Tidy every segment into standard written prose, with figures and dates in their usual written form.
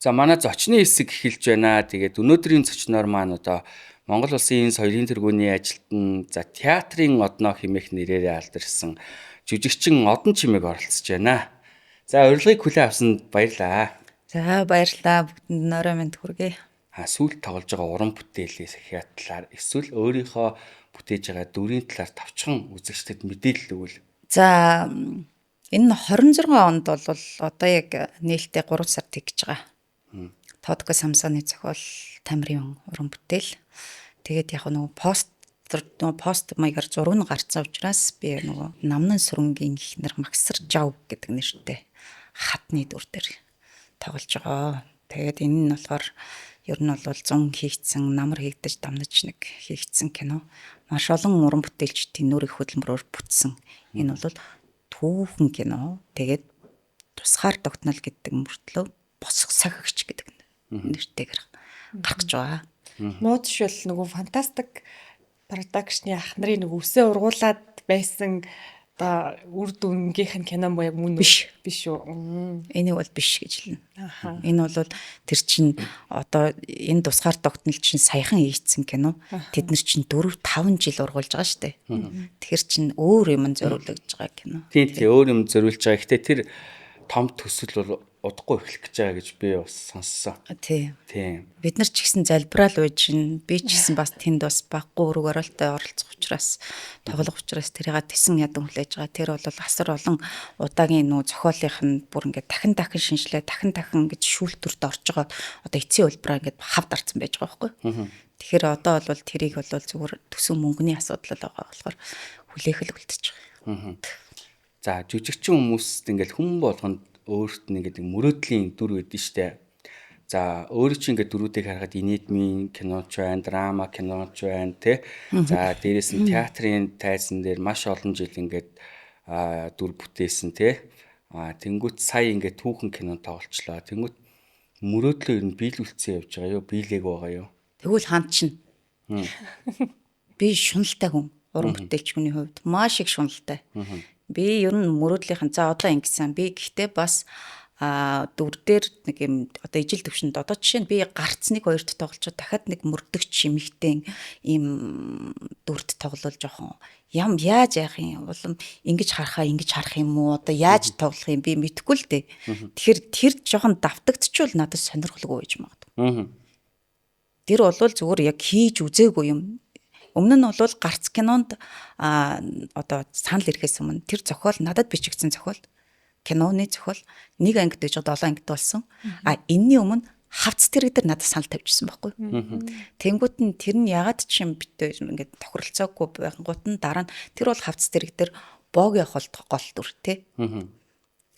За манай зочны хэсэг эхэлж байна. Тэгээд өнөөдрийн зочноор маань одоо Монгол Улсын соёлын тэргүүний ажилтан за театрын одноо хэмээх нэрээрээ алдарсан жүжигчин Одон Чимэг оролцож байна. За урилгыг хүлээн авсанд баярлалаа. За баярлалаа. Бүгдэнд нойроо мэнд хүргэе. Сүүлд тоглож байгаа уран бүтээлээс ихээ талаар эсвэл өөрийнхөө бүтээж байгаа дүрийн талаар товчхон үзэгчдэд мэдээлэл өгвөл. За энэ 26 онд бол одоо яг нээлттэй 3 сар тэгж байгаа. Тодко Самсаны зохиол Тамирын уран бүтээл. Тэгээд яг нөгөө пост маягаар зураг нь гарцсан учраас би нөгөө намнан сүрэнгийн ихнэр Магсар Жав гэдэг нэртэй хатны дүр дээр тоглож байгаа. Тэгээд энэ нь болохоор ер нь бол 100 хийгдсэн, намар хийгдэж дамнаж нэг хийгдсэн кино. Маш олон уран бүтээлчдийн нөр их хөдөлмөрөөр бүтсэн. Энэ бол түүхэн кино. Тэгээд тусгаар тогтнол гэдэг мөртлөө босох сахигч гэдэг нэртэйгээр гарч байгаа. Муудш бол нөгөө фантастик продакшны ах нарын нөгөө үсээ ургуулад байсан одоо үр дүнгийнх нь кино боёо мөн биш үү? Энийг бол биш гэж хэлнэ. Энэ бол тэр чинь одоо энэ тусгаар тогтнол чинь саяхан хийгдсэн кино. Тэд нар чинь 4-5 жил ургуулж байгаа шүү дээ. Тэгэхээр чинь өөр юм зориулж байгаа кино. Тийм өөр юм зориулж байгаа. Гэхдээ тэр том төсөл бол удахгүй эхлэх гэж байгаа гэж би бас сонссон. Тийм. Бид нар ч гэсэн залбираал байж гин. Би ч гэсэн бас тэнд бас баггүй өрөг оролтой оролцох учраас тоглох учраас тэрийг тесэн ядан хүлээж байгаа. Тэр бол асар олон удаагийн нөө зохиолынх нь бүр ингээд дахин шинжилээ, дахин гэж шүүлтүрт орж байгаа. Одоо эцсийн үлбраа ингээд хавд арцсан байж байгаа байхгүй. Тэгэхээр одоо бол тэрийг бол зүгээр төсөө мөнгөний асуудал байгаа болохоор хүлээх л үлдчихэж байгаа. За жүжигчин хүмүүст ингээд хүн болгонд өөрт нь ингээд мөрөөдлийн дүр өгдөн штэ. За өөрөө чи ингээд дүрүүдийг харахад инедмийн киноч байна, драма киноч байна тий. За дээрэс нь театрын тайзан дээр маш олон жил ингээд дүр бүтээсэн тий. Тэнгүүт сая ингээд түүхэн кино тоглолцлоо. Тэнгүүт мөрөөдлөө ер нь биелүүлсэн явж байгаа юу? Биелээг байгаа юу? Тэгвэл хаан чинь. Би шуналтай хүн. Уран бүтээлч хүний хувьд маш их шуналтай. Би ер нь мөрөөдлийнхэн за одоо ингэсэн. Би гэхдээ бас дүр дээр нэг юм одоо ижил төвшөнд одоо жишээ нь би гарцныг хоёрт тоглож дахиад нэг мөрдөгч шимэгтэй ийм дүрд тоглол жоохон яаж яах юм улам ингэж харах юм уу одоо яаж тоглох юм би мэдэхгүй л дээ. Тэгэхээр тэр жоохон давтагдчихвал надад сонирхолгүй байж магадгүй. Тэр бол зүгээр яг хийж үзээгүй юм. Өмнө нь бол гарц кинонд одоо санал ирэхээс өмнө тэр зохиол надад бичигдсэн зохиол киноны зохиол нэг ангид байж 7 ангид болсон. Энэний өмнө хавц тэрэг дээр надад санал тавьжсэн байхгүй. Тэнгүүт нь тэр нь ягаад ч юм битээ ингээд тохиролцоогүй байнгут нь дараа нь тэр бол хавц тэрэг дээр боогийн гол дүр тий.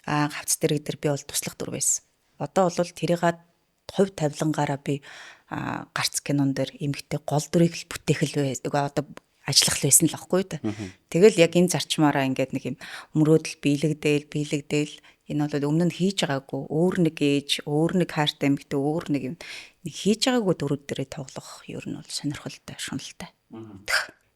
Хавц тэрэг дээр би бол туслах дүр байсан. Одоо бол тэрийг хувь тавилангаараа би гарц кинон дээр эмэгтэй гол дүрийг л бүтээх л одоо ажиллах л байсан л аахгүй да. Тэгэл яг энэ зарчмаараа ингээд нэг юм мөрөөдөл биелэгдээл энэ бол өмнө нь хийж байгаагүй өөр нэг ээж өөр нэг хайртай эмэгтэй өөр нэг юм хийж байгаагүй дүрүүд дээрээ тоглох ер нь бол сонирхолтой шуналтай.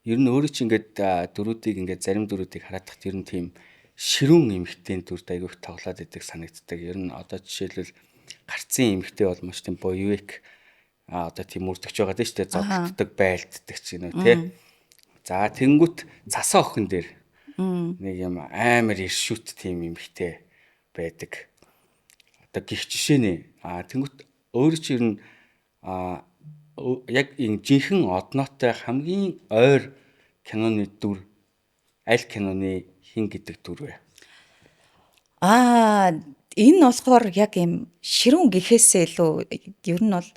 Ер нь өөрөө чи ингээд дүрүүдийг ингээд зарим дүрүүдийг хараад тахт ер нь тийм ширүүн эмэгтэй дүрд айгүйх тоглоод байдаг санагддаг. Ер нь одоо жишээлбэл гарцын эмэгтэй бол маш тийм боёвик одоо тийм үрдэгч байгаа дээ шүү дээ. Зодтдаг байлддаг ч гэнэ үү тий. За тэнгүүт цасаа охин дээр нэг юм амар иршүүт тийм эмэгтэй байдаг. Одоо гих жишээний тэнгүүт өөрөө чи ер нь яг энэ жинхэнэ одноотой хамгийн ойр киноны дүр аль киноны хин гэдэг дүр вэ? Энэ болохоор яг юм ширүүн гэхээсээ илүү ер нь бол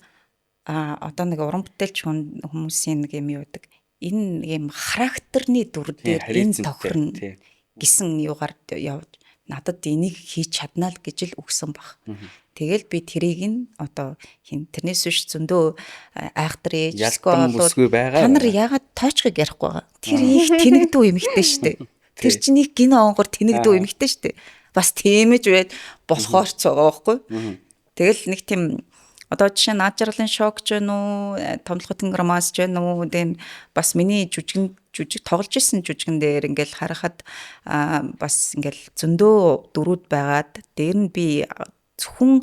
одоо нэг уран бүтээлч хүмүүсийн нэг юм юу гэдэг энэ юм характерны дүр дээр энэ тохирно гэсэн юугаар явж надад энийг хийж чаднаа л гэж л өгсөн баг. Тэгэл би тэрийг нь одоо тэрнээс биш зөндөө айхтар ээж та нар яагаад тоочхыг ярихгүй байгаа. Тэр их тэнэгдүү эмэгтэй штэ. Тэр чинь их кино онгор тэнэгдүү эмэгтэй штэ. Бас тиймэж байд болохоор ч байгаа байхгүй. Тэгэл нэг тийм одоо жишээ нь наад жаргалын шокч байна уу, томлохот тэнгэрмаас ч байна уу, then бас миний жүжиг тоглож исэн жүжигэн дээр ингээл харахад бас ингээл зөндөө дөрүүд байгаад дээр нь би зөвхөн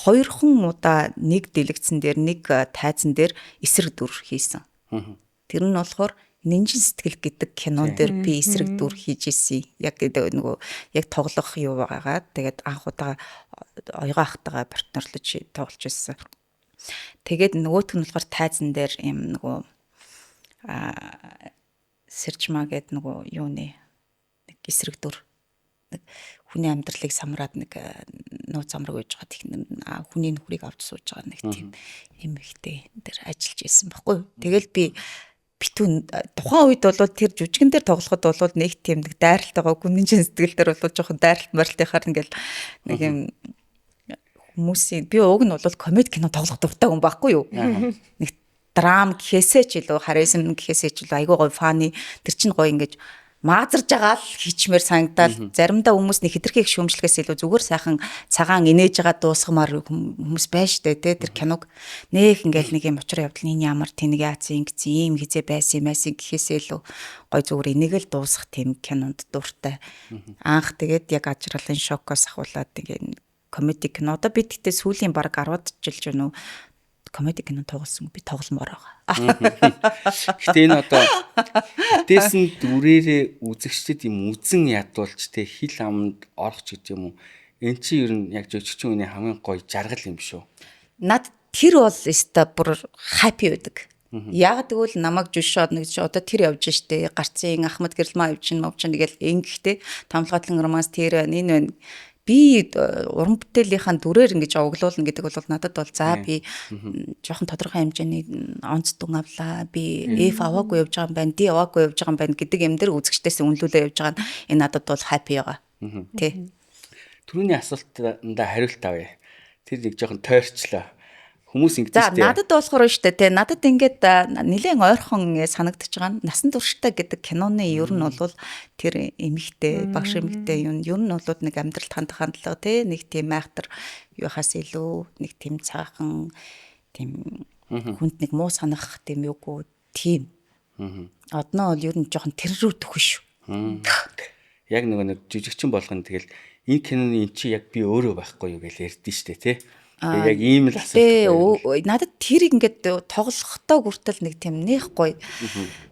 2 удаа нэг дэлгэцэн дээр нэг тайзан дээр эсрэг дүр хийсэн. Тэр нь болохоор Нинжин сэтгэл гэдэг кинон дээр би эсрэг дүр хийж исэн. Яг нөгөө яг тоглох юу байгаагаа тэгээд анх удаа оёгоо ахтайгаа партнерлаж тоглож ирсэн. Тэгээд нөгөөх нь болохоор тайзан дээр юм нөгөө сэржмаа гэдэг нөгөө юуны нэг эсрэг дүр хүний амьдралыг самраад нэг нууц амраг үйж байгаа техник хүний нөхрийг авч сууж байгаа нэг тийм эмэгтэй дээр ажиллаж исэн баггүй. Тэгэл би битүүн тухайн үед бол тэр жүжигэн дээр тоглоход бол нэг тийм нэг дайралтайгаа гүнэн чин сэтгэл дээр бол жоохон дайралт морилтынхаар ингээл нэг юм хүмүүсийн би уг нь бол комеди кино тоглох дуртай хүн байхгүй юу. Нэг драм гэхээсээ ч илүү харизм гэхээсээ ч илүү айгүй гоё фаны тэр чинь гоё ингэж маазарж байгаа л хичмээр санагдал заримдаа хүмүүс нэг хитрхи их шүүмжлэхээс илүү зүгээр сайхан цагаан инээж байгаа дуусгамаар хүмүүс байж штэ тэ тэр киног нэх ингээл нэг юм учир явдал энэ ямар тэнэг яац ингэсэн юм хизээ байсан юмээс гэхээсээ илүү гой зүгээр энийг л дуусгах тийм кинонд дуртай анх тэгээд яг ажралын шокоос ахуулаад ингээд комеди кино одоо бид тэгтээ сүүлийн баг 10 жил ч юу комеди кино тоглосон би тогломоор байгаа. Гэтэ энэ одоо дээсэн дүрээрээ үзэгчдэд юм үзэн ядуулж те хил амд орох ч гэдэг юм уу. Эн чинь ер нь яг жижигчин үний хамгийн гоё жаргал юм шүү. Над тэр бол өстой бүр хаппи байдаг. Яг тэгвэл намайг жишээд нэг чи одоо тэр явж штэ гарцын Ахмад Гэрэлмаа явж чинь тэгэл ингэхтэй Тамлгатлан романс тэр энэ би уран бүтээлийнхаа дүрээр ингэж оглуулна гэдэг бол надад бол за би жоохон тодорхой хэмжээний онц дүн авлаа би F аваагүй явж байгаа юм байна D аваагүй явж байгаа юм байна гэдэг юм дээр үзэгчдээс үнэлүүлээ явж байгаа нь энэ надад бол хаппи байгаа тий. Түрүүний асуултанд хариулт авъя. Тэр нэг жоохон тойрчлоо. Хүмүүс ингэж за надад болохоор штэ тий надад ингээд нэлээд ойрхон санагдаж байгаа нь Насан турштай гэдэг киноны ер нь бол тэр эмэгтэй багш эмэгтэй юм ер нь бол нэг амьдралд хандах хандлага тий нэг тийм айхтар юухаас илүү нэг тийм цаахан тийм хүнд нэг муу санах тийм юугүй тийм одноо бол ер нь жоохон тэр рүү төхөш шүү. Яг нэг жижигчин болгоно тэгэл энэ киноны эн чи яг би өөрөө байхгүй юу гэж ярьдэн штэ тий. Яг ийм л асуулт. Надад тэр ингээд тоглохдоо хүртэл нэг тийм нэх гоё.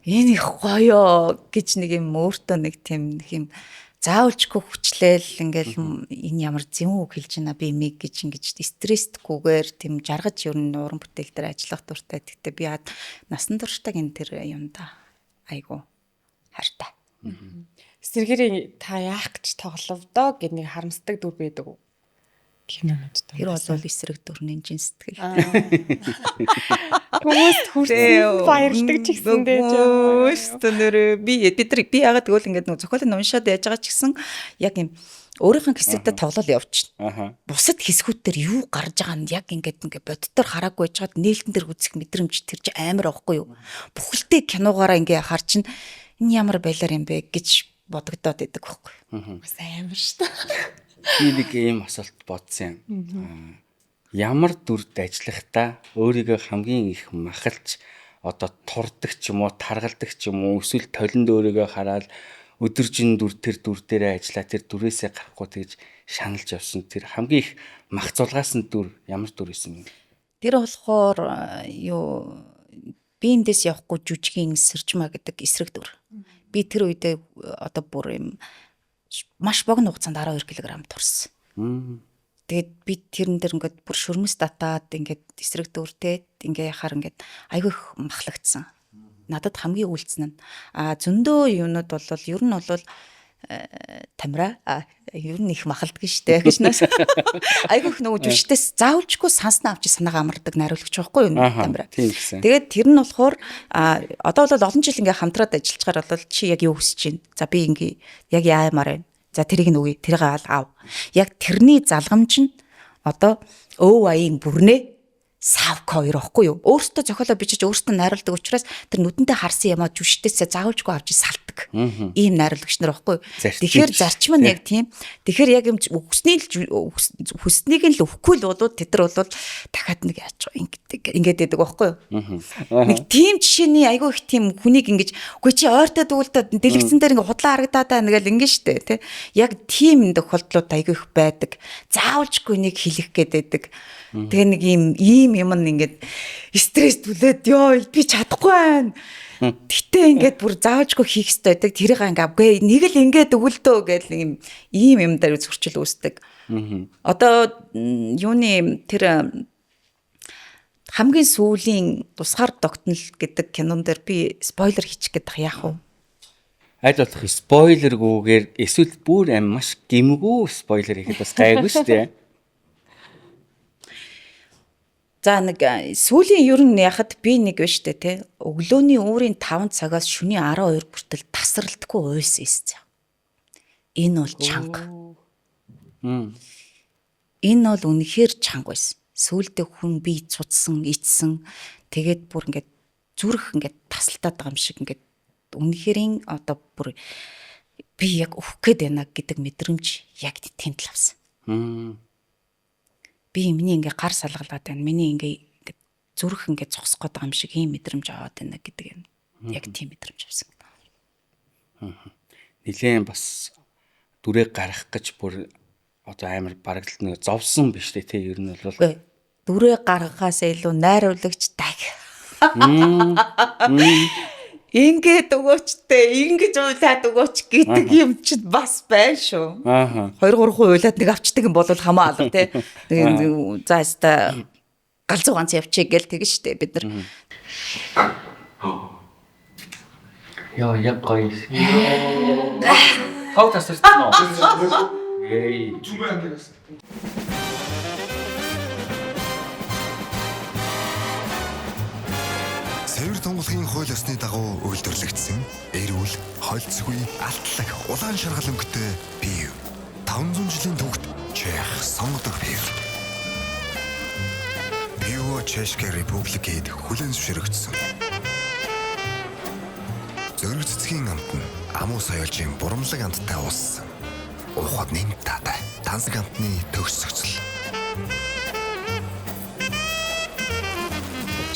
Энэ их гоё гэж нэг юм өөртөө нэг тийм заавалчгүй хүчлээл ингээл энэ ямар зэвэн үг хэлж байна би миг гэж ингэж стресстгүйгээр тийм жаргаж ер нь уран бүтээл дээр ажиллах дуртай. Тэгтээ би насан туршдаг энэ тэр юм да. Айгу хайртай. Сэргэрийн та яах гэж тогловдоо гэд нэг харамсдаг дүр байдаг уу? Кинонуудтай. Тэр бол эсрэг дүрний жин сэтгэл. Хүмүүс хүрсэн баярлдаг ч гэсэн дээ. Би яагаад тэгвэл ингээд нэг зохиолын уншаад яаж байгаа ч гэсэн яг юм өөрийнхөө хэсэгтээ тоглол явчихна. Бусад хэсгүүд дээр юу гарч байгаа нь яг ингээд боддоор хараагүй байжгаад нээлтэн дээр үзэх мэдрэмж тэр чинь амар аахгүй юу. Бүхэлдээ киногаараа ингээд хар чинь энэ ямар байлаар юм бэ гэж бодогдоод идэг байхгүй. Бас амар шүү дээ. Би нэг ийм асуулт бодсон юм. Ямар дүрд ажиллахдаа өөрийгөө хамгийн их махалж одоо турдаг ч юм уу, таргалдаг ч юм уу, эсвэл толинд өөрийгөө хараад өдөржин дүр тэр дүр дээрээ ажиллаа тэр дүрээсээ гарахгүй тэгж шаналж явсан. Тэр хамгийн их махцуулгаасан дүр ямар дүр исэн юм? Тэр болохоор юу би эндээс явахгүй жүжигийн сэржмаа гэдэг эсрэг дүр. Би тэр үедээ одоо бүр юм маш богино хугацаанд 12 кг турсан. Тэгээд би тэрэн дээр ингээд бүр шүрмэс татаад ингээд эсрэг дүүртэй ингээ яхаар ингээд айгүй их махлагдсан. Надад хамгийн үйлцэн нь зөндөө юунууд бол ер нь бол тамира ер нь их махалдаг штэ гэж нас. Айгүй их нөгөө жүжигчдээс заавалжгүй санснаа авч санаагаа амардаг найруулагч байхгүй юу тамира. Тэгээд тэр нь болохоор одоо бол олон жил ингээ хамтраад ажиллаж байгаа бол чи яг юу хүсэж байна? За би ингээ яг яамаар байна. За тэрийг нь үгүй тэрийг аав. Яг тэрний залгамж нь одоо өваяын бүрнээ Савко хоёр ихгүй юу? Өөртөө зохиолоо бичиж өөртөө найруулдаг учраас тэр нүдэндээ харсан юмаа жүштэйсээ заавалжгүй авч салдаг. Ийм найруулагч нар ихгүй юу? Тэгэхээр зарчим нь яг тийм. Тэгэхээр яг юм хүснийг нь л өгөхгүй л болоод тэд нар бол дахиад нэг яаж ингээд байдаг байхгүй юу? Нэг тийм жишээний айгүй их тийм хүнийг ингэж үгүй чи ойртой дүүлдэ дэлгэцэн дээр ингээд худлаа харагдаад байна гэл ингээд штэ тий. Яг тийм тохиолдлууд айгүй их байдаг. Заавалжгүй нэг хэлэх гээд байдаг. Тэгээ нэг ийм юм ингээд стресс түлээд ёо би чадахгүй байна. Гэтэ ингээд бүр заавалжгүй хийх хэрэгтэй байдаг. Тэрийг ингээд нэг л ингээд өгөлдөө гэл ийм юм дээр зөрчил үүсдэг. Одоо юуны тэр хамгийн сүүлийн тусгаар тогтнол гэдэг кинон дээр би спойлер хийчих гээд яах вэ? Аль болох спойлергүйгээр эсвэл бүр маш гимгүү спойлер хийхэд бас гайгүй шүү дээ. За нэг сүүлийн ер нь яхад би нэг биш үү те өглөөний уурын 5 цагаас шөнийн 12 хүртэл тасралтгүй уйсан эсэ. Энэ бол чанга. Энэ бол үнэхээр чанга байсан. Сүүлдээ хүн бие цуцсан, ицсэн тэгээд бүр ингээд зүрх ингээд тасалтаад байгаа юм шиг ингээд үнэхэрийн одоо бүр би яг өөх гээд байна гэдэг мэдрэмж яг тэнтэл авсан. Би миний ингээ гар салгалаад байна. Миний ингээ зүрх ингээ цогсох гээд байгаа юм шиг ийм мэдрэмж аваад байна гэдэг юм. Яг тийм мэдрэмж авсан. Нилээн бас дүрээ гарах гэж бүр одоо амар барагдaltaд нэг зовсон биш үү те ер нь бол дүрээ гаргахаас илүү найруулагч даг. Ингээд өгөөчтэй, ингэж уйлаад өгөөч гэдэг юм чинь бас байна шүү. 2-3% уйлаад нэг авчдаг юм бол хамаа алга тий. За яста галзуу ганц явчих гээл тэгэн штэ бид нар. Яа яг гоё. Тав тасарсан уу? Эй. Цэвэр Монголын хууль ёсны дагуу үйлдвэрлэгдсэн эрүүл, холцгүй, алтлаг, улаан шаргал өнгөтэй бие. 500 жилийн түүхт Чех сонгодог бие. Пиво Чешская Республикэд хүлээн зөвшөөрөгдсөн. Зөрөг цэцгийн амт нь амуу соёлжийн бурамлаг амттай ууссан. Ухад нэм таатай. Тансаг амтны төгс зохицол.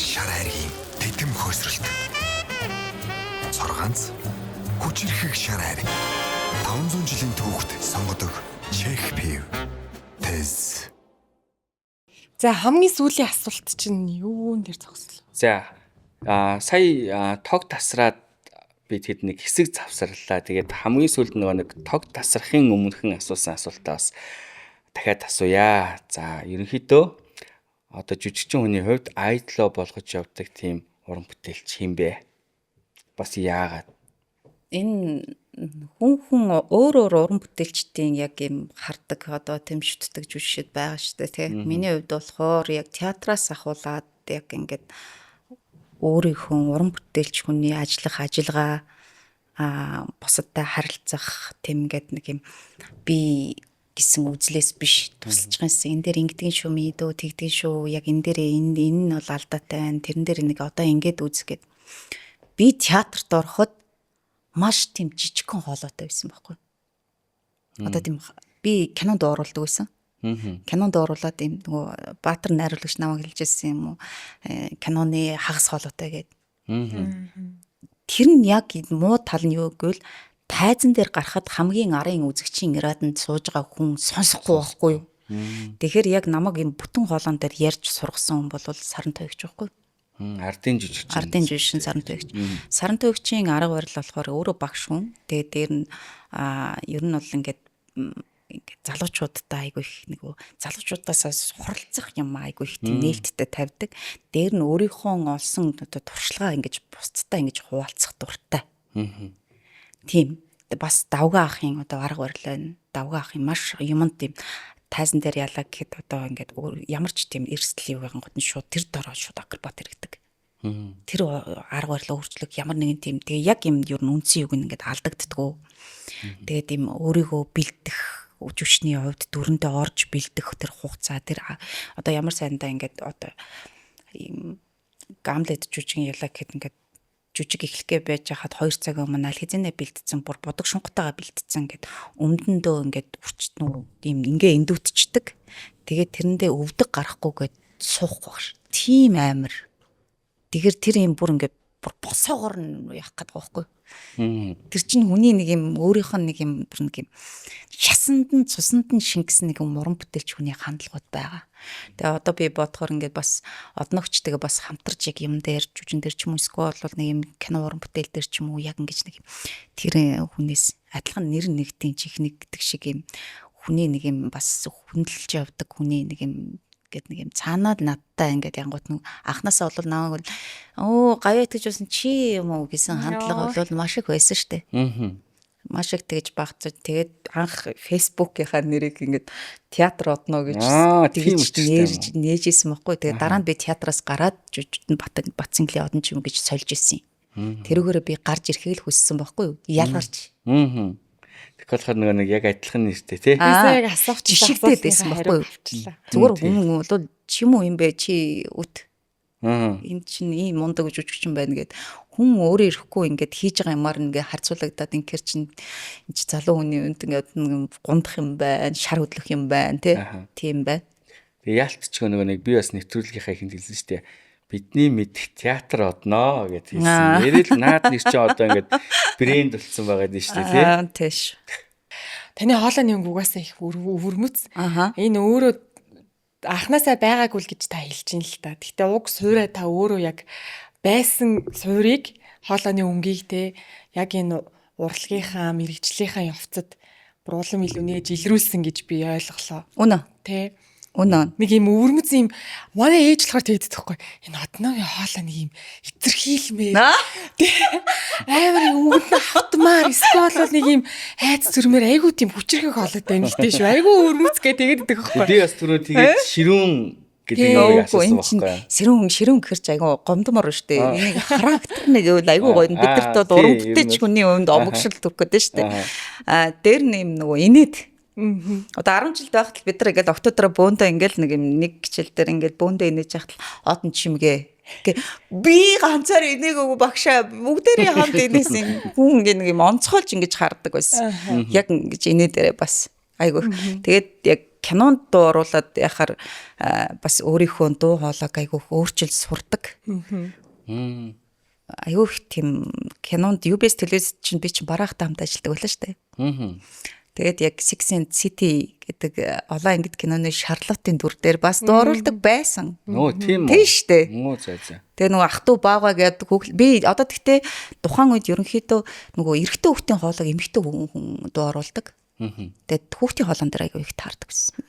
Шарайргийн тэтэм хөөсрөлт. Цорганц хүчирхэг шарайр. 500 жилийн түүхт сонгодог Чех пив. Тэз. За хамгийн сүүлийн асуулт чинь юун дээр зогслоо? За сая тог тасраад би тэгэд нэг хэсэг завсарлаа. Тэгээд хамгийн сүүлд нэг тог тасрахын өмнөхөн асуусан асуултаа бас дахиад асууя. За ерөнхийдөө одоо жүжигчин хүний хувьд айдлоо болгож явдаг тийм уран бүтээлч юм бэ? Бас яагаад? Энэ хүн өөр уран бүтээлчдийн яг юм хардаг одоо тийм шүтдэг жүжигчд байгаа шүү дээ тий. Миний хувьд болохоор яг театраас ахуулаад яг ингээд өөрийнхөө уран бүтээлч хүний ажиллах ажиллагаа бусадтай харилцах тийм ингээд нэг юм би гэсэн үзлээс биш тусалж гэнсэн. Энд дээр ингэдэгэн шүү мэдөө тэгдэгэн шүү. Яг энэ дээр энэ нь бол алдаатай байна. Тэрэн дээр нэг одоо ингээд үзгээд би театрт ороход маш тийм жижигхэн хоолойтой байсан байхгүй. Одоо тийм би кинонд оруулдаг байсан. Кинонд оруулаад ийм нөгөө Баатар найруулагч намайг хэлжсэн юм уу? Киноны хагас хоолойтой гэдэг. Тэр нь яг муу тал нь юу гэвэл тайзан дээр гарахад хамгийн арын үзэгчийн ирээдэнд сууж байгаа хүн сонсохгүй байхгүй юу? Тэгэхээр яг намайг юм бүтэн хоолон дээр ярьж сургасан хүн бол Сарантой өгч байхгүй. Ардын жүжигчин. Ардын жүжигчин Сарантой өгч. Сарантой өгчийн арга барил болохоор өөрөө багш хүн. Тэгээ дээр нь ер нь бол ингээд залуучуудтай айгүй их нэг залуучуудаасаа хуралцах юм айгүй их тийм нээлттэй тавьдаг. Дээр нь өөрийнхөө олсон одоо туршлагаа ингэж бусдтай ингэж хуваалцах дуртай. Тийм бас давгаа ахын одоо арга барил байна. Давгаа ахын маш юмд тийм тайзан дээр ялаа гэхэд одоо ингээд ямар ч тийм эрсдэл юу байгангууд нь шууд тэр дороо шууд акробат хэрэгдэг. Тэр арга барилаа өөрчлөг ямар нэгэн тийм тэгээ яг юм ер нь үнсэн юг ингээд алдагддгүү. Тэгээд ийм өөрийгөө бэлдэх жүжигчний хувьд дүрэндээ орж бэлдэх тэр хугацаа тэр одоо ямар сайндаа ингээд одоо ийм Гамлет жүжигийн ялаа гэхэд ингээд жүжиг эхлэхгээ байж хахад 2 цаг өмнө аль хэзээ бэлдсэн бүр бодог шунхтайгаа бэлдсэн гэд өмдөндөө ингээд үрчтнүү ийм ингээ эндүтчдэг. Тэгээд тэрэндээ өвдөг гарахгүйгээд суух багш. Тийм амар. Тэгэр тэр юм бүр ингээ бүр босоогоор нь явах гэдэг байхгүй. Тэр чинь хүний нэг юм өөрийнх нь нэг юм бүр нэг юм шасанд нь цусанд нь шингэсэн нэг юм уран бүтээлч хүний хандлагууд байгаа. Тэгээ одоо би бодохоор ингээд бас одногчтэйгээ бас хамтарч яг юм дээр жүжин дээр ч юм уу эсвэл бол нэг юм кино уран бүтээл дээр ч юм уу яг ингэж нэг юм тэр хүнээс адилхан нэр нэгтийн чихник гэдэг шиг юм хүний нэг юм бас хүндэлж явдаг хүний нэг юм гэд нэг юм цаанаад надтай ингээд янгууд нэг анханасаа бол намайг гавьяа гэж байсан чи юм уу гэсэн хандлага бол маш их байсан штэ. Маш их тэгж багцаж тэгээд анх фэйсбүүкийнхаа нэрийг ингээд театр одно гэж тэгж нээжсэн байхгүй. Тэгээд дараа нь би театраас гараад жүжигтэн Батцэнгэлийн одон ч юм гэж сольж ирсэн. Тэрүүгээрээ би гарч ирэхийг л хүссэн байхгүй юу? Ялгарч. Тэгэхээр нэг яг адилхан нэртэй тий. Яг асуух жишгтэй байсан байхгүй юу? Зүгээр хүн бол чи юм уу юм бэ чи үт. Энэ чинь ийм мундаг жүжигчин байна гэд хүн өөрөө ирэхгүй ингээд хийж байгаа юмар ингээд харьцуулагдаад инкэр чинь энэ залуу хүний үнд ингээд гундах юм байна, шар хөдлөх юм байна тийм байна. Тэгээ яалтчгүй нэг би бас нэвтрүүлгийнхаа ихэнд хэлсэн шүү дээ. Бидний мэдх театр одноо гэж хэлсэн. Нэрэл наад нэр чинь одоо ингээд брэнд болсон байгаа дээ шүү дээ тий. Тийш. Таны хоолойны өнгө угаасаа их өвөрмөц. Энэ өөрөө анханасаа байгаагүй л гэж та хэлж ин л та. Гэхдээ уг суурай та өөрөө яг байсан суурийг хоолойны өнгийг те яг энэ урлагийнхаа мэрэгжлийнхаа явцад бүр улам илүү нээж илрүүлсэн гэж би ойлголоо. Үнэ. Тэ. Үнэ. Нэг юм өвөрмөц юм манай ээж болохоор тэгдэг байхгүй. Энэ одногийн хоолой нэг юм эцэрхийлмээр. Тэ. Амар өвгөнд автмаар эсвэл бол нэг юм хайц зүрмээр айгуу тийм хүчрхэг хоолойтой байна л дээ шүү. Айгуу өвөрмөц гэдэг байхгүй. Би бас түрүү тэгээд ширүүн гэдэг юм яасан байхгүй. Ширүүн гэхэрч айгуу гомдмор штэ. Энийг характер нэг айгуу гоё. Бидэрт бол уран бүтээч хүний өвөнд омогшил төрөх гэдэг штэ. Дээр нэм нөгөө инээд. Одоо 10 жил байхад бид нар ингээд октодроо бөөндөө ингээд нэг юм нэг хичээл дээр ингээд бөөндөө инээж яхад одон чимгээ би ганцаар энийг өгөө багшаа бүгдээрээ хамт инээсэн хүн нэг юм онцгойлж ингэж хардаг байсан. Яг ингэж инээ дээрээ бас айгуу. Тэгээд яг кинонд дуу оруулаад яхаар бас өөрийнхөө дуу хоолойг айгуу өөрчилж сурдаг. Айгуу их тийм кинонд UBS телевиз чинь би чинь бараахтай хамт ажилладаг байлаа штэ. Тэгээд яг Six and City гэдэг олон ангид киноны Шарлотын дүр дээр бас дууруулдаг байсан. Тийм үү. Тийм штэ. За. Тэгээ нөгөө ах トゥ баагаа гэдэг би одоо тэгтээ тухайн үед ерөнхийдөө нөгөө эрэгтэй хүүхдийн хоолойг эмэгтэй хүн дуу оруулдаг. Тэгээд хүүхдийн хоолойн дээр аягүй их таардаг гэсэн.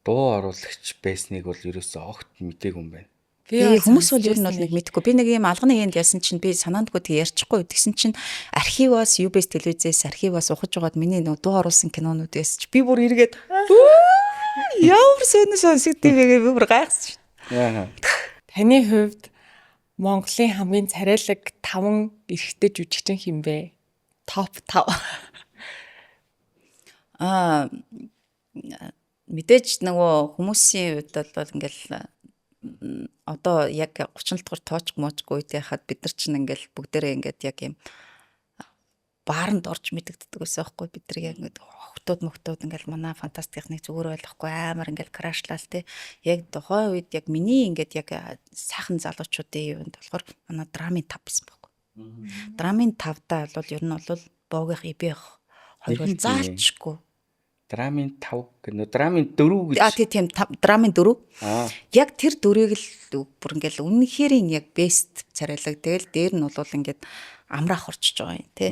Дуу оруулагч байсныг бол ерөөсөө огт мтээгүй юм байна. Хүмүүс бол ер нь бол нэг мэдгүй. Би нэг юм алганы хэнд яасан чинь би санаандгүй тэг ярьчихгүй. Тэгсэн чинь архиваас UBS телевизээс архиваас ухаж байгаад миний нөө дуу оруулсан кинонуудээс чи би бүр эргээд ямар сонsigдв вэ би бүр гайхсан шүү. Таны хувьд Монголын хамгийн царайлаг 5 эрэгтэй жүжигчин хэм бэ? Топ 5. Мэдээж нөгөө хүмүүсийн хувьд бол ингээл одоо яг 30 дугаар тооч моочгүй үед яхад бид нар чинь ингээл бүгдээрээ ингээд яг юм бааранд орж мэдэгддэг байсан байхгүй бид нар яг ингээд хөгтүүд ингээл манай фантастикных зүгээр ойлгохгүй амар ингээл крашлал те яг тухайн үед яг миний ингээд яг сайхан залуучуудын юунд болохоор манай драмын 5 байсан байхгүй. Драмын 5-таа бол ер нь бол боогийнх ибэх хоёр бол заалчгүй. Драмын 5 гэнэ драмын 4 гэж. Тийм драмын 4. Яг тэр 4-ийг л бүр ингээл үнэхээр яг бест царайлаг. Тэгэл дээр нь бол ингээд амраах орчиж байгаа юм тий.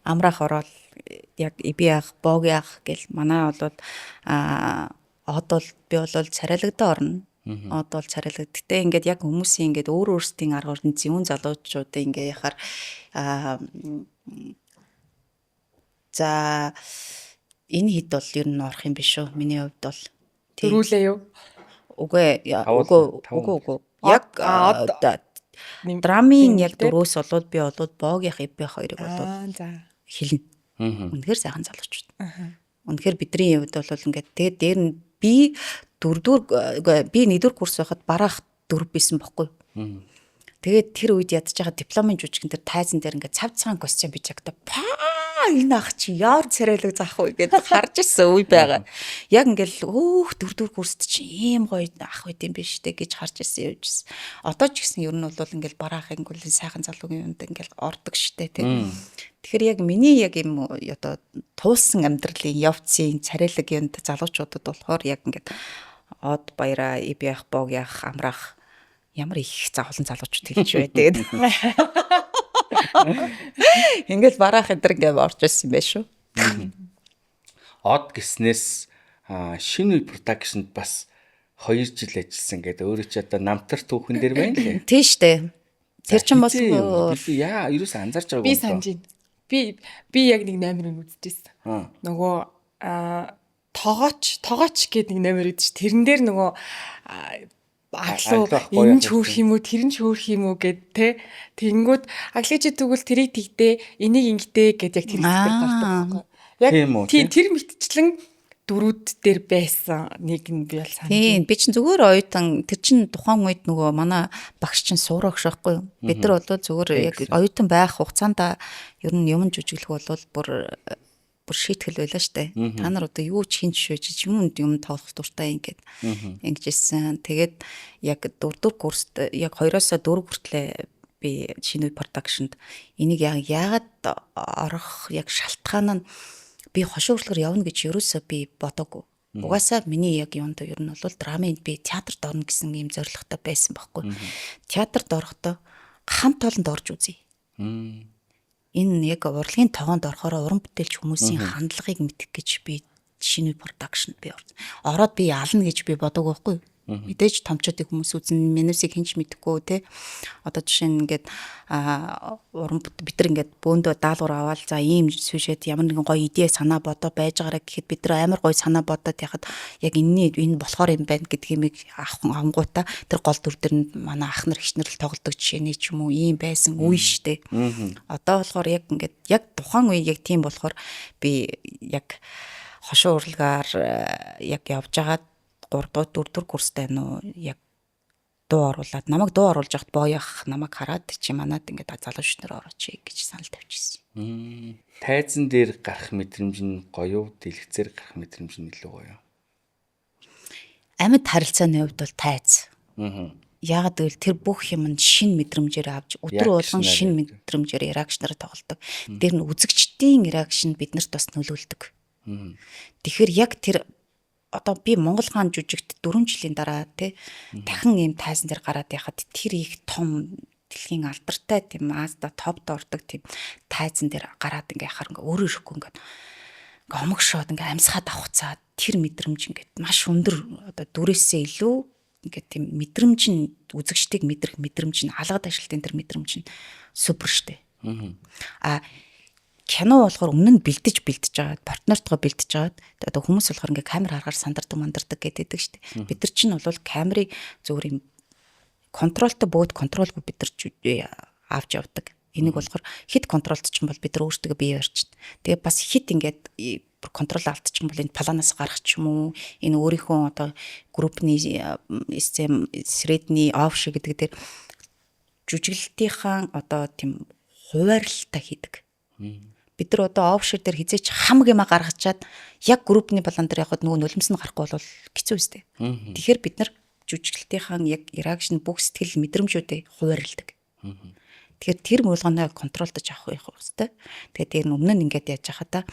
Амраах ороод яг иби ах, боги ах гэл манай бол од бол би бол царайлагдаа орно. Од бол царайлаг. Гэтэ ингээд яг хүмүүсийн ингээд өөр өөрсдийн арга барилын зүүн залуучуудын ингээд яхаар за энэ хэд бол ер нь орох юм биш үү? Миний хувьд бол төрүүлээ юу? Үгүй. Яг драмын яг дөрөөс болоод би болоод боогийнх иб хоёрыг болоод хэлнэ. Үнэхээр сайхан залуучууд. Үнэхээр бидний хувьд бол ингээд тэгээд дээр нь би 1-р курс байхад бараах 4 бисэн бохгүй. Тэгээд тэр үед ядж байгаа дипломын жүжигэн тэр тайзан дээр ингээд цав цагаан костюм бич агта энэ ах чи яар царайлаг заах вэ гэдээ харж ирсэн үе байгаа. Яг ингээл 4-р курст чи ийм гоё ах байт юм биш үү гэж харж ирсэн явжсэн. Одоо ч гэсэн ер нь бол ингээл бараах ингээл сайхан залуугийн юмд ингээл ордог штэ тий. Тэгэхээр яг миний яг юм одоо туулсан амьдралын явцын царайлаг юмд залуучуудад болохоор яг ингээд од баяраа ив яах бог яах амраах ямар их завхлан залуучууд хэлж бай тэгээд ингээл бараах энэ ингээд орж ирсэн юм байна шүү. Од гиснээс шинэ үе продакшнд бас 2 жил ажилласан гэдэг өөрөө чи одоо намтар түүхэн дээр байна лээ. Тийм штэ. Тэр чинь бас яа ерөөс анзаарч байгаагүй. Би санаж байна. Би яг нэг номерыг үзчихсэн. Нөгөө тогооч гэдэг нэг номер өгдөө ш. Тэрэн дээр нөгөө аглуу энэ ч хөөх юм уу тэр нь ч хөөх юм уу гэд те тэгэнгүүт агличи тэгвэл тэрийг тэгдээ энийг ингэдэ гэд яг тэр хэсгээр гардаг. Яг тэр мэтчлэн дөрүүд дээр байсан нэг нь би бол санаж. Тийм би чинь зүгээр оюутан тэр чинь тухайн үед нөгөө манай багш чинь суурагш байхгүй юу. Бид нар бол зүгээр яг оюутан байх хугацаанд ер нь юм жүжиглэх бол бүр шийтгэл байлаа штэ. Та нар одоо юу ч хин жишээж юмд юм тоолох дуртай ингээд ингэжсэн. Тэгээд яг 4-р курст яг 2-оос 4 хүртлээ би шинэ продакшнд энийг яагаад орох яг шалтгаан нь би хошуу хөрлөгөр явна гэж ерөөсөө би бодоогүй. Угаасаа миний яг юунд ер нь бол драмын би театрт орно гэсэн юм зорилготой байсан байхгүй. Театрт орохдоо хамт олонд орж үзье. Энэ яг урлагийн тогоонд орохоор уран бүтээлч хүмүүсийн хандлагыг мэдэх гэж би шинэ продакшнд би ороод би ялна гэж би бодоогүй байхгүй. Мэдээж томчуудын хүмүүс үзэн менюсийг хинч мэдэхгүй те. Одоо жишээ нь ингээд уран бид нар ингээд бөөндөө даалгавар аваад за ийм сюжет ямар нэгэн гоё идея санаа бодоо байж байгаараа гэхэд бид нар амар гоё санаа бодоод яхад яг энэ болохоор юм байна гэдгийг авангуудаа тэр гол дүр дээр нь манай ах нар хич нар л тоглодог жишээний ч юм уу ийм байсан үе штэ. Одоо болохоор яг ингээд яг тухайн үе яг тийм болохоор би яг хошуу урлагаар яг явж байгаа 3-4 курстай нөө яг дуу оруулаад намайг дуу оруулж яхад боёх намайг хараад чи манад ингээд залуу шнэр орооч гэж санал тавьчихсан. Тайзан дээр гарах мэдрэмж нь гоё уу, дэлгэцээр гарах мэдрэмж нь илүү гоё юу? Амьд харилцааны хувьд бол тайз. Яагаад гэвэл тэр бүх юм нь шин мэдрэмжээр авч өдөр болгон шин мэдрэмжээр реакшнаар тоглодог. Тэр нь үзэгчдийн реакшн биднэрт бас нөлөөлдөг. Тэгэхээр яг тэр одоо би Монгол хаан жүжигт 4 жилийн дараа тий дахин ийм тайзан дээр гараад яхад тэр их том дэлхийн алдартай тийм Азда топд ордог тийм тайзан дээр гараад ингээ яхаар ингээ өөрөө ирэхгүй ингээ омогшоод ингээ амьсгаад авахцаад тэр мэдрэмж ингээ маш өндөр одоо дүрээсээ илүү ингээ тийм мэдрэмж нь үзэгчдийг мэдрэх мэдрэмж нь алгад ажилтны тэр мэдрэмж нь супер штэ. Кино болохоор өмнө нь бэлдэж жагаад партнертойгоо бэлдэж жагаад одоо хүмүүс болохоор ингээ камер харахаар сандардаг гэдэг шүү дээ. Бид нар чинь бол камерыг зөвхөн юм контролтой бөөд контролгүй бид нар авч явдаг. Энийг болохоор хит контролт чинь бол бид нар өөрсдөө бие барьчихна. Тэгээ бас хит ингээд контрол алдчих юм бол энэ планаас гарах ч юм уу энэ өөрийнхөө одоо группний систем средний офш гэдэг дээр жүжиглэлтийнхаа одоо тийм хуваарлалтаа хийдэг. Бид нар одоо офшор дээр хизээч хамаг юма гаргачаад яг группний балан дээр явахад нөгөө нулимс нь гарахгүй бол хэцүү үстэй. Тэгэхээр бид нар жүжиглэлтийнхэн яг реакшн бүх сэтгэл мэдрэмжүүдээ хуваарилдаг. Тэгэхээр тэр муулганаа контролдож авах хэрэгтэй. Тэгээд тэр өмнө нь ингээд яаж хахада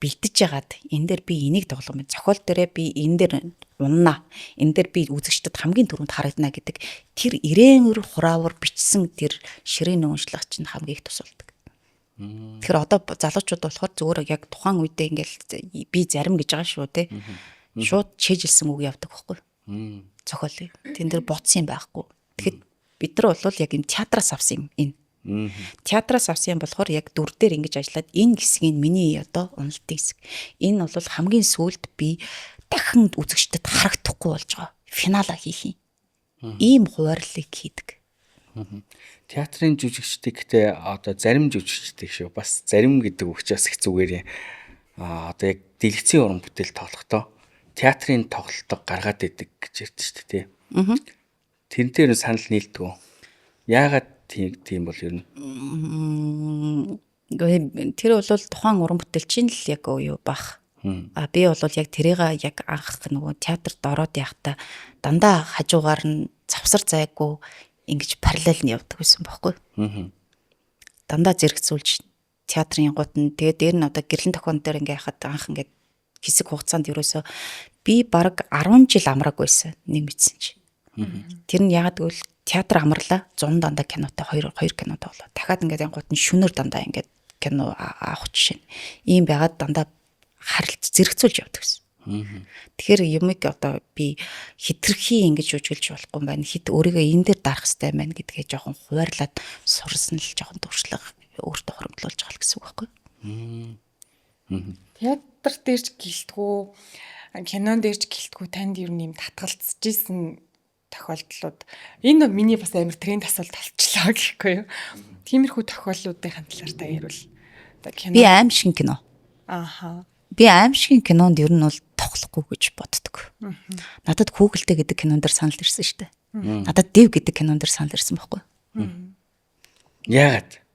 бэлдэж ягаад энэ дээр би энийг тоглох юм. Зохиол дээрээ би энэ дээр уннаа. Энэ дээр би үзэгчдэд хамгийн түрүүнд харагдана гэдэг тэр ирээнэр хураавар бичсэн тэр ширээний уншлах чинь хамгийн их тусалдаг. Тэгэхээр одоо залуучууд болохоор зүгээр яг тухайн үедээ ингээл би зарим гэж байгаа шүү те. Шууд чийжилсэн үг явдаг байхгүй. Зохиол. Тэн дээр бодсон юм байхгүй. Тэгэхэд бид нар бол яг юм театраас авсан юм энэ. Театраас авсан юм болохоор яг дүр дээр ингэж ажиллаад энэ хэсгийг миний одоо уналтын хэсэг. Энэ бол хамгийн сүүлд би дахин үзэгчдэд харагдахгүй болж байгаа. Финалаа хийх юм. Ийм хуваарлыг хийдэг. Театрын жүжигчдийг гэхдээ одоо зарим жүжигчдийг шүү. Бас зарим гэдэг үгчээс их зүгээр юм. Одоо яг дэлгэцийн уран бүтээл тоглохдоо театрын тоглолтог гаргаад идэг гэж ярьдэн шүү дээ. Тэрнээр нь санал нийлдэг үү? Яагаад тийм бол ер нь? Тэр бол тухайн уран бүтээлчин л яг юу бах. Би бол яг тэрийг яг анх нөгөө театрт ороод явахдаа дандаа хажуугаар нь завсар зайгүй ингэж параллел нь явдаг байсан байхгүй. Дандаа зэрэгцүүлж театрын гут нь тэгээд дээр нь одоо гэрлэн тохион дээр ингээ хахад анх ингээ хэсэг хугацаанд ерөөсөө би баг 10 жил амрааг байсан нэг мэдсэн чи. Тэр нь ягаад гэвэл театр амарлаа 100 дандаа кинотой 2 кино тоглоо. Дахиад ингээ гут нь шүнээр дандаа ингээ кино авах жишээ. Ийм байгаад дандаа харалт зэрэгцүүлж явдаг гэсэн. Тэгэхээр юмыг одоо би хитрхи ингэж үжиглж болохгүй юм байна. Хит өөрийгөө энэ дээр дарах хэрэгтэй байна гэдгээ жоохон хуваарлаад сурсан л жоохон туршлага өөртөө хоримтлуулж байгаа гэсэн үг байхгүй. Театр дээрч гэлтгүү, кинон дээрч гэлтгүү танд ер нь юм татгалцж исэн тохиолдлууд энэ миний бас амар тренд асуулт болчихлоо гэхгүй юу. Тиймэрхүү тохиолдлуудын талаар та ярил. Би аимшиг кино. Би аимшиг кинонд ер нь бол тоглохгүй гэж боддог. Надад Хүүгэлтэй гэдэг кинон дээр санал ирсэн шүү дээ. Надад Дэв гэдэг кинон дээр санал ирсэн байхгүй. Яагаад?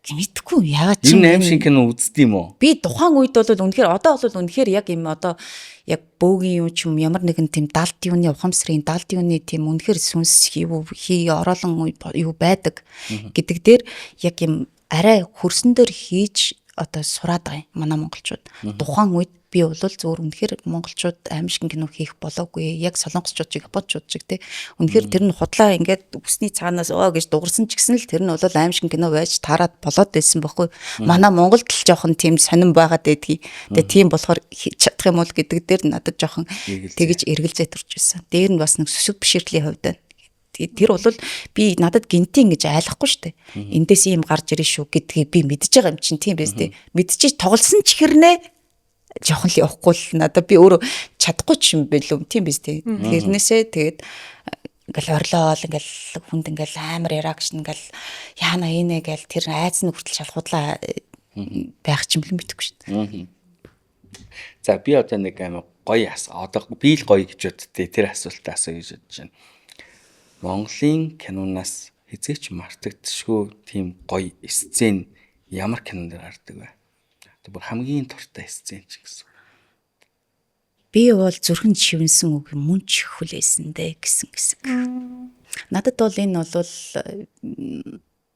Мэдгүй яагаад чи энэ аимшиг кино үздэг юм уу? Би тухайн үед бол үнэхээр одоо бол үнэхээр яг юм одоо яг бөөгийн юм ч юм ямар нэгэн тийм далд юуны ухамсарын далд юуны тийм үнэхээр сүнс хий ороолон юу байдаг гэдэг дээр яг юм арай хөрсөн дээр хийж одоо сураад байгаа юм манай монголчууд. Тухайн үед би бол зөвөр үнэхээр монголчууд аимшиг кино хийх болоогүй. Яг солонгосчууд чиг японочууд чиг те. Үнэхээр тэр нь худлаа ингээд үсний цаанаас гэж дуурсан ч гэсэн л тэр нь бол аимшиг кино байж таарад болоод байсан байхгүй. Манай Монголд л жоохон тийм сонирн байгаад байдгийг. Тэгээ тийм болохоор чадах юм бол гэдэг дээр надад жоохон тэгэж эргэлзээ төрж байсан. Дээр нь бас нэг сүсэг биширлийн хувьд байна. Тэр бол би надад гинтийн гэж айлахгүй шүү дээ. Эндээс ийм гарч ирэн шүү гэдгийг би мэдж байгаа юм чинь тийм биз дээ. Мэдчихэж тоглосон ч хэрнээ жоохон л явахгүй л надад би өөрөө чадахгүй ч юм бэлүү тийм биз дээ. Тэрнээсээ тэгээд ингээл орлоол ингээл хүнд ингээл амар яраагч ингээл яана инэ гээл тэр айц нь хүртэл шалхуудлаа байх ч юм л мэдгүй шүү дээ. За би одоо нэг амар гоё одоо би л гоё гэж боддتي тэр асуултаа асуу гэж бодож байна. Монголын кинонаас хизээч мартагдшгүй тийм гоё сцен ямар кинон дээр гардаг вэ? Тэр бүр хамгийн туртай сцен ч гэсэн. Би бол зүрхэнд шивнсэн үг мөн ч хүлээсэндэ гэсэн хэсэг. Надад бол энэ бол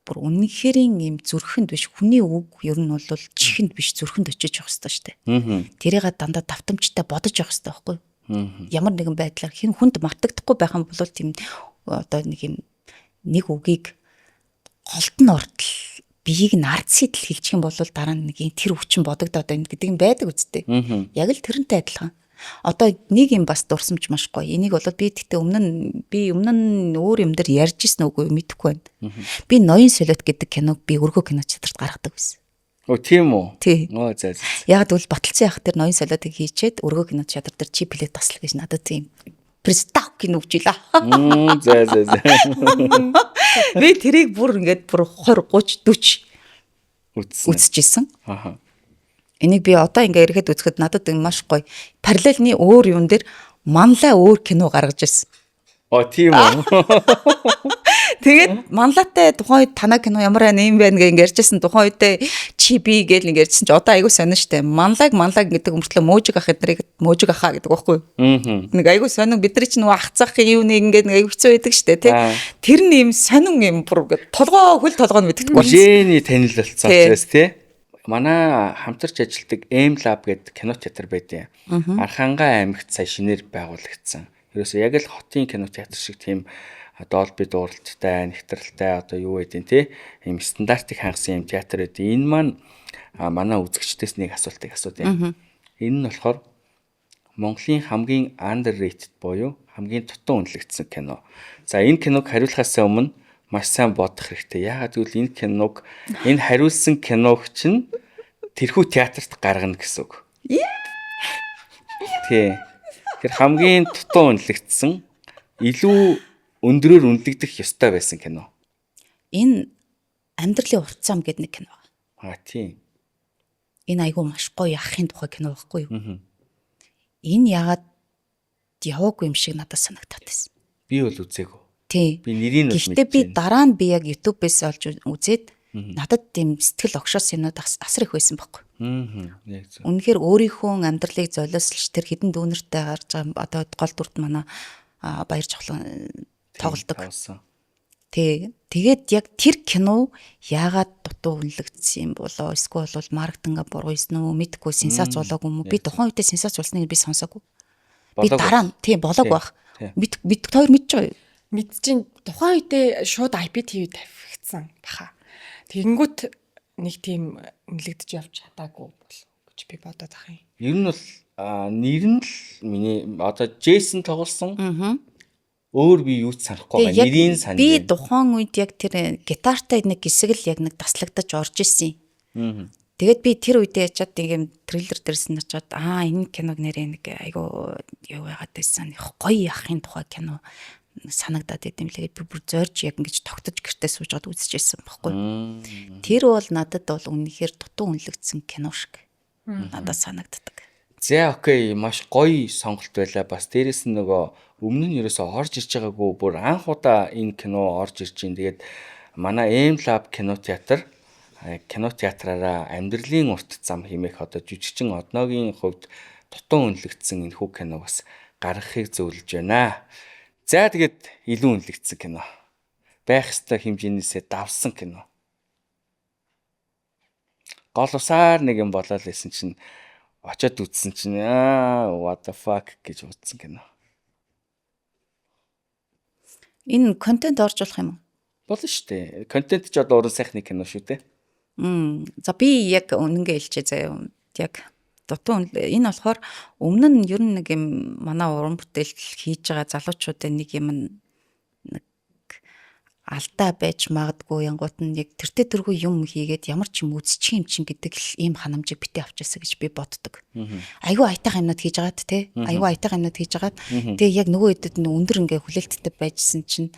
бүр үнэнхэрийн юм зүрхэнд биш хүний үг ер нь бол чихэнд биш зүрхэнд очиж явах хэрэгтэй шүү дээ. Тэрийг дандаа давтамжтай бодож явах хэрэгтэй байхгүй юу? Ямар нэгэн байдлаар хэн хүнд мартагдахгүй байх юм бол тийм одоо нэг үгийг голд нь ортол биеийг нь ард сэтэл хэлчих юм бол дараа нь нэг тэр хүчин бодогдоод байна гэдэг юм байдаг үстэй. Яг л тэрнтэй адилхан. Одоо нэг юм бас дурсамж маш гоё. Энийг бол би тэгтээ өмнө нь өөр юм дээр ярьж ирсэн үгүй мэдэхгүй байна. Би Ноён солиот гэдэг киног би өргөө кино театрт гаргадаг байсан. Оо тийм үү? Тий. Оо за. Яг л баталсан яхад тэр Ноён солиотыг хийчээд өргөө кино театр дээр чи билет таслах гэж надад тийм представ кино өгчлээ. За. Би тэрийг бүр ингээд бүр 20 30 40 үзчихсэн. Аха. Энийг би одоо ингээ ирэхэд үзэхэд надад маш гоё. Параллельны өөр юм дээр манлай өөр кино гаргаж ирсэн. Оо тийм үү. Тэгээд манлайтай тухайн үед танаа кино ямар юм байна гэж ярьжсэн тухайн үедээ чи би гэж ингээрсэн чи одоо айгу сонин штэ. Манлайг гэдэг өмөртлөө мөөжиг ах эдрийг мөөжиг ахаа гэдэг байхгүй юу? Нэг айгу сонин бидний ч нөгөө ахцах юм нэг айгу хэцүү байдаг штэ тий. Тэр нь юм сонин юм бүр толгоо нь мэддэггүй болсон. Жэний танил болцсон учраас тий. Манай хамтарч ажилладаг M-Lab гэдэг кино театр байдیں۔ Архангай аймагт сая шинээр байгуулагдсан. Ерөөсөө яг л хотын кино театр шиг тийм Dolby дууралттай, нэгтрэлтэй одоо юу байдیں те ийм стандартыг хангасан юм театр байдیں۔ Энэ маань манай үзэгчдээс нэг асуултыг асуудیں۔ Энэ нь болохоор Монголын хамгийн underrated буюу хамгийн дутуу үнэлэгдсэн кино. За энэ киног хариулахаас өмнө маш сайн бодох хэрэгтэй. Яагаад гэвэл энэ хариулсан киног чинь тэрхүү театрт гаргана гэсэн үг. Тий. Тэр хамгийн дутуу үнэлэгдсэн илүү өндрөөр үнэлэгдэх ёстой байсан кино. Энэ амьдралын урт зам гэдэг нэг кино. Тийм. Энэ айгүй маш гоё ахын тухай кино байхгүй юу? Энэ яагаад яваагүй юм шиг надад санагдаад байсан. Би бол үзээгүй. Тий. Би нэрийг бол Гэхдээ би дараа нь би яг YouTube-ээс олж үзээд надад тийм сэтгэл огшоос юмнууд асар их байсан байхгүй. Яг зөв. Үнэхээр өөрийнхөө амьдралыг золиослж тэр хідэн дүүнертэй гарч байгаа одоо гол дүрд манай баяр жавхлан тоглодог. Тэгээд яг тэр кино яагаад дутуу үнэлэгдсэн юм болоо? Эсвэл бол маркетинга буруу хийсэн үү? Мэдгүй сенсац болоогүй юм уу? Би тухайн үедээ сенсац болсныг би сонсоогүй. Би дараа нь тийм болоог байх. Бид хоёр мэдж байгаа юу? Мэдчихин тухайн үедээ шууд IPTV тавигдсан баха. Тэгэнгүүт нэг тийм үнэлэгдэж явж чадаагүй бол гэж би бодоод ах юм. Ер нь бол нэр нь л миний одоо Джейсон тоглосон. Өөр би юу ч санахгүй байгаа. Нэрийн санаж. Би тухайн үед яг тэр гитартай нэг хэсэг л яг нэг таслагдаж орж исэн юм. Тэгээд би тэр үедээ ячаад нэг юм трейлер дээрсэн очоод энэ киног нэрээ нэг айгу юу яагаад байсан гоё ахын тухай кино санагдаад идэм лээ. Би бүр зорж яг ингэж тогтож гэртээ суужгаад үзчихсэн байхгүй. Тэр бол надад бол үнэхээр дутуу үнэлэгдсэн кино шиг надад санагддаг. За окей, маш гоё сонголт байлаа. Бас дээрэс нь нөгөө өмнө нь ерөөсөө орж ирж байгаагүй бүр анх удаа энэ кино орж ирж байна. Тэгээд манай M-Lab кинотеатраараа амьдралын урт зам хэмээх одоо жүжигчин одноогийн хувьд дутуу үнэлэгдсэн энэхүү кино бас гаргахыг зөвлөж байна. За тэгээд илүү үнэлэгдсэн кино. Байх ёстой хэмжээнээсээ давсан кино. Гол усаар нэг юм болоод лсэн чинь очоод үзсэн чинь what the fuck гэж утсан кино. Энэ контент орж болох юм уу? Болно шүү дээ. Контент ч одоо уран сайхны кино шүү дээ. За би яг үнэнгээ хэлчихье заяа. Яг дутуу энэ болохоор өмнө нь ер нь нэг юм манай уран бүтээл хийж байгаа залуучуудын нэг юм нэг алдаа байж магадгүй янгууд нь яг тэртээ тэргүй юм хийгээд ямар ч юм үзчих юм чин гэдэг л ийм ханамжийг битээ авчаасаа гэж би боддог. Айгүй аятайх юмнууд хийж агаад те. Айгүй аятайх юмнууд хийж агаад тэгээ яг нөгөө хэдэд нь өндөр ингээ хүлээлттэй байжсэн чинь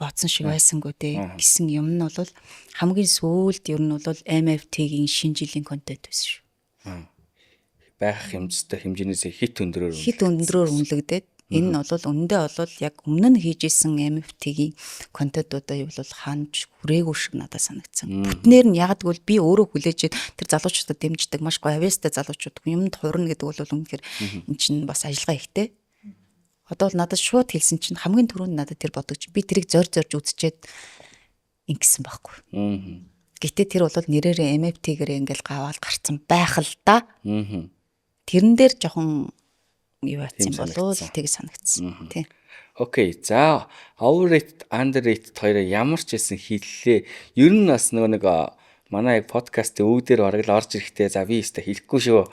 бодсон шиг байсангүй дээ гэсэн юм нь бол хамгийн сүүлд ер нь бол MFT-ийн шинэ жилийн контент байсан шүү. Байх юмцтай хэмжээнээс хит өндрөөр үнэлэгдээд энэ нь бол үнэндээ бол яг өмнө нь хийж исэн MFT-ийн контентуудаа юу бол ханж хүрээгүй шиг надад санагдсан. Бүтнээр нь яг гэвэл би өөрөө хүлээж тэр залуучуудад дэмждэг маш гоё авьяастай залуучууд юмд хурна гэдэг бол үнэхээр эн чинь бас ажиллагаа ихтэй. Одоо л надад шууд хэлсэн чинь хамгийн түрүүнд надад тэр бодогч би тэрийг зорж үзчихэд ингэсэн байхгүй. Гэтэ тэр бол нэрээрээ MFT-гээр ингээл гаваал гарцсан байх л да. Тэрэн дээр жоохон юу атсан болов уу тийг санагдсан. Тий. Окей. За overrated underrated хоёроо ямар ч байсан хэллээ. Ер нь бас нэг манай подкастын өвдөр оргил орж ирэхдээ за би өстө хэлэхгүй шүү.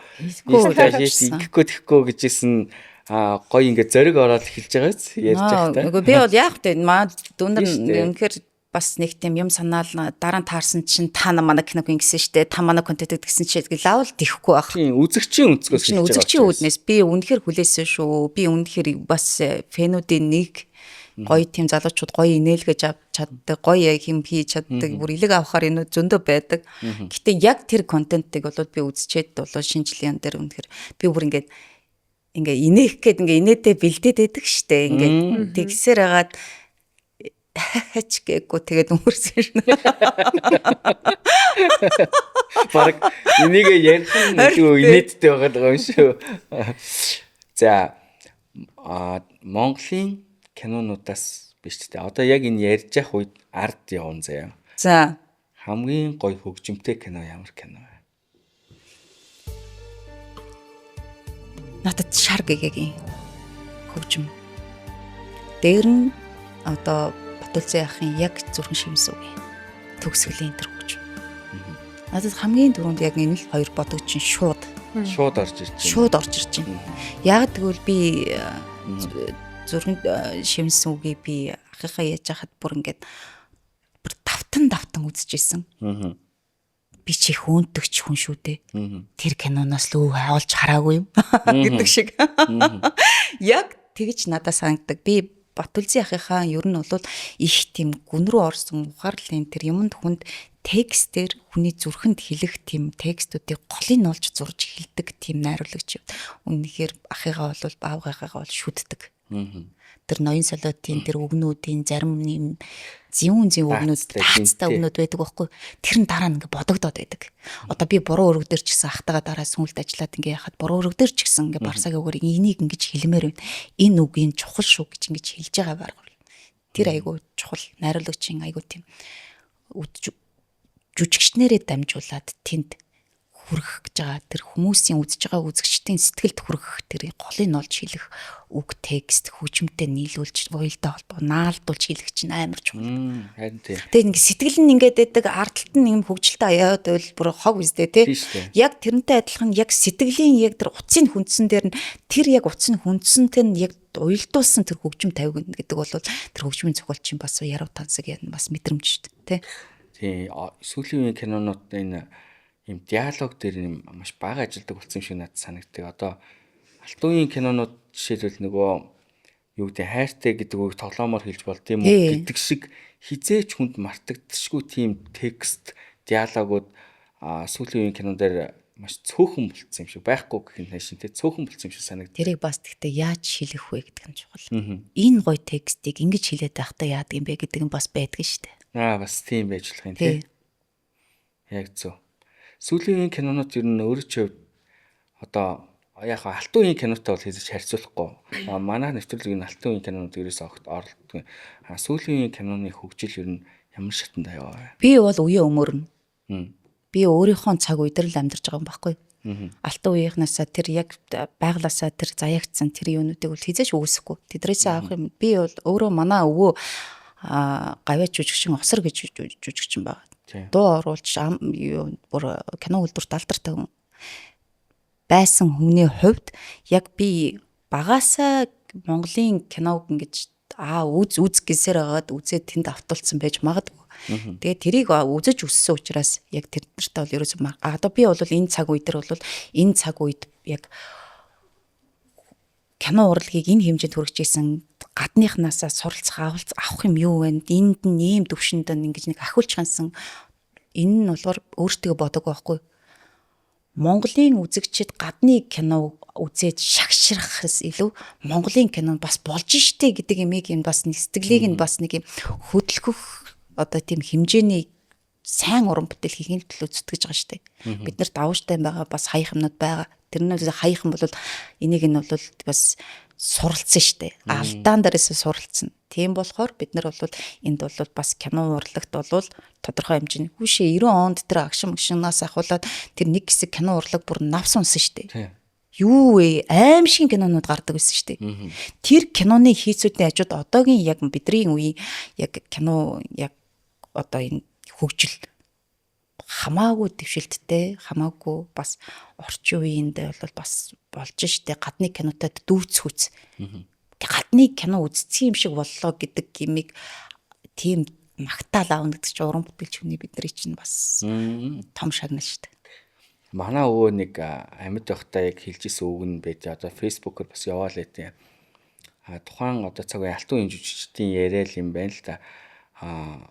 Хэлэхгүй тэхгүй гэжсэн гоё ингээд зориг ороод эхэлж байгаа биз ярьж байхдаа. Нөгөө би бол яах вэ? Маа дүндэр үнэхээр бас нэг тийм юм санаал дараа нь таарсан чинь та манай киног ингэсэн штэ та манай контент гэсэн чинь лавл тэхгүй байх. Тийм үзэгчийн өнцгөөс чинь үзэгчийн үүднээс би үнэхээр хүлээсэн шүү. Би үнэхээр бас фэнүүдийн нэг гоё тийм залуучууд гоё инээлгэж чаддаг, гоё юм хийж чаддаг, бүр илэг авахаар энэ зөндөө байдаг. Гэтэ яг тэр контентыг бол би үзчихэд бол шинэ жилийн дээр үнэхээр би бүр ингээд инээх гээд инээдээ бэлдээд байдаг штэ. Ингээд тэгсээр хагаад хач гээгүй тэгээд өнгөрсөн шнэ. Бараг энийг ярих нь инээдтэй байгаа юм шүү. За Монголын кинонуудаас биш үү? Одоо яг энэ ярьж явах үед ард явна заяа. За хамгийн гоё хөгжимтэй кино ямар кино вэ? Надад Шар гэгийн хөгжим. Дээр нь одоо Батулзын ахын яг зүрхэн шимс үг. Төгсгөлийн тэр хөгжим. Надад хамгийн түрүүнд яг энэ л хоёр бодогч чинь шууд орж ирж байна. Шууд орж ирж байна. Яг тэгвэл би зүрхэн шимс үгийг би ахыхаа яаж хахад бүр ингээд бүр давтан үзчихсэн. Би чи хөөнтөгч хүн шүү дээ. Тэр киноноос л олж хараагүй юм гэдэг шиг. Яг тэгж надад санагдаг. Би Батүлзийн ахыхаа ер нь бол их тийм гүн рүү орсон ухаарлын тэр юмд хүнд текстээр хүний зүрхэнд хэлэх тийм текстүүдийг голыг олж зурж хэлдэг тийм найруулагч. Үнэхээр ахыгаа бол баавгайгаа бол шүтдэг. Тэр ноён солиотын тэр өгнүүдийн зарим юм зүүн өгнүүд таацтай өгнүүд байдаг байхгүй. Тэр нь дараа нь ингээ бодогдоод байдаг. Одоо би буруу өргөдөр ч гэсэн ахтагаа дараа сүлд ажиллаад ингээ яхад буруу өргөдөр ч гэсэн ингээ барсагийн өгөр энийг ингэж хэлмээр байна. Энэ үг юм чухал шүү гэж ингэж хэлж байгаа байгаад. Тэр айгуу чухал найруулагчийн айгуу тийм жүжигчнэрээ дамжуулаад тэнд хүрэх гэж байгаа тэр хүмүүсийн үзэж байгаа үзэгчдийн сэтгэлд хүрэх тэр голыг олж хэлэх үг текст хөгжмөнтэй нийлүүлж уялдаа холбоо наалдуулж хэлэх чинь амар чухал. Харин тийм. Тэгээ ингээ сэтгэл нь ингээд байдаг ардталт нь юм хөгжилтэй аяад байвал бүр хог үстэй тий. Яг тэрнтэй адилхан яг сэтгэлийн яг тэр утсын хүндсэн дээр нь тэр яг утсын хүндсэнтэй нь яг уялдуулсан тэр хөгжим тавиг гэдэг бол тэр хөгжмийн зохиолч юм бас яруу тансаг яа бас мэдрэмж шүү дээ тий. Тийм сүүлийн үеийн кинонууд энэ юм диалог дээр юм маш бага ажилдаг болсон юм шиг надад санагддаг. Одоо алтан үеийн кинонууд жишээлбэл нөгөө юу гэдэг хайртай гэдэг үгийг тоглоомоор хэлж болд юм уу гэдэг шиг хизээч хүнд мартагдчихгүй тийм текст диалогууд сүүлийн үеийн кинон дээр маш цөөхөн болсон юм шиг байхгүй гэх нь хайшин те цөөхөн болсон юм шиг санагдав. Тэрийг бас гэхдээ яаж хэлэх вэ гэдэг нь чухал. Энэ гоё текстийг ингэж хэлээд байхдаа яадаг юм бэ гэдэг нь бас байдаг шүү дээ. Бас тийм байж болох юм тий. Яг зөв. Сүүлийн кинонууд ер нь өөрөө ч одоо яг алтан үеийн кинотой бол хийж харьцуулахгүй. Манай нэвтрүүлэг нь алтан үеийн кинонууд ерөөсөө огт оролддог. Сүүлийн үеийн киноны хөгжил ер нь ямар шатанд яваа вэ? Би бол үеийн өмөрнө. Би өөрийнхөө цаг үе дээр л амьдарч байгаа юм байхгүй. Алтан үеийнхнаасаа тэр яг байглаасаа тэр заягдсан тэр юунуудыг бол хизээч үүсэхгүй. Тэдрээсээ авах юм. Би бол өөрөө манай өвөө гавьяа жүжигчин осор гэж жүжигчин байгаа. Дуу оруулж бүр кино үйлдвэрт алдартай хүн байсан хүний хувьд яг би багасаа Монголын киног ингэж үз гэсээр агаад үзээд тэнд автуулсан байж магадгүй. Тэгээд тэрийг үзэж өссөн учраас яг тэр нартай бол ерөөсөө одоо би бол энэ цаг үе дээр бол энэ цаг үед яг кино урлагийг энэ хэмжээнд хүргэжсэн гадныхнаасаа суралцах авах юм юу вэ? Энд нь ийм төвшөнд ингэж нэг ахиулж хансан энэ нь болохоор өөртөө бодог байхгүй. Монголын үзэгчид гадны кино үзээд шагшрахаас илүү Монголын кино бас болж штэ гэдэг юмыг юм бас нэг сэтгэлийг нь бас нэг юм хөдөлгөх одоо тийм хэмжээний сайн уран бүтээл хийхин төлөө зүтгэж байгаа штэ. Бид нарт давууштай байгаа бас хаях юмнууд байгаа. Тэрнээс хаях юм бол энийг нь бол бас суралцсан штэ. Алдаан дээрээс суралцсан. Тийм болохоор бид нар бол энд бол бас кино урлагт бол тодорхой хэмжээний хүүшээ 90 онд тэр агшин магшинаас ахуулаад тэр нэг хэсэг кино урлаг бүр навс унсан штэ. Юу вэ? Аим шиг кинонууд гардаг байсан штэ. Тэр киноны хийцүүдийн ажууд одоогийн яг бидний үеийн яг кино яг одоо энэ хөгжил хамаагүй дэвшилттэй хамаагүй бас орчин үеинд бол бас болж штэ гадны кинотад дүүц хүч гадны кино үзсэн юм шиг боллоо гэдэг гимиг тийм магтаал аавна гэдэг чинь уран бүтээлч хүний бидний чинь бас том шагнал штэ. Манай өвөө нэг амьд байхдаа яг хэлж исэн үг нь байж одоо фэйсбүүкээр бас яваал гэдэг. Тухайн одоо цаг үеийн алтан үеийн жүжигчдийн яриад юм байна л да.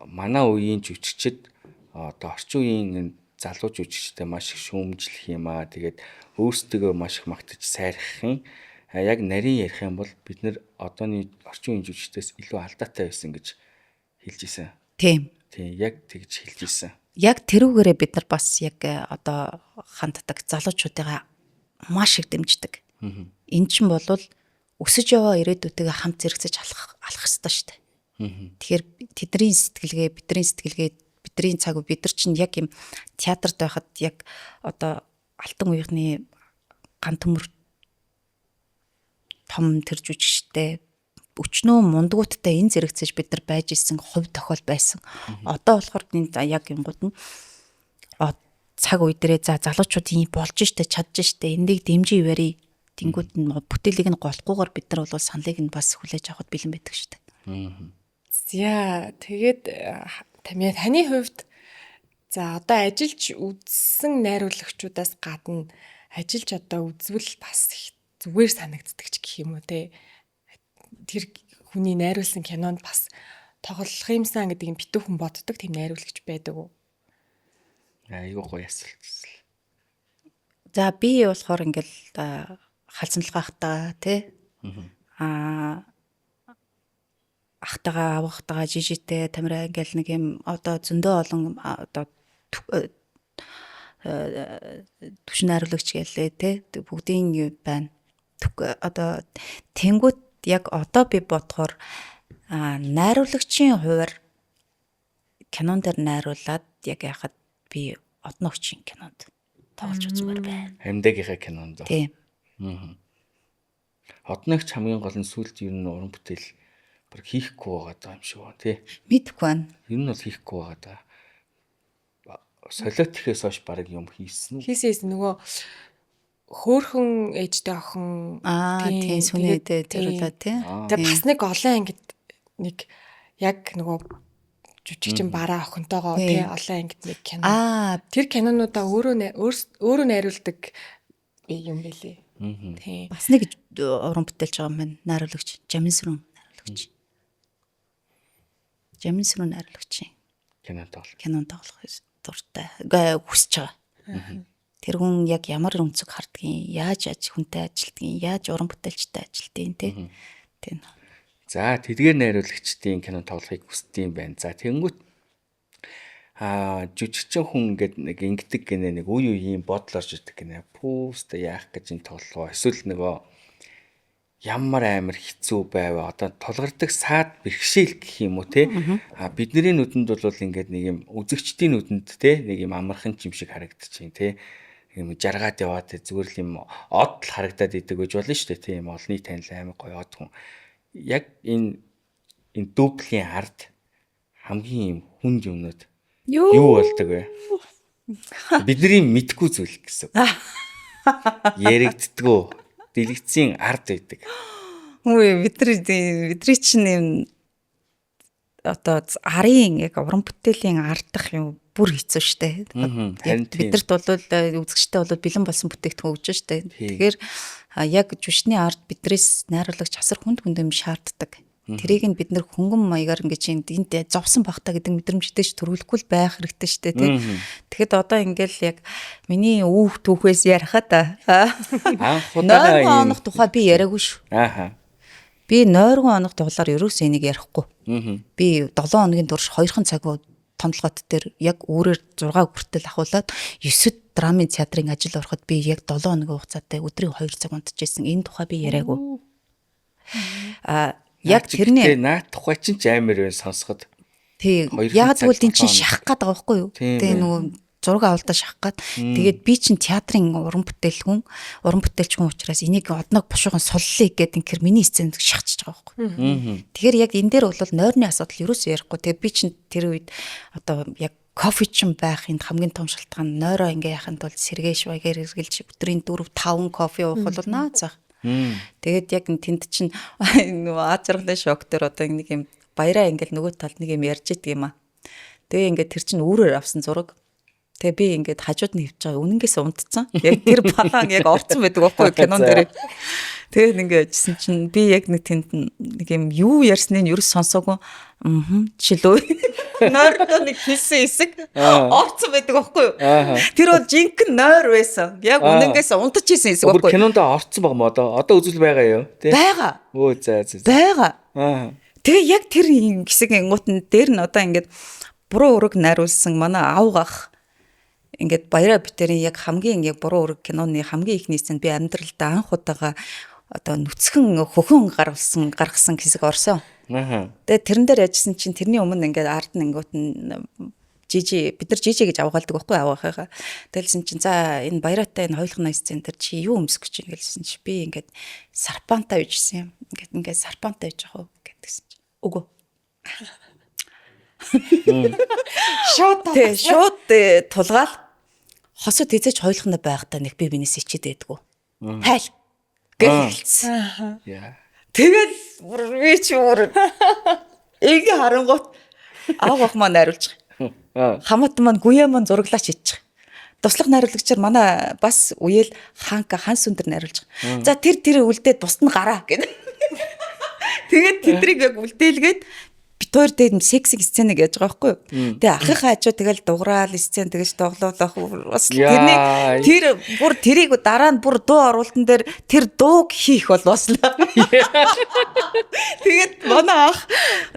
Манай үеийн жүжигчид одоо орчин үеийн залуу жүжигчтэй маш их шүүмжлэх юм аа. Тэгээд өөрсдөө маш их магтаж сайрах юм. Яг нарийн ярих юм бол бид нэр одооний орчин үеийн жүжигчдээс илүү алдаатай байсан гэж хэлж исэн. Тийм. Тийм, яг тэгж хэлж исэн. Яг тэрүүгээрээ бид нар бас яг одоо ханддаг залуучуудыгаа маш их дэмждэг. Эн чинь бол өсөж яваа ирээдүйтэйгээ хамт зэрэгцэж алах хэрэгтэй шүү дээ. Тэгэхээр тэдний сэтгэлгээ, бидний цаг үе бид нар чинь яг юм театрт байхад яг одоо алтан үеийнхний ган төмөр том тэр жүжигчтэй өчнөө мундгууттай энэ зэрэгцэж бид нар байж исэн хувь тохиол байсан. Одоо болохоор яг юм гот нь цаг үе дээрээ залуучууд болж штэ чадж штэ энийг дэмжиж барий. Тэнгүүд нь бүтээлийг нь голохгүйгээр бид нар бол саналыг нь бас хүлээж авахд бэлэн байдаг штэ. За тэгээд таны хувьд за одоо ажиллаж үзсэн найруулагчдаас гадна ажиллаж одоо үзвэл бас их зүгээр санагддаг ч гэх юм уу те. Тэр хүний найруулсан кинонд бас тоглох юмсан гэдгийг битүү хүн боддог тийм найруулагч байдаг уу? Айгуу гоё асуулт. За би болохоор ингээл халзанлагаахтаа тий ахтагаа авахтагаа жижигтэй тамираа ингээл нэг юм одоо зөндөө олон одоо түвшин найруулагч гэлээ тий бүгдийн байна. Одоо тэнгуут яг одоо би бодохоор найруулагчийн хувьар кинон дээр найруулад яг яхад би одногчийн кинонд тоглож үзмээр байна. Амьдагийнхаа кинонд. Тийм. Одногч хамгийн гол нь сүлд ер нь уран бүтээл баг хийхгүй байгаа юм шиг байна тий. Мэдгүй байна. Ер нь бол хийхгүй байгаа. Солиот ихээс хойш баг юм хийсэн үү? Хийсэн нөгөө хөөхөн ээжтэй охин Тийм сүнэдэ тэр удаа тий. Тэгээ бас нэг олон ангид нэг яг нөгөө жүжигчин бараа охинтойгоо тий олон ангид нэг кино. Тэр кинонуудаа өөрөө найруулдаг юм байлээ. Тийм. Бас нэг уран бүтээлч байгаа юм байна. Найруулагч Жаминсрүн найруулагч. Жаминсрүн найруулагч. Кинон тоглох дуртай. Хүсэж байгаа. Тэр хүн яг ямар өнцөг хардгийг, яаж хүнтэй ажилтгийг, яаж уран бүтээлчтэй ажилтгийг тийм. За тэдгээр найруулагчдын кино тоглохыг хүсдэм байна. За тэнгуут жүжигчин хүн ингээд нэг ингэдэг гинэ нэг үе үеийн бодол орж ирдэг гинэ. Пүүст яах гэж энэ тоглоо. Эсвэл нөгөө ямар амар хэцүү байваа. Одоо тулгардаг саад бэрхшээл гэх юм уу те. Бидний нүдэнд бол ингээд нэг юм үзэгчдийн нүдэнд те нэг юм амархан юм шиг харагдчихээн те. Юм жаргаад яваад зүгээр л юм од л харагдаад идэг гэж болно шүү дээ тийм олны танил амар гоё од хүн яг энэ дублийн ард хамгийн юм хүнд юмнууд юу болдог вэ бидний мэдгүй зүйл гэсэн яригддгүү дэлгэцийн ард байдаг бидний чинь юм одоо арын яг уран бүтээлийн ардах юм бүр хэцүү штэ. Бидэрт бол үзэгчтэй бол бэлэн болсон бүтээгдэхүүн өгч штэ. Тэгэхээр яг жүжигчний арт бидрээс найруулагч асар хүнд юм шаарддаг. Тэрийг нь бид нэр хөнгөн маягаар ингэж энд зовсон багтаа гэдэг мэдрэмжтэй төрүүлэхгүй л байх хэрэгтэй штэ тий. Тэгэхэд одоо ингээл яг миний үүх түүхээс ярихад анх удаа онох тухай би яриаггүй шүү. Би нойргон онох дуглаар ерөөс энийг ярихгүй. Би 7 хоногийн турш 2хан цаг томлогот дээр яг өөрөөр 6 хүртэл ахуулаад 9 драмын театрын ажил ороход би яг 7 хоногийн хугацаатай өдрийн 2 цаг унтчихсэн. Энэ тухай би яриаггүй. Яг тэрний наа тухай чинь амар байна сонсоход. Тий. Яг тэгвэл энэ чинь шахах гээд байгаа байхгүй юу? Тий нөгөө зураг авалтаа шахах гээд. Тэгээд би чинь театрын уран бүтээлч хүн учраас энийг одног бушуухан суллыг гэдэг инкер миний сценд шахчихж байгаа байхгүй. Тэгэхээр яг энэ дээр бол нойрны асуудал юусоо ярихгүй. Тэгээд би чинь тэр үед одоо яг кофе чин байх энд хамгийн том шалтгаан нойроо ингээ яханд бол сэргээ швайгаар эргэлж өдрийн 4-5 кофе уух бол наацах. Тэгээд яг тэнд чинь нөгөө аз жаргалын шок дээр одоо нэг юм баяраа ингээл нөгөө талд нэг юм ярьж идэг юм аа. Тэгээ ингээд тэр чинь өөрөөр авсан зураг. Тэгээ би ингээд хажууд нь хөвж байгаа. Үнэнгээс унтцсан. Яг тэр балаан яг орцсон байдаг байхгүй кинон дээр. Тэгээд ингээдсэн чинь би яг нэг тэнд нэг юм юу ярьсныг нь ерөөс сонсоогүй. Жилөө. Нойроо нэг хэлсэн хэсэг орцсон байдаг байхгүй юу? Тэр бол жинхэнэ нойр байсан. Яг үнэнгээс унтаж исэн хэсэг байхгүй юу? Кинонд орцсон баг мó одоо үзүүл байгаа юу? Бага. Өө за. Бага. Тэгээ яг тэр хэсэг ингуутан дээр нь одоо ингээд буруу өрөг найруулсан манай аавгах ингээд баяраа битэрийн яг хамгийн яг буруу өрөг киноны хамгийн ихний сцен би амьдралдаа анх удаага одоо нүцгэн хөхөн гаргасан хэсэг орсон. Тэгээ тэрэн дээр яжсэн чинь тэрний өмнө ингээд ард нь ингуут нь жижи бид нар жижи гэж авгаалдаг байхгүй аваахаа. Тэгэлсэн чинь за энэ баяраатай энэ хойлох сцен дээр чи юу өмсөх гэж юм гэлсэн чи би ингээд сарпанта үйжсэн юм. Ингээд сарпанта үйж яах вэ гэдгсэн чинь үгүй. Шууд тулгаал хосод эзэж хойлохна байхдаа нэг би бинээс ичээд байдгүй. Хайл гэлсэн. Тэгэл би чи өөр эгэ харангуут аав ах маань найруулж байгаа. Хамаат маань гуяа маань зураглаач хийчих. Туслах найруулагчаар манай бас үеэл хаан сүндэр найруулж байгаа. За тэр үлдээд бусд нь гараа гэдэг. Тэгээд тэдрийг яг үлдээлгээд бит хоёр дээр сексиг сценыг яаж байгаа байхгүй юу. Тэгээ ахыхаа хажуу тэгэл дуграал сцен тэгэж тоглоолох бас тэрний тэр бүр тэрийг дараа нь бүр дуу оруулалтан дээр тэр дууг хийх бол бас л. Тэгээд манай ах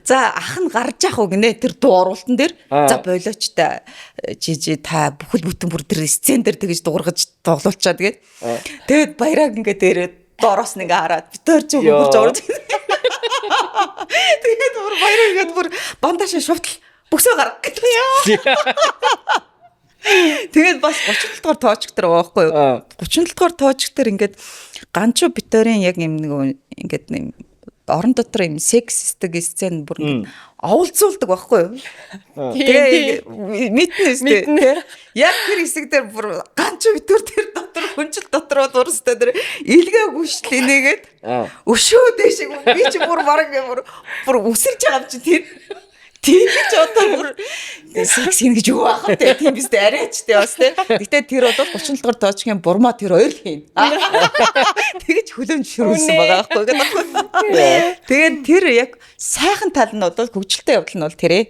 за ах нь гарч яах вэ гинэ тэр дуу оруулалтан дээр за болооч та жижи та бүхэл бүтэн бүр тэр сцен дээр тэгэж дуургаж тоглуулчаа тэгээд баяраг ингээд дээрээ доороос нэг хараад бит хоёр ч хурж орж. Тэгээд бүр баяраа игээд бүр бандаж шувтал бүксөө гарга гэдэг яа. Тэгээд бас 37 дугаар тоочк дээр байгаа байхгүй юу? 37 дугаар тоочк дээр ингээд ганчуу битэрийн яг юм нэг ингээд орон дотор юм сексистик сцен бүр ингээд оволцуулдаг байхгүй юу? Тэгээ мэднэ үстэй. Яг тэр хэсэг дээр бүр ганчуу битэр тэр дотор хүнчил дотроо дурстай тэр илгээ гүшл инээгээд өшөө дэшиг би чи бүр бараг бүр үсэрч байгаа юм чи тэр тийгч одоо бүр секс хийн гэж юу аах вэ? Тийм биз дээ арайчтэй бас тий. Гэтэ тэр бол 37 дугаар тоочгийн бурмаа тэр хоёр л хийн. Тэгэж хөлөөнд ширүүлсэн байгаа байхгүй гэдэг. Тэгээд тэр яг сайхан тал нь бол хөгжилтэй явдал нь бол тэрээ.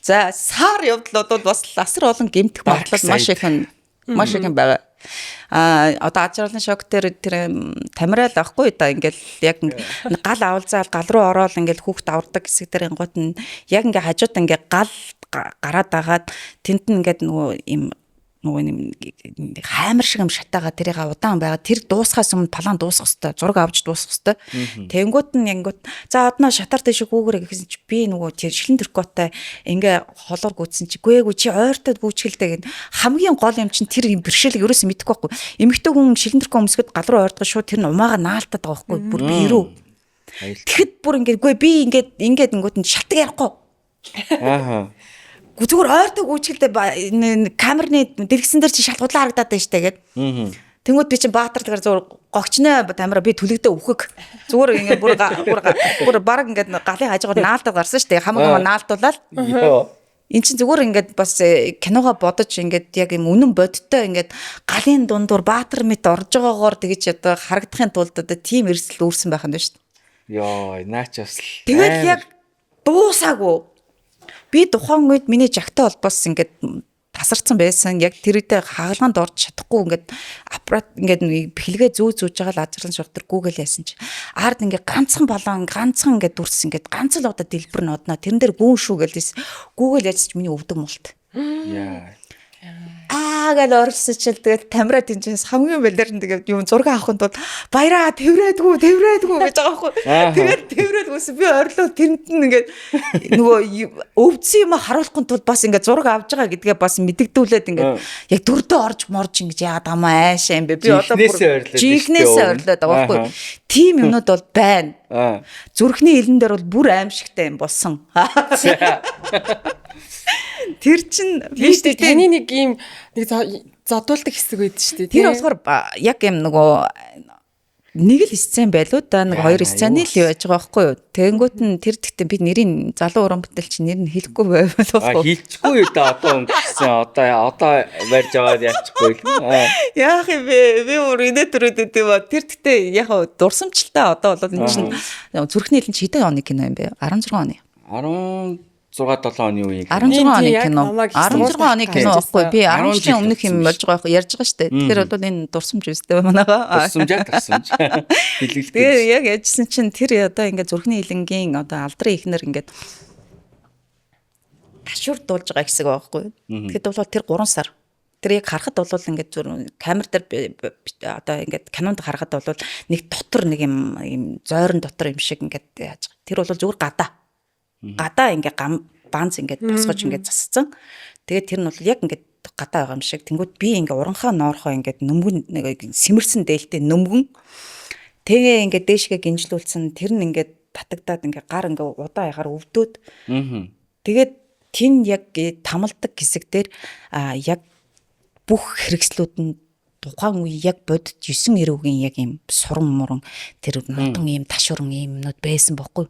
За сар явдал бол бас асар олон гэмтэх магадлал маш их байгаа. Одоо ажралын шок дээр тэр тамирал авахгүй да ингээл яг гал авалзаал гал руу ороод ингээл хүүхд авардаг хэсэг дээр ингууд нь яг ингээ хажууд ингээ гал гараад агаад тэнд нь ингээд нөгөө юм хаймар шиг юм шатаага тэрийг удаан байгаа тэр дуусахаас өмнө палан дуусах хэвээр зураг авч дуусах хэвээр тэнгууд нь янгууд за одноо шатар дэшиг гүүгэрэ гэсэн чи би нөгөө тэр шилэн төркөтэй ингээ холоор гүйтсэн чи гээгүй чи ойртод гүйчгэлтэй гэн хамгийн гол юм чинь тэр юм бэрхшээлийг ерөөсөө мэдэхгүй байхгүй эмэгтэй хүн шилэн төркөө өмсгөд гал руу ойртгоо шууд тэр нь умаага наалтаад байгаа байхгүй бүр би рүү тэгэхэд бүр ингээ гүй би ингээд ингууд нь шалтгаан ярихгүй ааха зүгээр ойртог үүчгэлдээ камерны дэлгэсэн дээр чи шалгуудлаа харагдаад байна штэ гэд. Тэнгүүд би чи баатар тэгэхээр зүгээр гогчноо тамира би түлэгдээ үхэх. Зүгээр ингээд бүр баг ингээд галын хажуугаар наалтаа гарсан штэ. Хамаг наалтуулаад. Энд чинь зүгээр ингээд бас киногоо бодож ингээд яг юм үнэн бодиттой ингээд галын дундуур баатар мэт орж байгаагаар тэгэж одоо харагдахын тулд одоо тийм эрсдэл үүрсэн байх юм байна штэ. Йоо, наач бас. Тэгээд яг дуусаагүй. Би тухайн үед миний жагтай холбоос ингээд тасарсан байсан. Яг тэрийдээ хаалганд орж чадахгүй ингээд аппарат ингээд бэлгээ зүүж байгаа л ажралан шок төр Google яасан чи ард ингээд ганцхан болон ганцхан ингээд дүрс ингээд ганц л удаа дэлбэр нодноо тэрэн дээр гүүн шүү гэлээс Google яаж ч миний өвдөг мулт. Яа. Гэл орсочил тэгэл тамира тэнцээс хамгийн бэлдэр нь тэгээд юм зураг авахын тулд баяраа тэврээдгүү гэж байгаа байхгүй. Тэгээд тэврээдгүүс би ойрлоо тэнд нь ингээд нөгөө өвдсөн юм харуулахын тулд бас ингээд зураг авж байгаа гэдгээ бас мэдэгдүүлээд ингээд яг дөрдөө орж морж ингэж яагаад амаа аашаа юм бэ. Би одоо бүр жихнээсээ ойрлоод байгаа байхгүй. Тим юмнууд бол байна. Зүрхний илэн дээр бол бүр аимшигтай юм болсон. Тэр чин биш үү таны нэг ийм нэг зодуулдаг хэсэг байдаг шүү дээ. Тэр болохоор яг юм нөгөө нэг л сцен байлуу да нэг хоёр сцены л яаж байгаа байхгүй юу. Тэнгүүт нь тэр гэхдээ би нэрийн залуу уран бүтээлч нэр нь хэлэхгүй байвал хэлчихгүй да одоо өнгөсөн одоо барьж аваад яачихгүй. Яах юм бэ? Би өөр инээ төрөд өгдөө ба тэр гэхдээ яг дурсамжтай одоо бол энэ чинь зүрхний хилэн чи хэдэн оны кино юм бэ? 16 оны. 16-7 оны үеийг 16 оны кино. 16 оны кино байхгүй би 10 жилийн өмнөх юм болж байгаа ярьж байгаа шүү дээ. Тэгэхээр бол энэ дурсамж үстэй манайгаа. Дурсамж. Хэлэлт. Тэгээ яг яжсэн чинь тэр одоо ингээд зүрхний хилэнгийн одоо алдрын ихнэр ингээд ташуур дуулж байгаа хэсэг байхгүй. Тэгэхэд бол тэр 3 сар. Тэр яг харахад бол ингээд зүр камер дээр одоо ингээд кинонд харахад бол нэг дотор нэг юм зойрон дотор юм шиг ингээд яаж. Тэр бол зүгээр гадаа ингээ банз ингээ босгож ингээ засцсан. Тэгээд тэр нь бол яг ингээ гадаа байгаа юм шиг. Тэнгүүд би ингээ уранхаа ноорхоо ингээ нөмгөн нэг симэрсэн дээлтэй нөмгөн. Тэгээ ингээ дээшгээ гинжлүүлсэн. Тэр нь ингээ татагдаад ингээ гар ингээ удаа яхаар өвдөөд. Тэгээд тэн яг тамалдаг хэсэг дээр яг бүх хэрэгслүүд нь тухайн үе яг бодит 9 эрүүгийн яг юм суран муран тэр нутан юм ташуурн юмнууд байсан бохгүй.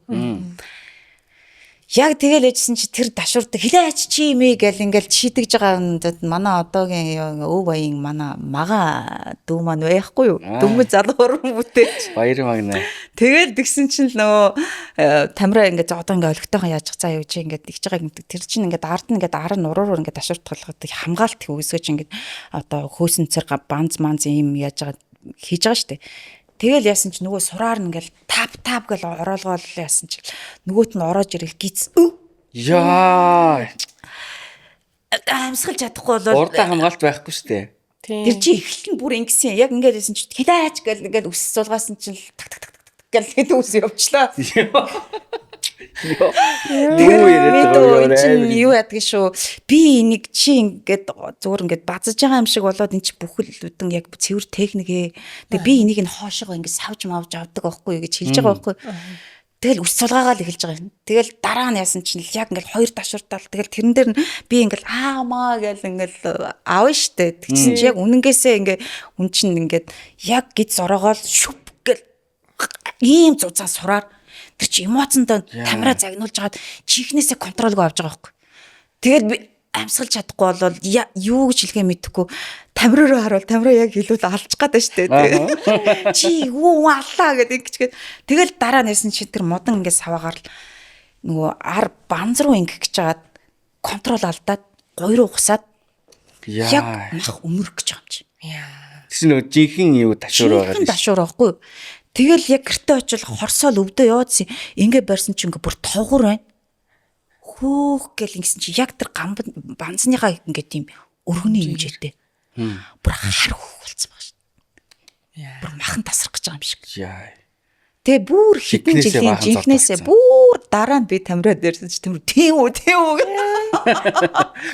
Яг тэгэл ээжсэн чи тэр ташуурдаг хилээч чи юм ээ гэл ингээл шийдэж байгаа юм манай одоогийн өв баян манай мага дүү маань байхгүй юу дөнгөж залуу уран бүтээч баяр магнаа Тэгэл тэгсэн чинь нөгөө тамираа ингээд одоо ингээд олигтойхон яаж заа юу чи ингээд игж байгааг мэддэг. Тэр чинь ингээд ард нь ингээд ар нь уруур ингээд ашуурт толгодог хамгаалт өгсөж ингээд одоо хөөсөнцөр банз манз юм яаж байгаа хийж байгаа штэ. Тэгэл яасан чи нөгөө сураар нь ингээд тап гэл ороолгоол яасан чи нөгөөт нь ороод ирэл гиз. Яа. Амсгалж чадахгүй болол Урдаа хамгаалт байхгүй штэ. Тэр чи эхлэлт нь бүр ингэсэн яг ингээд байсан чи хилаач гэл ингээд өс суулгаасан чинь так гэл тэгээд үс явчлаа. Юу яддаг шүү. Би энийг чи ингээд зүгээр ингээд базаж байгаа юм шиг болоод эн чи бүхэл үдэн яг цэвэр техникээ. Тэгээ би энийг нь хоошоо ингээд савж мавж авдаг байхгүй гэж хэлж байгаа байхгүй. Тэгэл үс сулгаагаал эхэлж байгаа юм. Тэгэл дараа нь яасан чинь яг ингээд хоёр ташууртал тэгэл тэрэн дээр нь би ингээд аамаа гэл ингээд аав штэ. Тэгсэн чи яг үнэнгээсээ ингээд үн чинь ингээд яг гид зороогоол шүп гэл ийм зузаан сураар тэр чи эмоцондоо камера загнуулж хагаад чихнээсээ контролгүй авч байгаа байхгүй. Тэгэл би амсгалж чадахгүй болвол юу гэж хэлгээ мэдэхгүй тамир руу харуул тамираа яг хэлүүл алж гадаа штэ. Чи юу аллаа гэдэг ингэчгээд тэгэл дараа нь ярьсан чи тэр мудан ингээд саваагаар нөгөө ар банз руу ингэх гэж жагаад контрол алдаад гой руу ухсаад яг мах өмөрөх гэж байгаа юм чи. Тэгсэн нөгөө жинхэнэ юу ташуур байгаа. Жинхэнэ ташуур байхгүй. Тэгэл яг гэртээ очил хорсоол өвдөө яваадсан. Ингээ барьсан чи ингээ бүр тоогор байна. Хөөх гэл ингэсэн чи яг тэр банзныхаа ингээ тийм өргөний хэмжээтэй. Бүр хар хөөх болсон байгаа шүү. Бүр махан тасрах гэж байгаа юм шиг. Тэгээ бүр хитэн жилийн жинхнээсээ бүр дараа нь би тамираа дээрсэн чи тийм үү.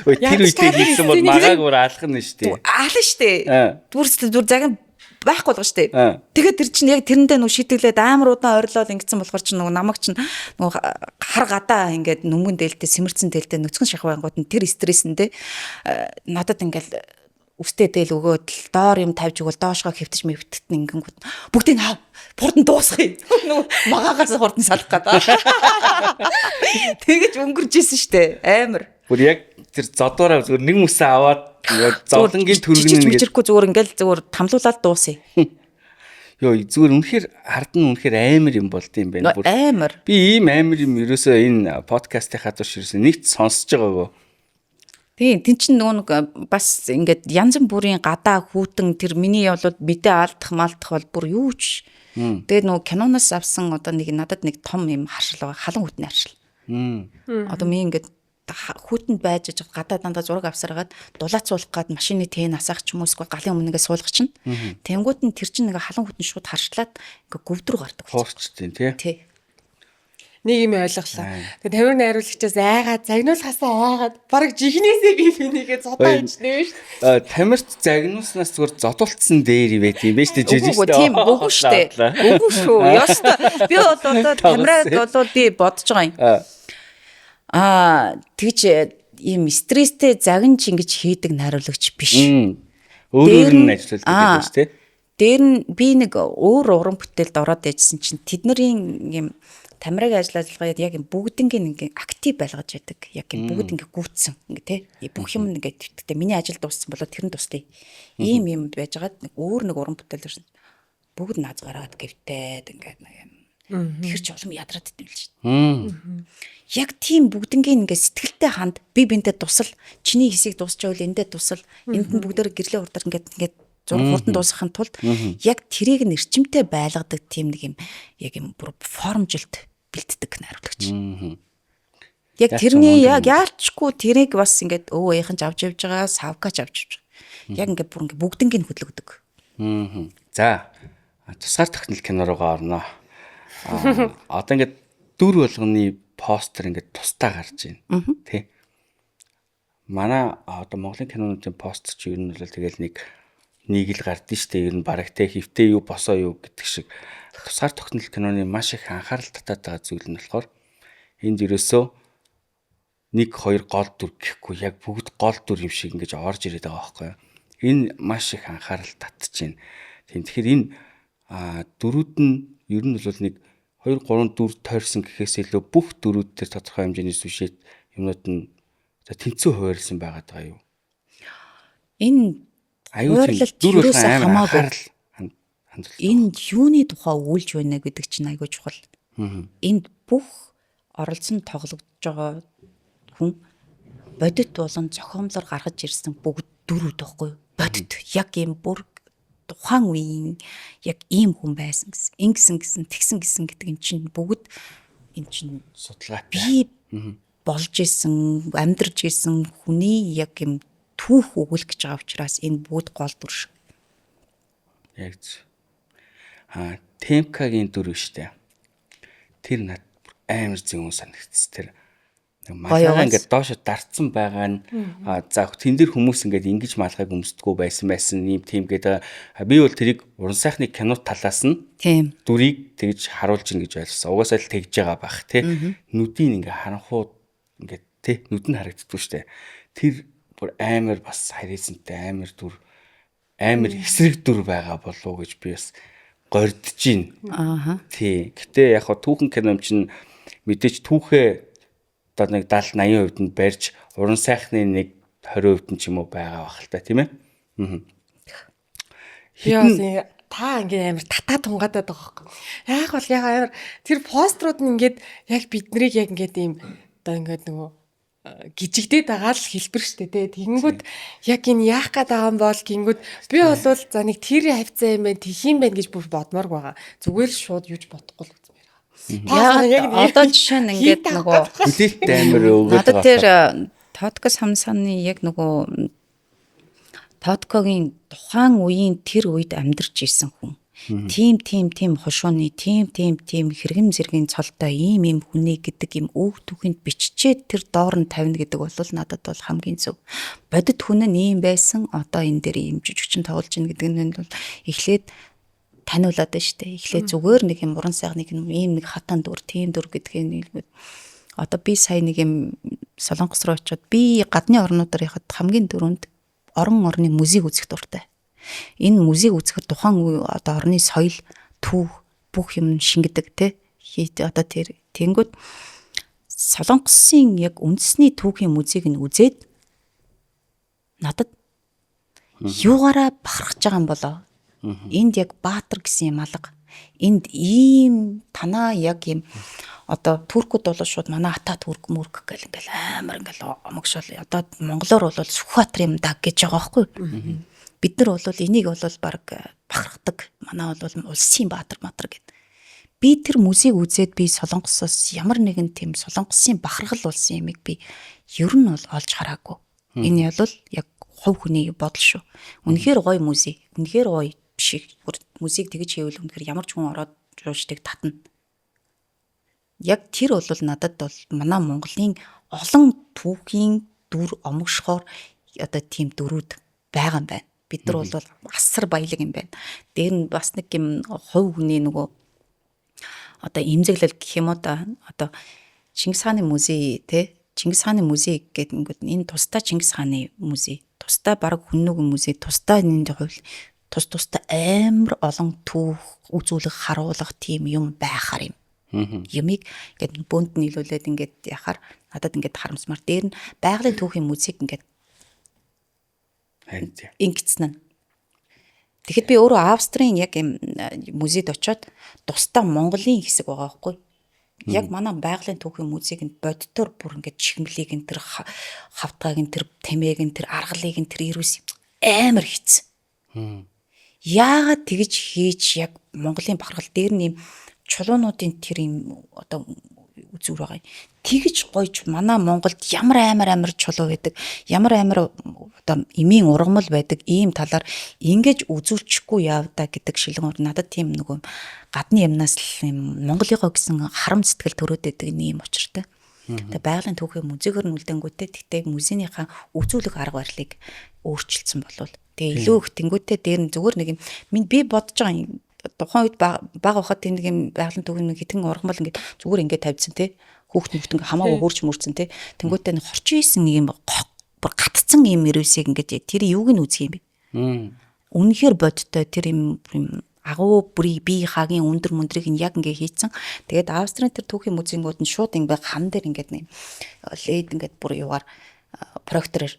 Ой тэр үедээ хийсэн бол магааг бүр алах нь шүү дээ. Аална шүү дээ. Бүр загин байхгүй болгоо штэ. Тэгээд тэр чинь яг тэрэндээ нөгөө шидэглээд амар удаан ойрлол ингэсэн болохоор чинь нөгөө намайг чинь нөгөө хар гадаа ингээд нүмгэн дээлтэй сэмэрцэн дээлтэй нүцгэн шахвангууд нь тэр стрессэндээ надад ингээд үстэй дээл өгөөд доор юм тавьж өгвөл доошгоо хэвтэж мэвтгтэн ингэнгүүт бүгдийг хав хурдан дуусгая. Нөгөө магаагаас хурдан салах гэдэг. Тэгэж өнгөрж исэн штэ амар. Бүр яг тэр зодоороо зүгээр нэг мөсөө аваад зовлонгийн төргөн нэг чирхгүй зүгээр ингээл зүгээр тамлуулаад дуусъя. Йоо зүгээр үнэхээр хард нь үнэхээр амар юм болд юм байна. Бүр амар. Би ийм амар юм ерөөсөө энэ подкастын хадварч ерөөсөө нэгт сонсож байгаагүй. Тийм тэн чин нөгөө бас ингээд янз бүрийн гадаа хүүтэн тэр миний явлууд мэдээ алдах малдах бол бүр юу ч. Тэгээд нөгөө киноноос авсан одоо нэг надад нэг том юм харшил байгаа халан хүүтний харшил. Одоо ми ингээд хүүтэнд байж гадаа дандаа зураг авсараад дулаацуулах гад машины тэн асаах ч юм уу эсвэл галын өмнө ингээ суулгах чинь. Тэнгүүд нь тэр чинь нэг халан хүүтэн шууд харшлаад ингээ гөвдрүү гардаг. Хуурчтیں۔ Тий. Нэг юм ойлголоо. Тэгээ тамир найруулагчаас айгаад загнуулахасаа айгаад бараг жихнээсээ би финийгээ зодоо ичнэ шүү. Тамирт загнуулснаас зүгээр зодуулсан дээр байт юм байна шүү дээ. Үгүй тийм үгүй шүү дээ. Үгүй шүү. Яста би бол одоо тамираад болоо би бодож байгаа юм. Тэгж ийм стресстэй загинч ингэж хийдэг найруулагч биш. Өөрөөр нь ажилладаг гэдэг шүү дээ. Дээр нь би нэг өөр уран бүтээлд ороод ижсэн чинь тэднэрийн ийм тамираг ажиллагаа яг юм бүгднгийн ингээ актив байлгаж байдаг. Яг юм бүгд ингээ гүйтсэн ингээ тий. Бүх юм ингээ төвтгтэй миний ажил дууссан болоо тэр нь тусдээ. Ийм юм байж байгаа нэг өөр нэг уран бүтээл ирсэн. Бүгд нааз гараад гэвтээд ингээ нэг юм. Тэр ч улам ядраад идэв л шүү. Яг тийм бүгднгийн ингээ сэтгэлтэй ханд би бинтээ тусал чиний хэсийг дуусчаавал эндээ тусал энд нь бүгдээр гэрлээ урдаар ингээ зураг хурдан дуусгахын тулд яг тэрийг нь эрчимтэй байлгадаг тийм нэг юм яг юм бүр формжилт бэлддэг найруулагч. Яг тэрний яг яалчгүй тэрийг бас ингээд өөийнхэн ч авч явж байгаа, савкач авч явж байгаа. Яг ингээд бүр ингээд бүгднийг хөдөлгдөг. За. Тусгаар техник кино руугаа орно. Одоо ингээд дүр болгоны постэр ингээд тусдаа гарч байна. Тэ. Манай одоо Монголын кинонуудын постэр чи ер нь бол тэгэл нэг л гардыг штэ ер нь бараг тэ хөвтэй юу босоо юу гэдэг шиг тусгаар тогтнол киноны маш их анхаарал татаад байгаа зүйл нь болохоор энд ерөөсөө 1 2 гол дүр гэхгүй яг бүгд гол дүр юм шиг ингэж орж ирээд байгаа байхгүй юу. Энэ маш их анхаарал татж байна. Тэгэхээр энэ дөрүүд нь ер нь бол нэг 2 3 дүр тойрсон гэхээс илүү бүх дүрүүд төр тодорхой хэмжээний сүшет юмнууд нь тэнцүү хуваарлсан байгаа даа юу. Энэ аюул дүр хамаагүй энд юуны тухай үйлж байна гэдэг чинь айгүй чухал. Энд бүх оролцсон тоглогдож байгаа хүн бодит болон зохиомлоор гаргаж ирсэн бүгд дөрүүд байхгүй. Бодит яг ийм бүр тухайн үеийн яг ийм хүн байсан гэсэн. Ингэсэн гэсэн, тэгсэн гэсэн гэдэг юм чинь бүгд энэ чинь судалгаатай. Би болж исэн, амьдарч исэн хүний яг юм түүх өгүүлэх гэж байгаа учраас энэ бүгд гол дүр шиг. Яг зөв. Темкагийн дүр штэ. Тэр над амар зүүн санагдц. Тэр масаа ингээд доошо дарцсан байгаа нь за тэн дээр хүмүүс ингээд ингэж малгайг өмсдгүү байсан ийм тийм гэдэг. Би бол тэрийг уран сайхны кино талаас нь Тийм. дүрийг тэгж харуулж ийн гэж ойлгосон. Угаасаа л тэгж байгаа бах тий. Нүдийг ингээ харанхуу ингээд тий нүд нь харагддгүй штэ. Тэр бүр амар бас харьцантай амар дүр амар эсрэг дүр байгаа болов уу гэж би бас гордож байна. Тий. Гэтэ яг хаа түүхэн кино чинь мэдээч түүхээ одоо нэг 70-80% нь барьж уран сайхны нэг 20% нь ч юм уу байгаа бах л та тийм ээ. Яа та ингээ амар татаа тунгаадаад байгаа байхгүй. Яг бол яг амар тэр пострууд нь ингээд яг биднийг яг ингээд ийм одоо ингээд нөгөө гжигдээд байгаа л хэлбэр штэ тий. Тэгэнгүүт яг энэ яах гээд байгаа юм бол гингүүд би бол за нэг тэр хавцаа юм байна тэх юм байна гэж бүр бодмоорг байгаа. Зүгээр л шууд юуж бодохгүй л үзмээр байгаа. Яг одоо жишээ нь ингээд нөгөө Хүлээлттэй амар өгөөд надад байгаа. тэр Тодкос хамсааны яг нөгөө Тодкогийн тухайн үеийн тэр үед амьдарч ирсэн хүн. Тийм хошууны тийм хэрэгэм зэргийн цолтой ийм хүний гэдэг юм өв түүхэнд биччихэд тэр доор нь тавина гэдэг бол надад бол хамгийн зөв. Бодит хүн нь ийм байсан одоо энэ дээр ийм жижигчин тоглож ийн гэдэг нь бол эхлээд таниулаад байна шүү дээ. Эхлээд зүгээр нэг юм уран сайхныг ийм нэг хатан дүр, тийм дүр гэдгийг нийлбэл одоо би сая нэг юм Солонгос руу очиод би гадны орнуудаар яхад хамгийн дөрөнд орны музейг үзэх дуртай. Энэ музейг үзэхэд тухайн одоо орны соёл, түүх бүх юм шингэдэг те. Одоо тэр тэнгүүд Солонгосын яг үндэсний түүхийн музейг нь үзээд надад юугаараа бахархаж байгаа юм болоо. Энд яг Баатар гэсэн юм алга. Энд ийм танаа яг юм одоо туркууд бол шууд манай ата турк мөрк гэл ингээл амар ингээл омогшол одоо монголоор бол Сүхбаатар юм даг гэж байгаа байхгүй. Бид нар бол энийг бол баг бахархдаг. Манай бол улсын Баатар гэд. Би тэр музейг үзээд би Солонгосоос ямар нэгэн тийм Солонгосын бахархал болсон юмыг би ер нь бол олж хараагүй. Энэ бол яг хувь хүний бодол шүү. Үнэхээр гоё музей. Үнэхээр гоё биш. Музейг тэгж хийвэл үнэхээр ямар ч хүн ороод жуушдаг татна. Яг тэр бол надад бол манай Монголын олон түүхийн дүр омгшохоор одоо тийм дөрүүд байгаа юм байна. Бид нар бол асар баялаг юм байна. Дээр нь бас нэг юм хувь хүний нөгөө одоо имзэглэл гэх юм уу да одоо Чингис хааны музей те Чингис хааны музей гэдэг нь энэ тусдаа Чингис хааны музей, тусдаа бараг хүннүгэн музей, тусдаа энэ хувь тусдаа амар олон түүх үзүүлэх харуулах тийм юм байхаар юм. Юмыг ингээд бөөнд нийлүүлээд ингээд яхаар надад ингээд харамсмар дээр нь байгалийн түүхийн музейг ингээд ингэцэн. Тэгэхэд би өөрөө Австрийн яг юм музейд очиод тусдаа Монголын хэсэг байгаа байхгүй. Яг манай байгалийн түүхийн музейг нь бодитоор бүр ингээд чихмлийг энэ тэр хавтгааг энэ тэр тэмээг энэ тэр аргалыг энэ тэр ирүүс амар хийцэн. Яагаад тэгж хийж яг Монголын бахархал дээр нь юм чулуунуудын тэр юм одоо үзүүр байгаа. Тэгж гойж манай Монголд ямар амар чулуу байдаг, ямар амар одоо эмийн ургамал байдаг ийм талаар ингэж үзүүлчихгүй явдаа гэдэг шилэн надад тийм нөгөө гадны юмнаас л юм Монголынхоо гэсэн харам сэтгэл төрөөд байдаг ийм учиртай. Тэгээ байгалийн түүхийн музейгээр нь үлдэнгүүтээ тэгтээ музейнийхаа үзүүлэх арга барилыг өөрчилсөн болвол тэгээ илүү их тэнгүүтээ дээр нь зүгээр нэг юм би бодож байгаа юм тухайн үед баг байхад тийм нэг юм байгалийн түүхийн хитэн ургамал ингээд зүгээр ингээд тавьдсан те хүүхд нүхтэн хамаагүй хөрч мөрцөн те тэнгүүтээ хорчин ийсэн нэг юм бүр гатцсан юм ирвсийг ингээд тэр юуг нь үзэх юм бэ? Үнэхээр бодтой тэр юм агуу бүрий бие хагийн өндөр мөндрийг нь яг ингээд хийцэн. Тэгээд Австрийн тэр түүхийн музейнгууд нь шууд ингээд хан дээр ингээд нэг лед ингээд бүр юугаар проектороор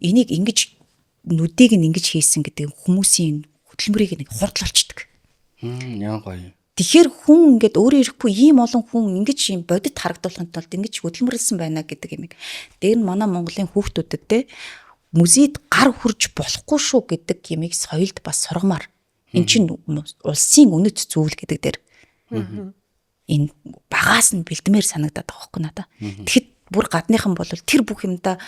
энийг ингэж нүдийг нь ингэж хийсэн гэдэг хүмүүсийн хөдөлмөрийг нэг хурдлалчдаг. Яа гоё. Тэгэхээр хүн ингээд өөрөө ирэхгүй ийм олон хүн ингэж ийм бодит харагдуулахын тулд ингэж хөдөлмөрлсөн байна гэдэг юм. Дээр нь манай Монголын хүүхдүүдэд те музейд гар хүрж болохгүй шүү гэдэг юмыг соёлд бас сургамаар. Эн чинь улсын үнэт зүйл гэдэг дээр. Энэ багаас нь бэлдмээр санагдаад байгаа байхгүй надаа. Тэгэхэд бүр гадныхан бол тэр бүх юмда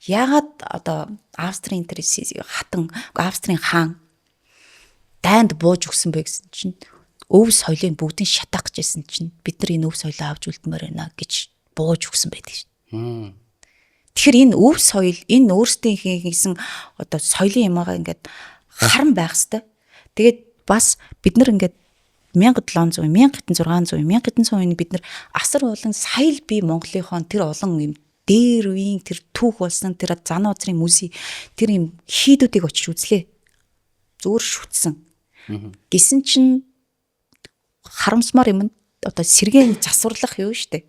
яагаад одоо Австрийн тэр хатан Австрийн хаан дайнд бууж өгсөн бэ гэсэн чинь өв соёлыг бүгдийг шатаах гэжсэн чинь бид нар энэ өв соёлоо авч үлдмээр байна гэж бууж өгсөн байдаг шин. Тэгэхээр энэ өв соёл энэ өөрсдийн хийсэн одоо соёлын юмгаа ингээд харан байх хэвээр. Тэгээд бас бид нар ингээд 1700, 1600, 1900 оны бид нар асар олон сая бие Монголынхон тэр олон юм дээр үеийн тэр түүх болсон тэр зан уузрын музей тэр юм хийдүүдийг очиж үзлээ. Зүгээр шүтсэн. Гэсэн чинь харамсмаар юм одоо сэргээн засварлах юу штэ.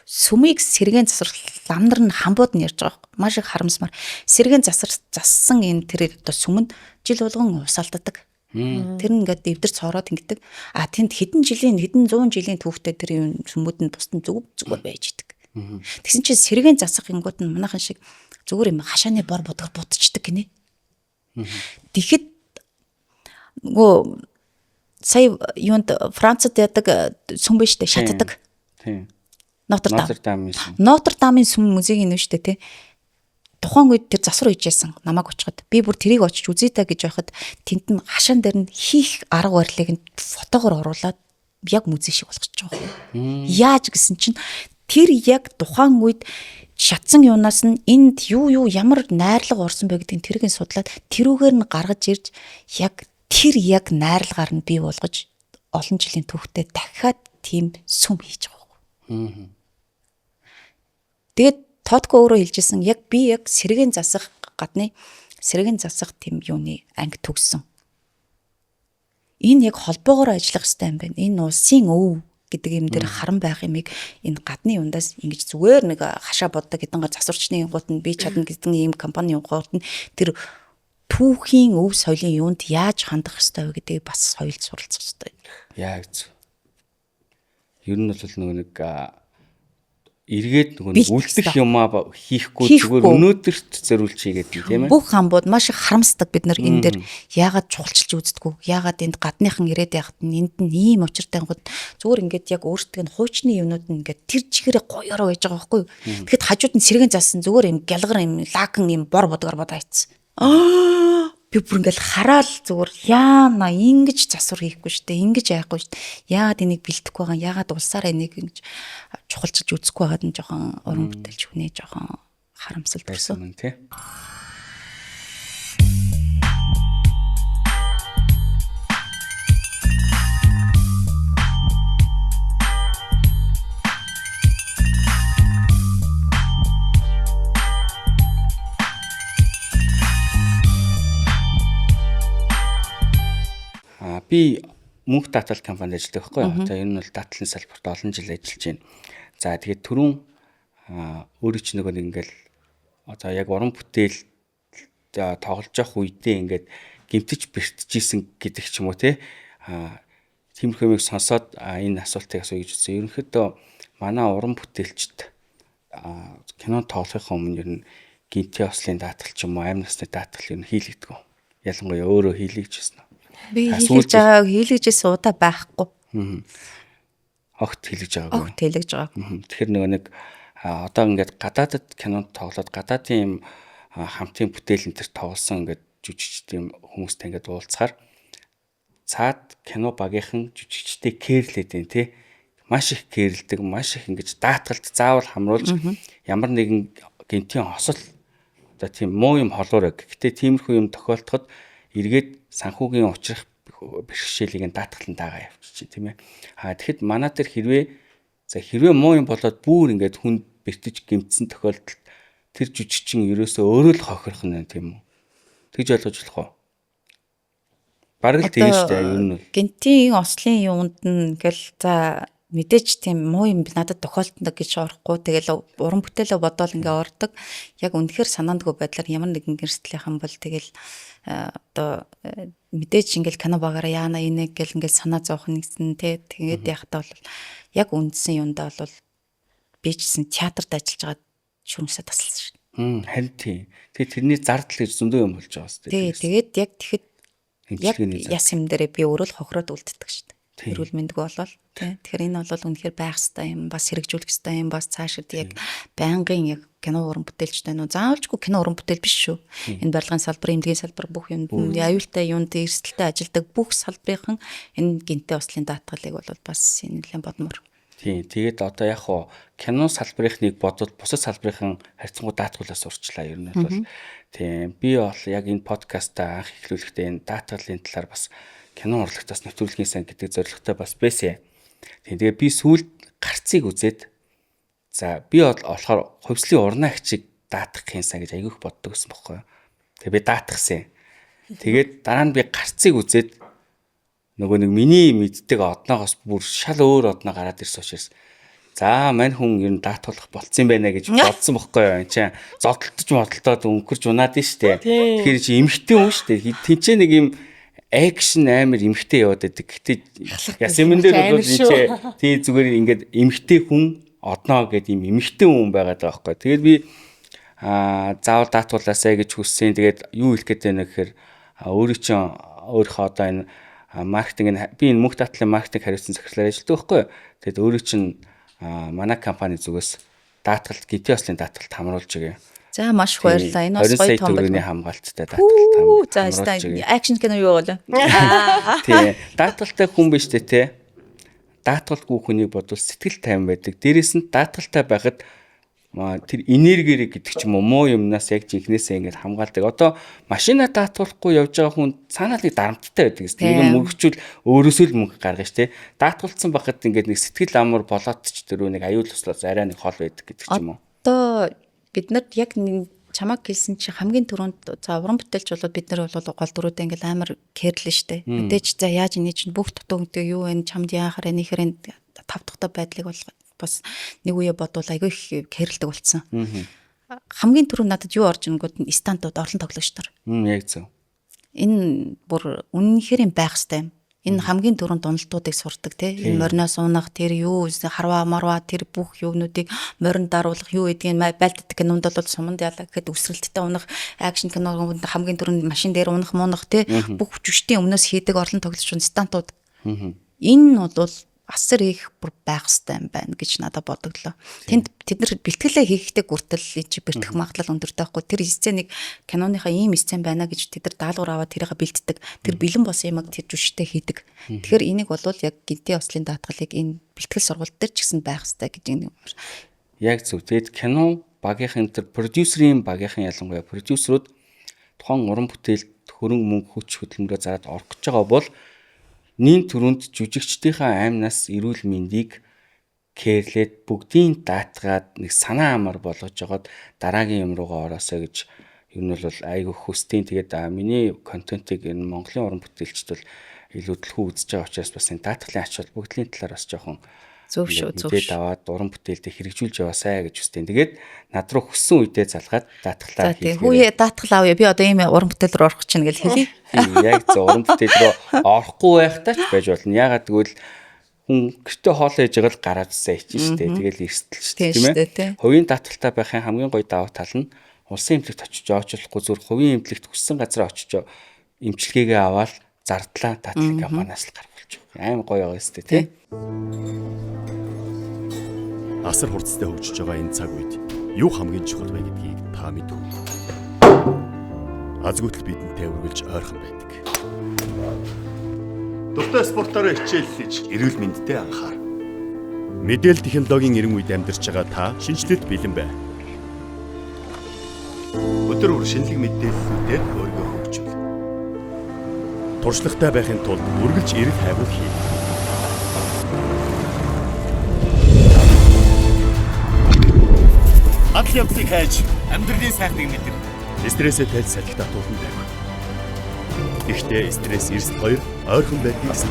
Сүмийг сэргээн засварлах ламнар нь хамбууд нь ярьж байгаа. Маш их харамсмаар. Сэргээн зассан энэ тэр одоо сүм нь жил болгон усаалддаг. Тэр нь ингээд эвдэр цороод ингэдэг. А тэнд хэдэн 100 жилийн түүхтэй тэр юм сүмүүд нь бусдын зүгээр байж идэг. Тэгсэн чинь сэргээн засах гингууд нь манайхан шиг зүгээр юм хашааны бор бодгор будчихдаг гинэ. Тэгэхэд нөгөө сая юунд Францад ядаг сүм биш үү шатдаг. Тийм. Нотр-Дамын сүм музейг нэ штэ тий. Тухайн үед тэр засвар хийжсэн намайг очиход би бүр тэрийг очиж үзье та гэж байхад тэнд нь хашаан дээр нь хийх арга барилыг нь фотогоор оруулаад яг музей шиг болгочих жоох. Яаж гэсэн чинь тэр яг тухайн үед шатсан юунаас нь энд юу ямар найрлага орсон бэ гэдгийг тэрийг нь судлаад тэрүүгээр нь гаргаж ирж яг тэр яг найрлагаар нь бий болгож олон жилийн түүхтэй дахиад тийм сүм хийж байгаа. Тэгээд Тодко өөрөө хэлжсэн яг би яг сэргээн засах гадны сэргээн засах тийм юуны анги төгссөн. Энэ яг холбоогоор ажиллах хэрэгтэй юм байна. Энэ улсын өв гэдэг юм дээр харан байх юмыг энэ гадны юундаас ингэж зүгээр нэг хашаа боддог хэдэн засварчны гут нь би чадна гэдэг ийм компани гут нь тэр түүхийн өв соёлын юунд яаж хандах хэрэгтэй вэ гэдгийг бас соёлд суралцах хэрэгтэй. Яг зөв. Ер нь бол нэг эргээд нөгөө үлдэх юмаа хийхгүй зүгээр өнөөдөрт зориулж хийгээд тийм ээ. Бүх хамбууд маш их харамсдаг бид нар энэ дээр яагаад чухалчилж үздэггүй. Яагаад энд гадныхан ирээд яхад энд нь ийм учиртай гот зүгээр ингээд яг өөртөө нь хуучны юмнууд нь ингээд тэр чигээрээ гоёроо байж байгаа байхгүй юу. Тэгэхэд хажууд нь сэргэн заасан зүгээр юм гялгар юм лакан юм бор бодгор бодоо айцсан. Би бүр ингээл хараал зүгээр яана ингэж засвар хийхгүй штэ ингэж яахгүй штэ яагаад энийг бэлдэхгүй байгаа яагаад улсаараа энийг ингэж чухалчилж үзэхгүй байгаад нь жоохон уран бүтээлч хүнээ жоохон харамсал төрсөн тий. Би мөнх даатгал компанид ажилладаг байхгүй юу. За энэ нь бол даатгалын салбарт олон жил ажиллаж байна. За тэгээд түрүүн өөрөө ч нэг ингээл одоо яг уран бүтээл тоглож явах үедээ ингээд гимтэж бэртжижсэн гэдэг ч юм уу те. Тиймэрхүү юмыг сонсоод энэ асуултыг асууя гэж үзсэн. Ерөнхийдөө манай уран бүтээлчд кино тоглохын өмнө ер нь гинтийн ослын даатгал ч юм уу амь насны даатгал ер нь хийлэгдэг. Ялангуяа өөрөө хийлгэж байсан. Би хийлгэж байгааг хийлгэжсэн удаа байхгүй. Огт хийлгэж байгаагүй. Огт хийлгэж байгаагүй. Тэгэхээр нэг одоо ингээд гадаадд кинонд тоглоод гадаадын хамтын бүтээл энэ төр тоглосон ингээд жүжигчдийн хүмүүстэй ингээд уулзахаар цаад кино багийнхан жүжигчтэй кэрлээд байна тий. Маш их кэрлдэг, маш их ингэж даатгалд заавал хамруулж ямар нэгэн гинтийн хосол одоо тийм муу юм холуураг. Гэтэ тиймэрхүү юм тохиолдоход эргээд санхүүгийн учрах бэрхшээлийг даатгалан дагаа явчих тийм ээ. Тэгэхэд манай дээр хэрвээ муу юм болоод бүр ингээд хүнд бэртэж гэмтсэн тохиолдолд тэр жүжигчин ерөөсөө өөрөө л хохирох нь тийм үү. Тэгж ойлгож болох уу? Бараг л тэгэн штэ ер нь. Гинтийн ослын юунд нь ингээл за мэдээч тийм муу юм надад тохиолддог гэж орохгүй. Тэгэл уран бүтээлээ бодоол ингээ ордог. Яг үнэхээр санаандгүй байдлаар ямар нэгэн гэрчлийнхэн бол тэгэл одоо мэдээж ингээл кино багаараа яана инэ гэл ингээл санаа зовх нэгсэн те тэгээд яхтаа бол яг үндсэн юундаа бол би чсэн театрт ажиллаж байгаа шүмсээ тасалсан шүү. Харин тийм. Тэгээд тэрний зардал гэж зөндөө юм болж байгаа шүү дээ. Тэгээд яг тэгэхэд яг Хэмжлэгээний зардал. яс юм дээрээ би өөрөө л хохироод үлддэг шүү дээ. Эрүүл мэндгүй болол тий. Тэгэхээр энэ бол үнэхээр байх хэрэгтэй юм, бас хэрэгжүүлэх хэрэгтэй юм, бас цаашид яг байнгын яг кино уран бүтээлчтэй нөө заавалжгүй кино уран бүтээл биш шүү. Энэ барилгын салбар, эмнэлгийн салбар бүх юм аюултай юунд эрсдэлтэй ажилдаг бүх салбарын энэ гинтээ ослын даатгалыг бол бас энэ нэлээд бодмор. Тийм. Тэгээд одоо яг хоо кино салбарынхныг бодвол бусад салбарын харьцангуй даатгуулаас урчлаа ер нь бол. Тийм. Би бол яг энэ подкастаа анх эхлүүлэхдээ энэ даатгалын талаар бас кино урлагтаас нэвтрүүлгийн сан гэдэг зорилготой бас байсан. Тийм. Тэгээд би сүүлд гарцыг үзээд за би болохоор хувьслын урнаагчийг даатгахын сан гэж айгүйх боддог гэсэн бохоггүй. Тэгээд би даатгасан. Тэгээд дараа нь би гарцыг үзээд нөгөө нэг миний мэддэг одноогоос бүр шал өөр одноо гараад ирсэн учраас за мань хүн ер нь даатуулах болцсон байна гэж бодсон бохгүй юу. Энд чинь зодтолтож модтолтоод өнгөрч унаад нь штэ. Тэгэхээр чи эмхтэй хүн штэ. Тинчээ нэг юм экшн амар эмхтэй яваад байдаг. Гэтэ ясмэн дээр бол энэ тий зүгээр ингээд эмхтэй хүн одноо гэдэг юм эмхтэй хүн байгаад байгаа байхгүй. Тэгээд би заавал даатуулаасаа гэж хүссэн. Тэгээд юу хэлэх гээд байна гэхээр өөрөө чинь өөрийнхөө одоо энэ маркетинг би энэ мөнх даатгалын маркетинг хариуцсан захирлаар ажилладаг байхгүй. Тэгэд өөрөө чинь манай компани зүгээс даатгалт гинтээ ослын даатгалт хамруулж байгаа. За маш их баярлалаа. Энэ бас гоё том байна. Хамгаалттай даатгалт хамруулж. За акшн кино юу болоо? Тий. Даатгалтай хүн биш үү те? Даатгалгүй хүнийг бодвол сэтгэл тайван байдаг. Дээрээс нь даатгалтай байхад тэр энергиэр гэдэг ч юм уу муу юмнаас яг жинхнээсээ ингэж хамгаалдаг. Одоо машина даатгуулахгүй явж байгаа хүн цаанаа нэг дарамттай байдаг гэсэн. Нэг мөрөгчүүл өөрөөсөө л мөнгө гаргана ш. Даатгуулсан байхад ингэж нэг сэтгэл амар болоод ч тэрөө нэг аюул туслаас арай нэг хол байдаг гэдэг ч юм уу. Одоо бид нарт яг чамаг хэлсэн чи хамгийн түрүүнд за уран бүтээлч болоод бид нар бол гол дөрүүдээ ингээл амар кэрлэн штэ. Мэдээж за яаж энэ чинь бүх дутуугтай юу вэ? Чамд яахаар нэхэр тав дахь байдлыг бол бас нэг үе бодвол айгүй их кэрлдэг болсон. Хамгийн түрүү надад юу орж ирэнгүүт стандууд орлон тоглогчдор. Яг зөв. Энэ бүр үнэнхээр юм байх хэвээр юм. Энэ хамгийн түрүүнд уналтуудыг сурдаг тий. Энэ мориноос унах тэр юу харваа марваа тэр бүх юунуудыг морин даруулах юу гэдгийг байлддаг кинонд бол суманд ялаа гэхэд үсрэлттэй унах акшн кинонд хамгийн түрүүнд машин дээр унах мунах тий бүх жүжигчдийн өмнөөс хийдэг орлон тоглогч стандууд. Энэ бол асар их бүр байх хэвээр юм байна гэж надад бодогдлоо. Тэнд тэд нар бэлтгэлээ хийхдээ хүртэл чи бэртэх магадлал өндөртэй байхгүй. Тэр сценийг киноныхаа ийм сцен байна гэж тэд нар даалгавар аваад тэрийг бэлддэг. Тэр бэлэн бос юмыг тэр жүжигчтэй хийдэг. Тэгэхээр энийг бол яг гинтээ ослын даатгалыг энэ бэлтгэл сургалт дээр ч гэсэн байх хэвээр гэж юм. Яг зөв. Тэгэд кино багийнхан тэр продюсерийн багийнхан ялангуяа продюсерүүд тухайн уран бүтээлд хөрөнгө мөнгө хүч хөдөлмөрөөр зараад орох гэж байгаа бол нийн түрүүнд жүжигчдийнхаа аймнаас эрүүл мэндийг кэрлээд бүгдийн даатгаад нэг санаа амар болгож жагаад дараагийн юм руугаа ороосоо гэж ер нь бол айгүй хүстэй. Тэгээд миний контентыг энэ Монголын уран бүтээлчд бол илүү төлхөө үзэж байгаа учраас бас энэ даатгалын ач холбогдлын талаар бас жоохон зөв шүү. Тэгээд аваад уран бүтээлдээ хэрэгжүүлж яваасай гэж хүстэй. Тэгээд над руу хүссэн үедээ залгаад даатгалаа хийх. Хүүе даатгал авъя. Би одоо ийм уран бүтээл рүү орох чинь гэж хэлье. Яг зөв уран бүтээл рүү орохгүй байхдаа ч байж болно. Ягаад гэвэл хүн гэртээ хоол хийж байгаа л гараад ирсэн чинь шүү дээ. Тэгэл эрсдэл шүү дээ, тийм ээ. Хувийн даатгалтай байхын хамгийн гоё давуу тал нь улсын эмнэлэгт очиж очлохгүй зүгээр хувийн эмнэлэгт хүссэн газар очиж эмчилгээгээ аваад зардлаа даатгалын компаниас л гаргуулж байгаа. Амар гоё байгаа юм шүү дээ, тийм. Асар хурцтай хөгжиж байгаа энэ цаг үед юу хамгийн чухал вэ гэдгийг та мэдв. Азгүйтэл бидэнтэй үргэлж ойрхон байдаг. Дуртай спортоор хичээллэж эрүүл мэндэд анхаар. Мэдээлэл технологийн эрен үед амьдарч байгаа та шинжлэлд бэлэн бай. Өдөр бүр шинэлэг мэдээллүүдээр өөрийгөө хөгжүүл. Туршлагатай байхын тулд үргэлж эрэл хайгуул хий. Адал явдлыг хайж амьдралын сайхныг мэдэр. Стрессээ тайлж салхи татуулан байв. Гэхдээ стресс 92 ойрхон байдгийг сан.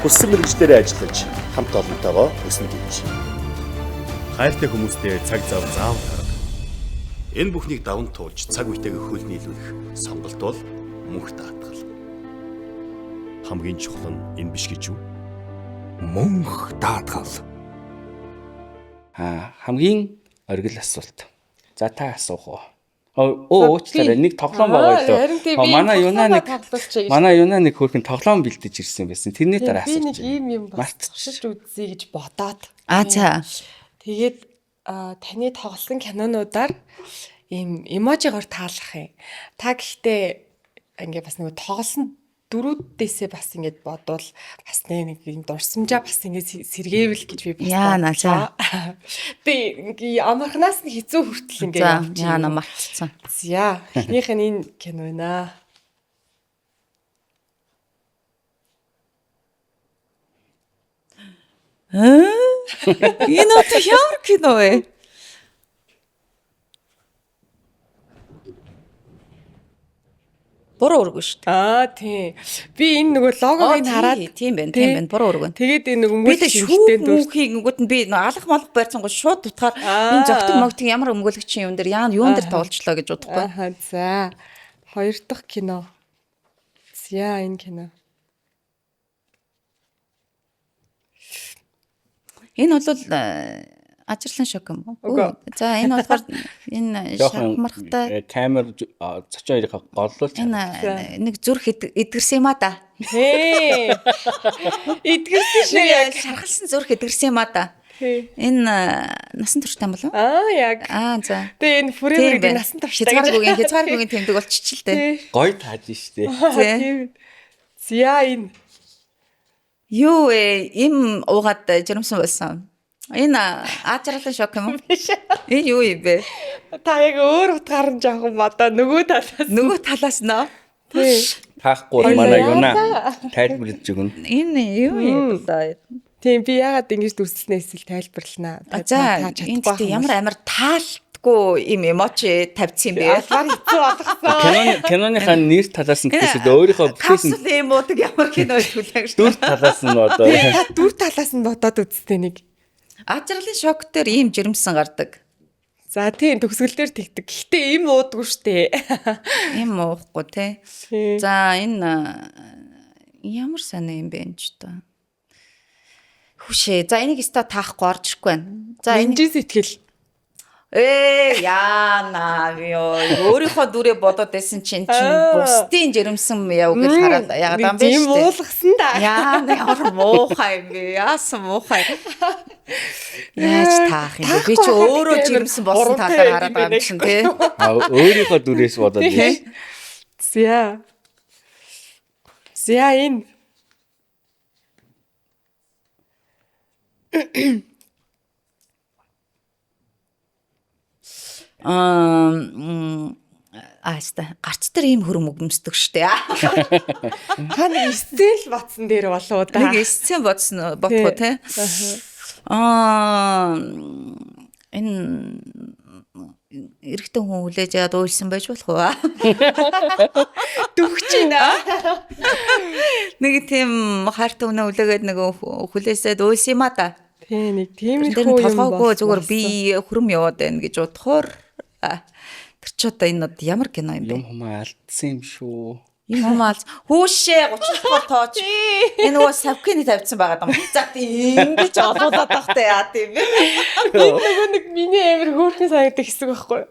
Хүссэн мэргэжлэрээ ажиллаж хамт олонтойгоо өснө гэж. Хайртай хүмүүстэй цаг зав заавал гарга. Энэ бүхнийг даван туулж цаг үетэйгээ хөл нийлүүлэх сонголт бол мөнх даатгал. Хамгийн чухал нь энэ биш гэж юу? Мөнх даатгал. Хамгийн оргил асуулт. За та асуух уу? Уучлаарай, нэг тоглоом байгаа илүү. Манай юунаа нэг хөрхэн тоглоом бэлдэж ирсэн байсан. Тэрний дараа асууж. Би нэг ийм мартчихж үзье гэж бодоод. За. Тэгээд таны тоглосон кинонуудаар ийм эможигоор таалах юм. Та гэхдээ ингээ бас нэг тоглосон дөрүүдээсээ бас ингэж бодвол бас нэг юм дурсамжаа бас ингэ сэргээвэл гэж би бас Яана за. Би амархнаас нь хэцүү хүртэл ингэ За яана мартцсан. За эхнийх нь энэ кино байна. Энэ одоо ямар кино вэ? Буруу үргэн шүү дээ. Тийм. Би энэ нөгөө логог нь хараад тийм байна. Буруу үргэн. Тэгээд энэ нөгөө би шүүхтэй нүгүүд нь би алах молго байрцангууд шууд утгаар энэ зогтөг могтөг ямар өмгөөлөгчийн юм дээр юун дээр тоглолцлоо гэж бодохгүй. За. Хоёр дахь кино. За энэ кино. Энэ бол ажирлан шок юм уу? За энэ болохоор энэ шахмархтай камер цочин хоёрыг голлуулж энэ нэг зүрх эдгэрсэн юм а да. Эдгэрсэн шүү яг шархалсан зүрх эдгэрсэн юм а да. Энэ насан турштай юм болов? Яг. За. Тэгээ энэ forever насан турштай. Хязгааргүйгийн тэмдэг болчихчих л дээ. Гоё тааж штэ. Тийм. Зя энэ юу им уугаад жирэмсэн байсан. Энэ ажралын шок юм уу? Энэ юу юм бэ? Та яг өөр утгаар нь жоохон бодоо нөгөө талаас нь. Тий. Таахгүй манай юуна тайлбарлаж өгнө. Энэ юу юм бэ? Тийм би яагаад ингэж дүрслэнээс л тайлбарлана. За энэ тийм ямар амар таалтгүй юм эможи тавьсан юм бэ? Албаар хэцүү болгосон. Киноныхаа нэр талаас нь гэхээс өөрийнхөө капсул юм уу ямар кино төлөв. Дүр талаас нь одоо. Дүр талаас нь бодоод үзтээ нэг. Ажралын шок дээр ийм жирэмсэн гардаг. За тийм төгсгөл дээр тэгдэг. Гэхдээ им уудгүй штэ. Им уухгүй те. За энэ ямар санаа юм бэ энэ ч та. Хүшээ. За энийг өстой таахгүй орж ирэхгүй байна. За энэ сэтгэл. Яана өөрийнхөө дүрээ бодоод байсан чинь бусдын жирэмсэн яв гэж хараад яагаад юм бэ? Тийм уулгасан да. Яана ямар муухай юм бэ? Яасан муухай. Яаж таах юм бэ? Би ч өөрөө жирэмсэн болсон талаар хараад байгаа юм чинь тий. Өөрийнхөө дүрээс бодоод тий. Зя энэ гарц дээр ийм хөрөм өгмөсдөг штэ. Та нэг эсцэл батсан дээр болоо да. Нэг эсцэн бодсон ботхоо те. Энэ эрэгтэй хүн хүлээж яад уйлсан байж болох уу? Дүгч ийна. Нэг тийм хайртай хүнээ хүлээгээд нэг хүлээсээд уйлсан юм а да. Тийм нэг тиймэрхүү юм толгойгоо зүгээр би хөрөм яваад байна гэж бодохоор тэр ч одоо энэ ямар кино юм бэ? Юм хумаа алдсан юм шүү. Юм хумаа хүүшээ 30 тооч. Энэ нөгөө савкины тавьсан байгаа юм. За ингэж олуулаад тахтай яа тийм бэ? Нөгөө нэг миний амир хөөрхөн санагдах хэсэг байхгүй.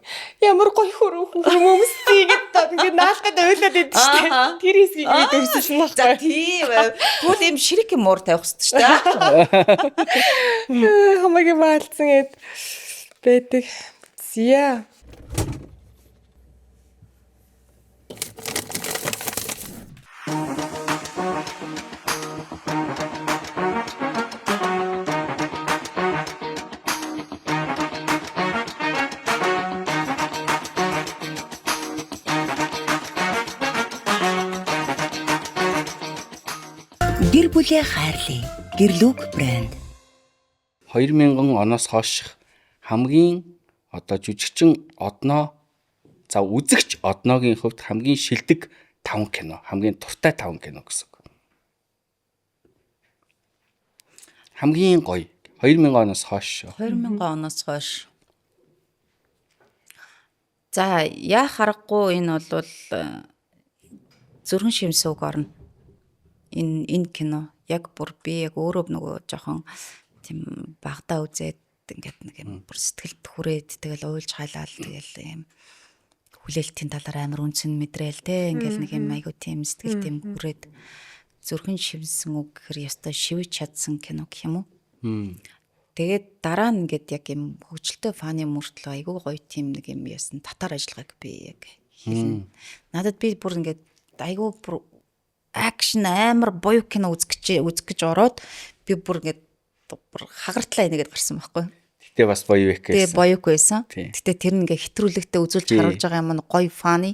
Ямар гоё хөрөмсдий гэдээ ингэ наалгад ойлоод идэв штэ. Тэр хэсгийг дэвсэн шин байхгүй. За тийм. Тэгвэл юм ширик юм уур тавих хэрэгтэй штэ. Хамаагийн маалцсан эд байдаг. Зя Гэр бүлээ хайрлая. Гэрлүг брэнд. 2000 оноос хойш хамгийн одоо жүжигчин одноо за үзэгч одноогийн хувьд хамгийн шилдэг 5 кино, хамгийн дуртай 5 кино гэсэн үг. Хамгийн гоё 2000 оноос хойш. 2000 оноос хойш. За яа харахгүй энэ бол зүрхэн шимсүүг орно. Энэ кино яг бүр би яг өөрөө нөгөө жоохон тийм багтаа үзээд ингээд нэг юм бүр сэтгэлд хүрээд тэгэл уйлж хайлаал тэгэл юм хүлээлтийн талаар амар үнсэн мэдрээл те ингээл нэг юм айгу тийм сэтгэл тийм хүрээд зүрхэн шивсэн үг гэхэр ястай шивж чадсан кино гэх юм уу. Тэгээд дараа нь ингээд яг юм хөгжилтэй фаны мөртлөө айгу гоё тийм нэг юм ясан татар ажиллагааг би яг хэлнэ. Надад би бүр ингээд айгу бүр акшн амар буюу кино үзэх гэж ороод би бүр ингээд бүр хагартлаа энийгээд гарсан байхгүй. Гэтэ бас боёо их гэсэн. Тэгээ боёогүй байсан. Гэтэ тэр нь ингээ хэтрүүлэгтэй үзүүлж харуулж байгаа юм нь гоё фаны.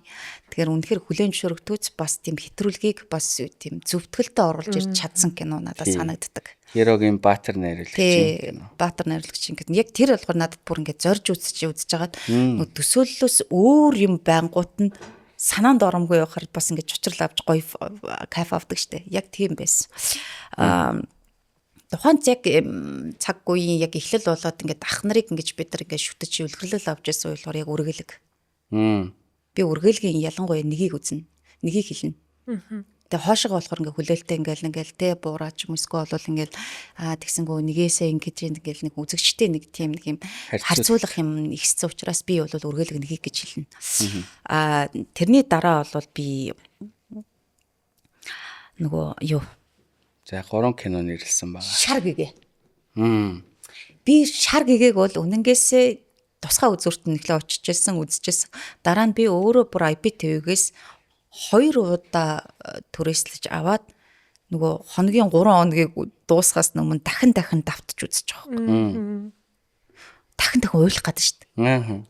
Тэгэхээр үнэхээр хүлээн зөвшөөрөгдөөц бас тийм хэтрүүлгийг бас тийм зөвтгөлтэй оруулж ирж чадсан кино надад санагддаг. Херогийн Баатар найруулагч кино. Баатар найруулагч ингээд яг тэр болгоор надад бүр ингээ зорж үзэж жагаад нөгөө төсөөллөөс өөр юм байнгут нь санаанд оромгүй явахаар бас ингээ чучрал авч гоё кайф авдаг штэ. Яг тийм байсан. Тухайн яг цаг үеийн яг эхлэл болоод ингээд ах нарыг ингэж бид нар ингээд шүтэж үлгэрлэл авч байсан болохоор яг үргэлэг. Би үргэлгийн ялангуяа нэгийг үзнэ. Нэгийг хэлнэ. Тэгээ хоошоо болохоор ингээд хүлээлттэй ингээл тэ буураач юм эсвэл бол ингээд тэгсэнгөө нэгээсээ ингээд нэг үзэгчтэй нэг тийм нэг юм харьцуулах юм ихссэн учраас би бол үргэлэг нэгийг гэж хэлнэ. Тэрний дараа бол би нөгөө юу За 3 кино нэрлсэн байгаа. Шар гэгээ. Би шар гэгээг бол үнэнгээсээ тусгай үзүүрт нэглээ очижсэн, үзчихсэн. Дараа нь би өөрөө бүр IPTV-гээс 2 удаа түрээслэж аваад нөгөө хоногийн 3 хоногийг дуусгаас өмнө дахин давтаж үзэж байгаа. Дахин ойлгох гэдэг шүү дээ.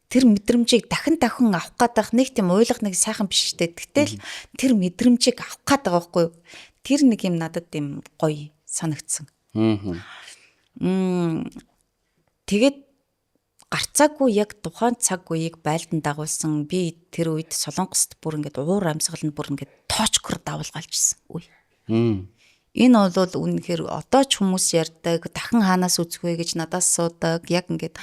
Тэр мэдрэмжийг дахин авах гэдэг нэг тийм ойлгох нэг сайхан биш шүү дээ. Гэтэл тэр мэдрэмжийг авах гэдэг байгаа байхгүй юу? Тэр нэг юм надад тийм гоё санагдсан. Тэгээд гарцаагүй яг тухайн цаг үеийг байлдан дагуулсан би тэр үед Солонгост бүр ингээд уур амьсгал нь бүр ингээд тоочкор давуулгалжсэн үе. Энэ бол үнэхээр одоо ч хүмүүс ярьдаг дахин хаанаас үзэх вэ гэж надаас суудаг яг ингээд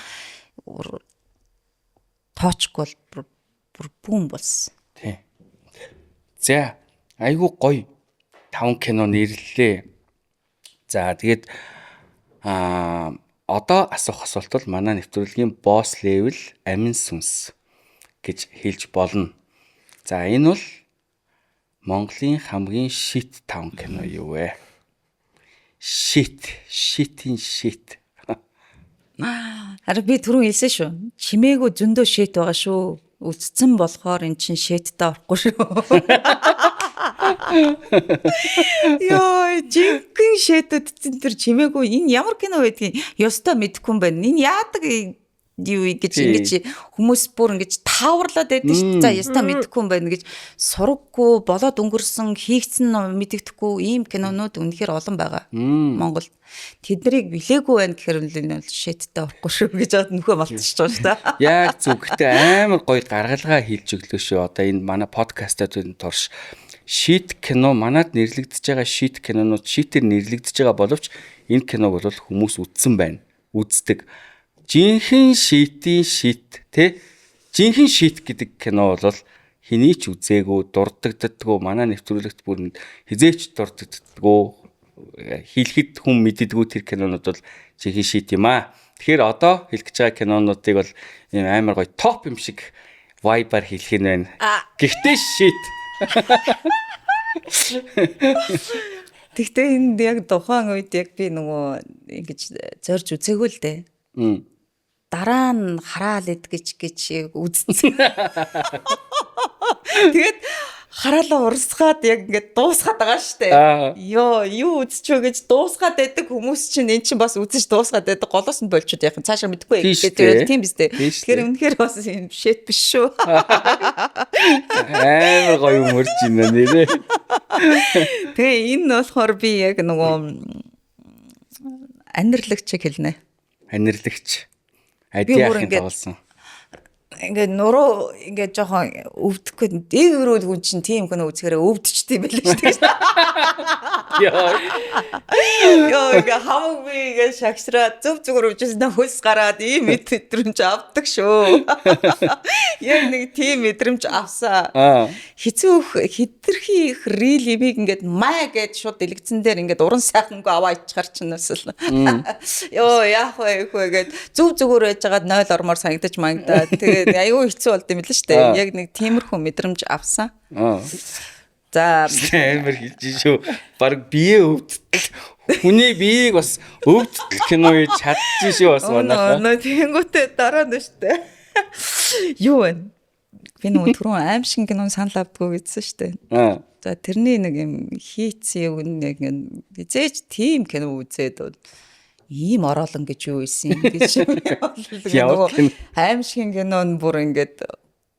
тоочк бол бүр бүүн болсон. Тий. За айгуу гоё 5 кино нэрлэлээ. За тэгээд одоо асуух асуулт бол манай нэвтрүүлгийн босс level амин сүнс гэж хэлж болно. За энэ бол Монголын хамгийн шит 5 кино юу вэ? Шитийн шит. Харин би түрүү хэлсэн шүү. Чимээгүй зөндөө шит байгаа шүү. Үсцэн болохоор эн чин шиттэй орохгүй шүү. Йоо, жинхэнэ шитэд тэр чимээгүй энэ ямар кино байдгийг ёстой мэдэхгүй юм байна. Энэ яадаг юу гэж ингэж хүмүүс бүр ингэж тааварлаад байдаг шүү дээ. За ёстой мэдэхгүй юм байна гэж сураггүй болоод өнгөрсөн хийгдсэн мэддэхгүй ийм кинонууд үнэхээр олон байгаа. Монголд тэднийг билээгүй байна гэхээр энэ бол шиттэй орохгүй шүү гэж нөхөө малтчихж байгаа шүү дээ. Яг зөв. Гэтэ амар гоё гаргалгаа хийлж өглөө шүү. Одоо энэ манай подкастад турш шит кино манад нэрлэгдэж байгаа шит кинонууд шитээр нэрлэгдэж байгаа боловч энэ киног бол хүмүүс үзсэн байна. Үздэг. Жинхэнэ шитийн шит те жинхэнэ шит гэдэг кино бол хэний ч үзээгүй дурддагддаггүй манай нэвтрүүлэгт бүр хизээч дурддагддаггүй хэлэхэд хүн мэддэггүй тэр кинонууд бол жинхэнэ шит юм аа. Тэгэхээр одоо хэлэх гэж байгаа кинонуудыг бол ийм амар гоё топ юм шиг вайбаар хэлэх нь байна. Гэхдээ шит. Тэгтээ энд яг тухайн үед яг би нөгөө ингэж зорж үзээгүй л дээ. Дараа нь хараал идгэж үзсэн. Тэгээд хараалаа урсгаад яг ингээд дуусгаад байгаа штэ. Йоо, юу үзчихв гэж дуусгаад байдаг хүмүүс чинь эн чинь бас үзэж дуусгаад байдаг. Голоос нь болчиход яхан цаашаа мэдгүй гэдэг тийм биз дээ. Тэгэхээр үнэхээр бас юм шит биш шүү. Амар гоё юмөрч байна нэрээ. Тэгээ энэ болохоор би яг нөгөө анирлагч хэлнэ. Анирлагч. Адиахын тоглосон. ингээд нуруу ингээд жоохон өвдөхгүй дээгрүүд хүн чинь тийм кино үзэхээр өвдчихдээ байлаа шүү дээ. Йоо ингээ хамаг би ингээ шагшраа зөв зүгээр үжсэн хөлс гараад ийм мэдрэмж авдаг шүү. Яг нэг тийм мэдрэмж авсаа. Хэцүү хитрхи их рил имийг ингээд маа гэж шууд дэлгэцэн дээр ингээд уран сайхангүй аваа ичгаар чинаас л. Йоо яах вэ гэхэд зөв зүгээр байж байгаа 0 ормоор санагдаж мангадаа. Тэгээд аюу хэцүү болд юм л шүү дээ. Яг нэг тиймэрхүү мэдрэмж авсан. За амар хийж шүү. Бараг бие өвдөлт. Хүний биеийг бас өвдөлт киноыг чадчих шүү бас манайхаа. Нөө тэнгүүтээ дараа нь шүү дээ. Юу вэ? Би нөгөө түрүүн аимшиг кинон санал авдггүй гэсэн шүү дээ. За тэрний нэг юм хийцээ нэг зээж тийм кино үзээд ийм ороолон гэж юу ийсэн гэж аимшиг кинон бүр ингээд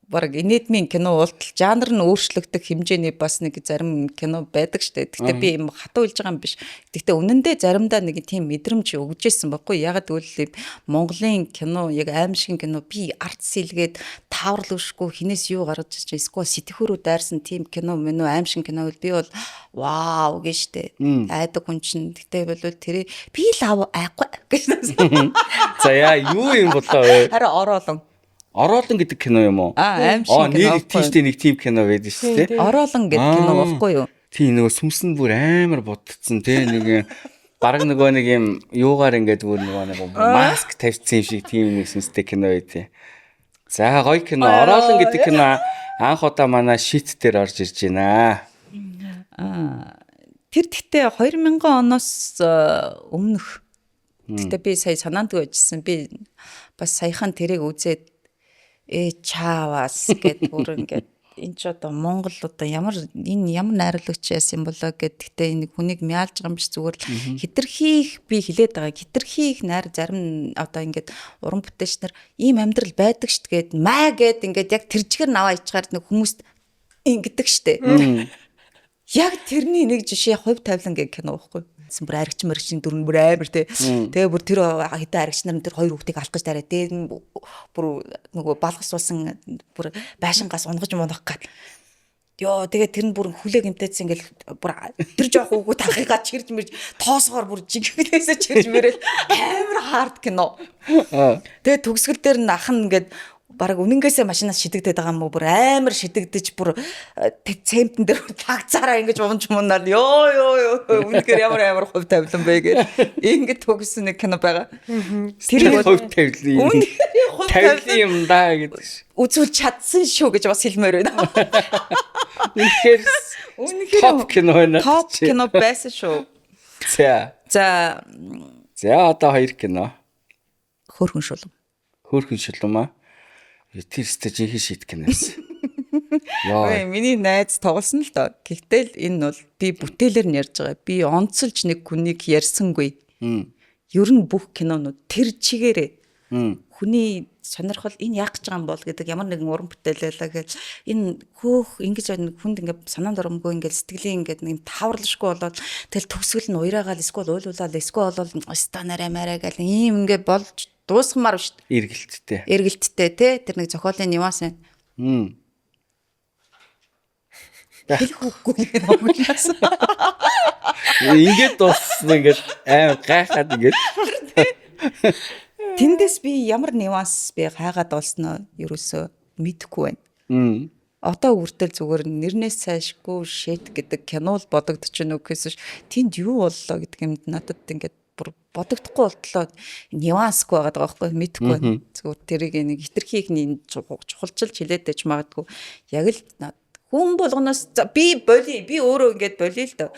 бараг инедмийн кино уултал жанр нь өөрчлөгдөх хэмжээний бас нэг зарим кино байдаг штэ. Гэхдээ би юм хатуу хэлж байгаа юм биш. Гэхдээ үнэндээ заримдаа нэг тийм мэдрэмж өгжсэн баггүй. Ягаад гэвэл Монголын кино яг аимшиг кино би арт сэлгээд тааварлуушгүй хинээс юу гаргаж ирж эсвэл сэтгхүүрүү дайрсан тийм кино мөн аимшиг кино бол би бол вау гэж штэ. Айдаг хүн чинь гэхдээ бол тэр би л айхгүй гэж. За яа юу юм болоо вэ? Харин ороолон Ороолон гэдэг кино юм уу? Аимшиг кино. Нэр тийштэй нэг тийм кино байдаг шүү дээ. Ороолон гэдэг кино баггүй юу? Тийм нөгөө сүмсэн бүр амар будцсан те нэг бараг нөгөө нэг юм юугаар ингээд бүр нөгөө маск тавьчихсан юм шиг тийм нэг сүнстэй кино байдیں۔ За гоё кино. Ороолон гэдэг кино анх удаа манай шит дээр орж ирж байна. Тэр гэхдээ 2000 оноос өмнөх. Гэхдээ би сая санаанд байжсэн. Би бас саяхан тэрийг үзээд чаавас гэд бүр ингээд энэ ч одоо Монгол одоо ямар найруулагч яасан болоо гэдэгтээ энэ хүнийг мяалж байгаа юм биш зүгээр л хитрхийх би хилээд байгаа хитрхийх найр зарим одоо ингээд уран бүтээлчнэр ийм амьдрал байдаг штт гэд маа гэд ингээд яг тэр чигээр наваа ичгаар нэг хүмүүст ингэдэг штэ. Яг тэрний нэг жишээ хувь тавилан гэх кино байхгүй. Бүр аригч мэрэгчийн дүр нь бүр амар те. Тэгээ бүр тэр хэдэн аригч нар тэр хоёр хүүхдийг алах гэж тараа. Тэгээ бүр нөгөө балгасуулсан бүр байшингаас унгаж мунах гад. Йоо тэгээ тэр нь бүр хүлээ гэмтээсэн ингээл бүр тэр жоох хүүгүү тахыгаа чирж мэрж тоосгоор бүр жигнээсээ чирж мэрэл амар хард кино. Тэгээ төгсгөл дээр нь ах нь ингээд бараг үнэнгээсээ машинаас шидэгдээд байгаа юм уу бүр амар шидэгдэж бүр цемтэн дээр тагцаараа ингэж уунж мунаад ёо үнэхээр ямар хувь тавилан бэ гэж ингэж төгссөн нэг кино байгаа. Тэр хувь тавилан юм даа гэдэг. Үзүүл чадсан шүү гэж бас хэлмээр байна. Үнэхээр топ кино байна. Топ кино байсан шүү. За одоо хоёр кино. Хөөрхөн шулам. Хөөрхөн шулам аа. Тэр стажийн шит киноос. Яа. Миний найз тоглосон л доо. Гэхдээ л энэ бол би бүтээлээр нь ярьж байгаа. Би онцолж нэг хүнийг ярьсангүй. Ер нь бүх кинонууд тэр чигээрээ хүний сонирхол энэ яах гэж байгаа юм бол гэдэг ямар нэгэн уран бүтээлээ гэж энэ хөөх ингэж хүнд ингээд санаанд оромгүй ингээд сэтгэлийн ингээд нэг тааварлашгүй болоод тэгэл төгсгөл нь уяраагаал эсвэл уйлуулаад эсвэл болол станараа мараа гэл ийм ингээд болж дуусгамаар шүү дээ. Эргэлттэй те тэр нэг зохиолын нюанс байна. Хэлэх үгүй нэмээс. Ингээд дуусна ингээд амар гайхаад ингээд. Тэндээс би ямар нюанс би хайгаад олсноо ерөөсөө мэдэхгүй байна. Одоо үртэл зүгээр нэрнээс сайшгүй шэт гэдэг кино л бодогдож байна уу гэхээс тэнд юу боллоо гэдэг юм надад ингээд бүр бодогдохгүй болтлоо нюансгүй байгаа байхгүй мэдэхгүй. Зүгээр тэрийг нэг хитрхийг чухалчилж хилээд байж магадгүй. Яг л хүн болгоноос би өөрөө ингээд болиё л доо.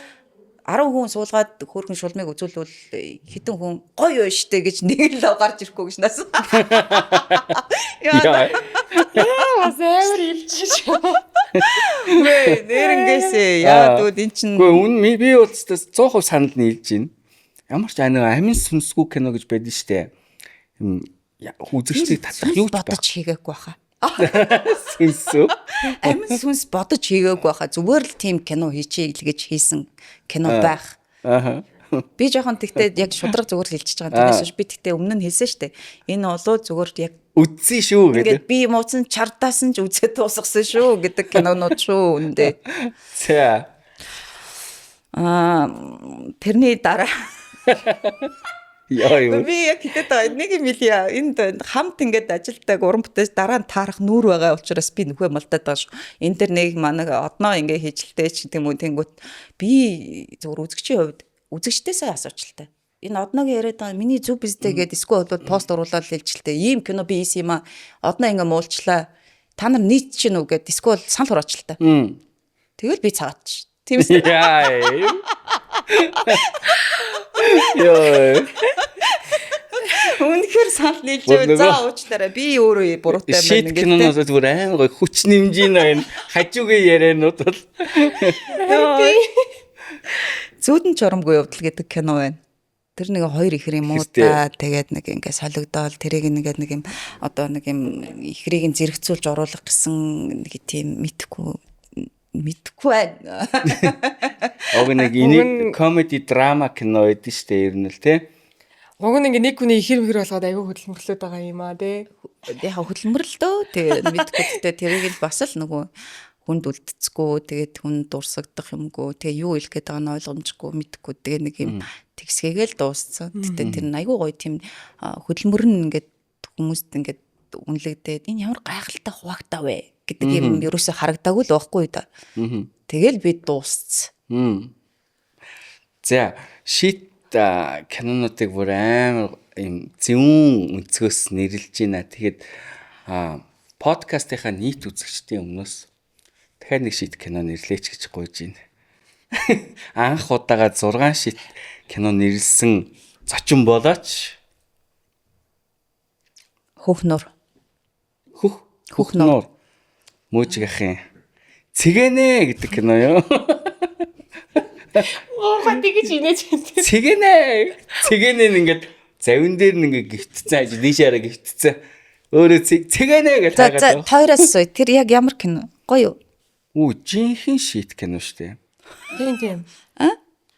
10 хүн суулгаад хөөрхөн шулмыг үзүүлвэл хэдэн хүн гоё юу штэ гэж нэг л гарч ирэхгүй гэж наас. Яа. Бас амар илж шүү. Нэрнгээсээ яа дүүд эн чин. Үгүй би бол 100% санал нийлж байна. Ямар ч амин сүнсгүй кино гэж байдаг штэ. Үзэгчдийг татлах юу бодож хийгээгүй баха. Сүнсөө. Амин сүнс бодож хийгээгүй баха. Зүгээр л тийм кино хийчихээ л гэж хийсэн кино байх. Би жоохон тэгтээ яг шудраг зүгээр хэлчихэж байгаа. Тэрнээс би тэгтээ өмнө нь хэлсэн штэ. Энэ олоо зүгээр яг Үдсэн шүү гэдэг. Ингээд би мууцсан чардаасан ч үзээ дуусгасан шүү гэдэг кинонууд шүү үндэ. За. Тэрний дараа Яа юу. би яг хэдэд байгаа нэг юм хэлье. Энд хамт ингээд ажилтдаг уран бүтээс дараа нь таарах нүүр байгаа учраас би нөхөө малтаад байгаа шүү. Энд дэр нэг манай одноо ингээд хийжилтэй ч гэдэг юм уу тэнгүүт би зөвхөн үзэгчийн хувьд үзэгчдээсээ асуучлаа. Энэ одногийн яриад байгаа миний зүв биздэ гэдэг эсвэл бол пост оруулаад хэлжилтэй. Ийм кино би ийс юм аа. Одноо ингээд муулчлаа. Та нар нийт чинь үү гэдэг эсвэл санал хураачилтаа. Тэгэл би цагаач. Тийм үү? Яа. Яа. Үнэхээр санал нийлж байгаа. За уучлаарай. Би өөрөө буруутай байна Шит кинонууд зүгээр амар гоё хүч нэмжийн байна. Хажуугийн ярианууд бол Зүүдэн чоромгүй явдал гэдэг кино байна. Тэр нэг хоёр ихэр юм уу та тэгээд нэг ингээ солигдоол тэрийг нэг юм одоо нэг юм ихрийг зэрэгцүүлж оруулах гэсэн нэг тийм мэдхгүй байна.ог нэг энийг комеди драма кино гэдэг шүү дээ ер нь л тий. Уг нь ингээ нэг хүний ихэр мөхөр болгоод аягүй хөдөлмөрлөд байгаа юм аа тий. Яг хөдөлмөрлөл дөө тэгээд мэдхгүй тэрийг л бас л нөгөө хүнд үлдцэхгүй тэгээд хүн дурсагдах юмгүй тэгээд юу хэлэх гээд байгаа нь ойлгомжгүй мэдхгүй тэгээд нэг юм тэгсгээгээл дууссан. Тэгтээ тэр нь айгүй гоё тийм хөдөлмөрн ингээд хүмүүст ингээд үнэлэгдээд энэ ямар гайхалтай хуваагтаа вэ гэдэг юм ерөөсө харагдаагүй л байхгүй да. Тэгэл би дууссан. За шит кинонуудыг бүр амар юм зөвүүн өнцгөөс нэрлэж байна. Тэгээд подкастынхаа нийт үзэгчдийн өмнөөс дахиад нэг шит кино нэрлээч гэж гуйж байна. Анх удаага 6 шит кино нэрлсэн зочин болооч. Хөхнөр. Хөхнөр. Мөөжгийнхээ Цэгэнэ гэдэг кино юу? Оо тэгэж инээж байна. Цэгэнэ ингээд завин дээр нэг гихтцэн ажил дийшаараа гихтцэн. Өөрөө Цэгэнэ гэж За хаагаад. тойроос тэр яг ямар кино? Гоё юу? Жинхэнэ шит кино штэ. Тийм.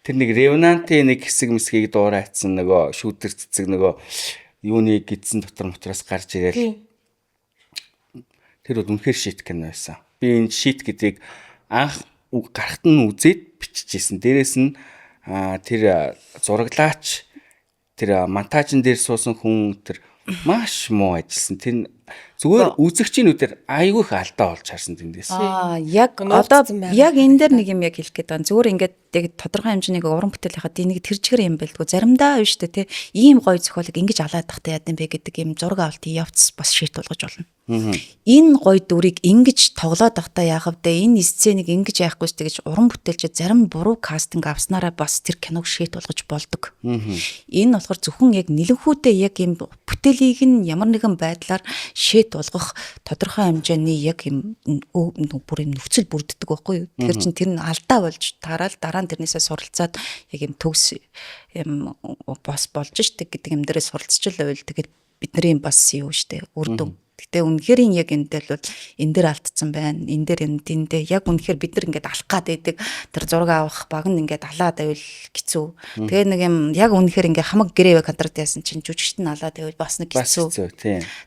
Тэр нэг Ревнантын нэг хэсэг мэсгийг дуурайцсан нөгөө шүүдэр цэцэг нөгөө юуны гидсэн дотор мотроос гарч ирээл. Тэр бол үнэхээр шит кино байсан. Би энэ шит гэдгийг анх гарахт нь үзээд биччихсэн. Дээрээс нь тэр зураглаач тэр монтажн дээр суусан хүн тэр маш муу ажилласан. Тэр зүгээр үзэгчнүүдээр айгүй их алдаа болж харсан тэндээс. Яг одоо яг энэ дээр нэг юм яг хэлэх гээд байгаа. Зүгээр ингээд яг тодорхой хэмжээний уран бүтээлийнхаа нэг тэрчгэр юм байлгүй. Заримдаа биш үү те ийм гоё зохиолыг ингэж алаад тахтай яд юм бэ гэдэг юм зураг авалтын явц бас шийт болгож болно. Энэ гоё дүрийг ингэж тоглоод тахтай яах вэ? Энэ сценийг ингэж яахгүй ч тэгэж уран бүтээлч зарим буруу кастинг авснараа бас тэр киног шийт болгож болдог. Энэ болохоор зөвхөн яг нэлэнхүүтэй яг юм бүтээлийг нь ямар нэгэн байдлаар шийт болгох тодорхой хэмжээний яг юм бүр юм нөхцөл бүрддэг байхгүй юу? Тэгэхээр чин тэр нь алдаа болж тараал дараа нь тэрнээсээ суралцаад яг юм төгс юм бас болж штэ гэдэг юм дээрээ суралцчихлаа байл тэгээд бидний бас юу штэ үрдэн. Гэтэ үнэхээр яг энэ дээр бол энэ дээр алдсан байна. Энэ дээр энэ тэндээ яг үнэхээр бид нар ингээд алах гад байдаг. Тэр зураг авах баг нь ингээд алаад байвал хэцүү. Тэгээ нэг юм яг үнэхээр ингээд хамаг гэрээвэ кадрт яасан чинь жүжигчт нь алаад байвал бас нэг хэцүү.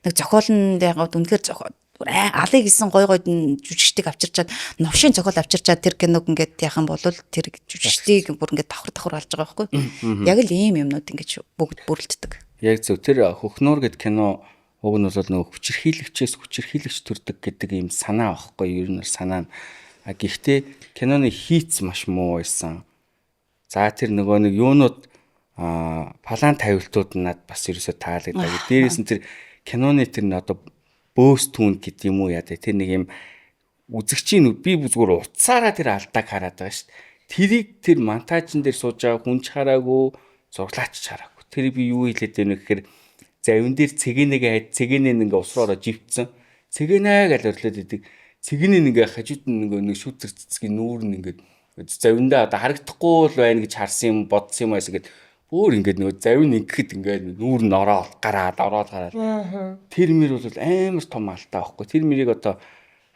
Нэг зохиолнд яг үнэхээр зохиол алыг исэн гой жүжигчдийг авчирчаад новшийн зохиол авчирчаад тэр киног ингээд яхан бол тэр жүжигчдийг бүр ингээд давхар алж байгаа байхгүй. Яг л ийм юмнууд ингээд бүгд бүрэлддэг. Яг зөв тэр Хөхнөр гэд кино уг нь бол нөгөө хүчирхийлэгчээс хүчирхийлэгч төрдөг гэдэг ийм санаа авахгүй юу? Ер нь санаа. Гэхдээ киноны хийц маш муу байсан. За тэр нөгөө нэг юунууд палан тавилтууд над бас ерөөсө таалагдав. Дээрээс нь тэр киноны тэр н одоо бөөс түн гэдэг юм уу яа тэр нэг юм үзэгчийн би зүгээр утсаараа тэр алдааг хараад байгаа шүү дээ. Тэрийг тэр монтажн дээр сууж байгаа хүн ч хараагүй, зурлаач хараагүй. Тэр би юу хэлээд байна гэхээр завин дээр цэгэнэ ингээ усраараа живцсэн. Цэгэнэ гэж орлоод идэг. Цэгэнэ ингээ хажууд нэг шүтэр цэцгийн нүүр нь ингээ завиндаа одоо харагдахгүй л байна гэж харсан юм бодсон юм байсан гэд өөр ингээд нөгөө завин ингэхэд ингээд нүүр нь ороод гараад. Тэр мөр бол амар том алдаа байхгүй. Тэр мөрийг одоо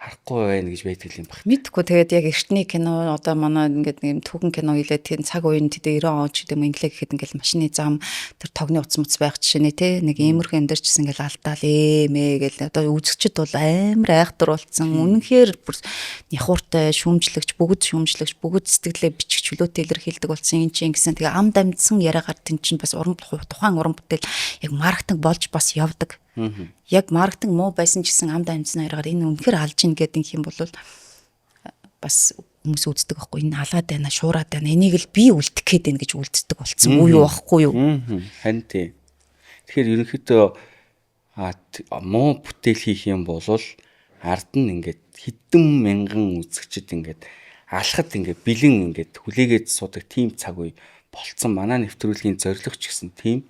харахгүй байна гэж байдаг юм баг. Мэдхгүй тэгээд яг эртний кино одоо манай ингээд нэг юм түүхэн кино хэлээ тийм цаг үеийн тэдэ 90 он ч гэдэг юм инглээ гэхэд ингээл машины зам тэр тогны утас муц байх жишээ нэ те нэг иймэрхүү амьдарчсан ингээл алдаал эмээ гэл одоо үзэгчд бол амар айхтар болсон үнэнхээр бүр няхууртай шүүмжлэгч бүгд сэтгэлээ бичих чөлөөтэй илэрхийлдэг болсон юм чинь гэсэн тэгээ амд амьдсан яриагаар тэн чинь бас тухайн уран бүтээл яг маркетинг болж бас явдаг. Яг маркетинг муу байсан ч гэсэн амд амьдсан яриагаар энэ үнэхээр алж ийн гэдэг юм бол бас хүмүүс үздэг байхгүй энэ халаад байна шуураад байна энийг л би үлдэх гээд байна гэж үлддэг болсон уу юу байхгүй юу. Харин тийм. Тэгэхээр ерөнхийдөө муу бүтээл хийх юм бол ард нь ингээд хэдэн мянган үзэгчд ингээд алхад ингээд бэлэн ингээд хүлээгээд суудаг тийм цаг үе болцсон. Манай нэвтрүүлгийн зорилго ч гэсэн тийм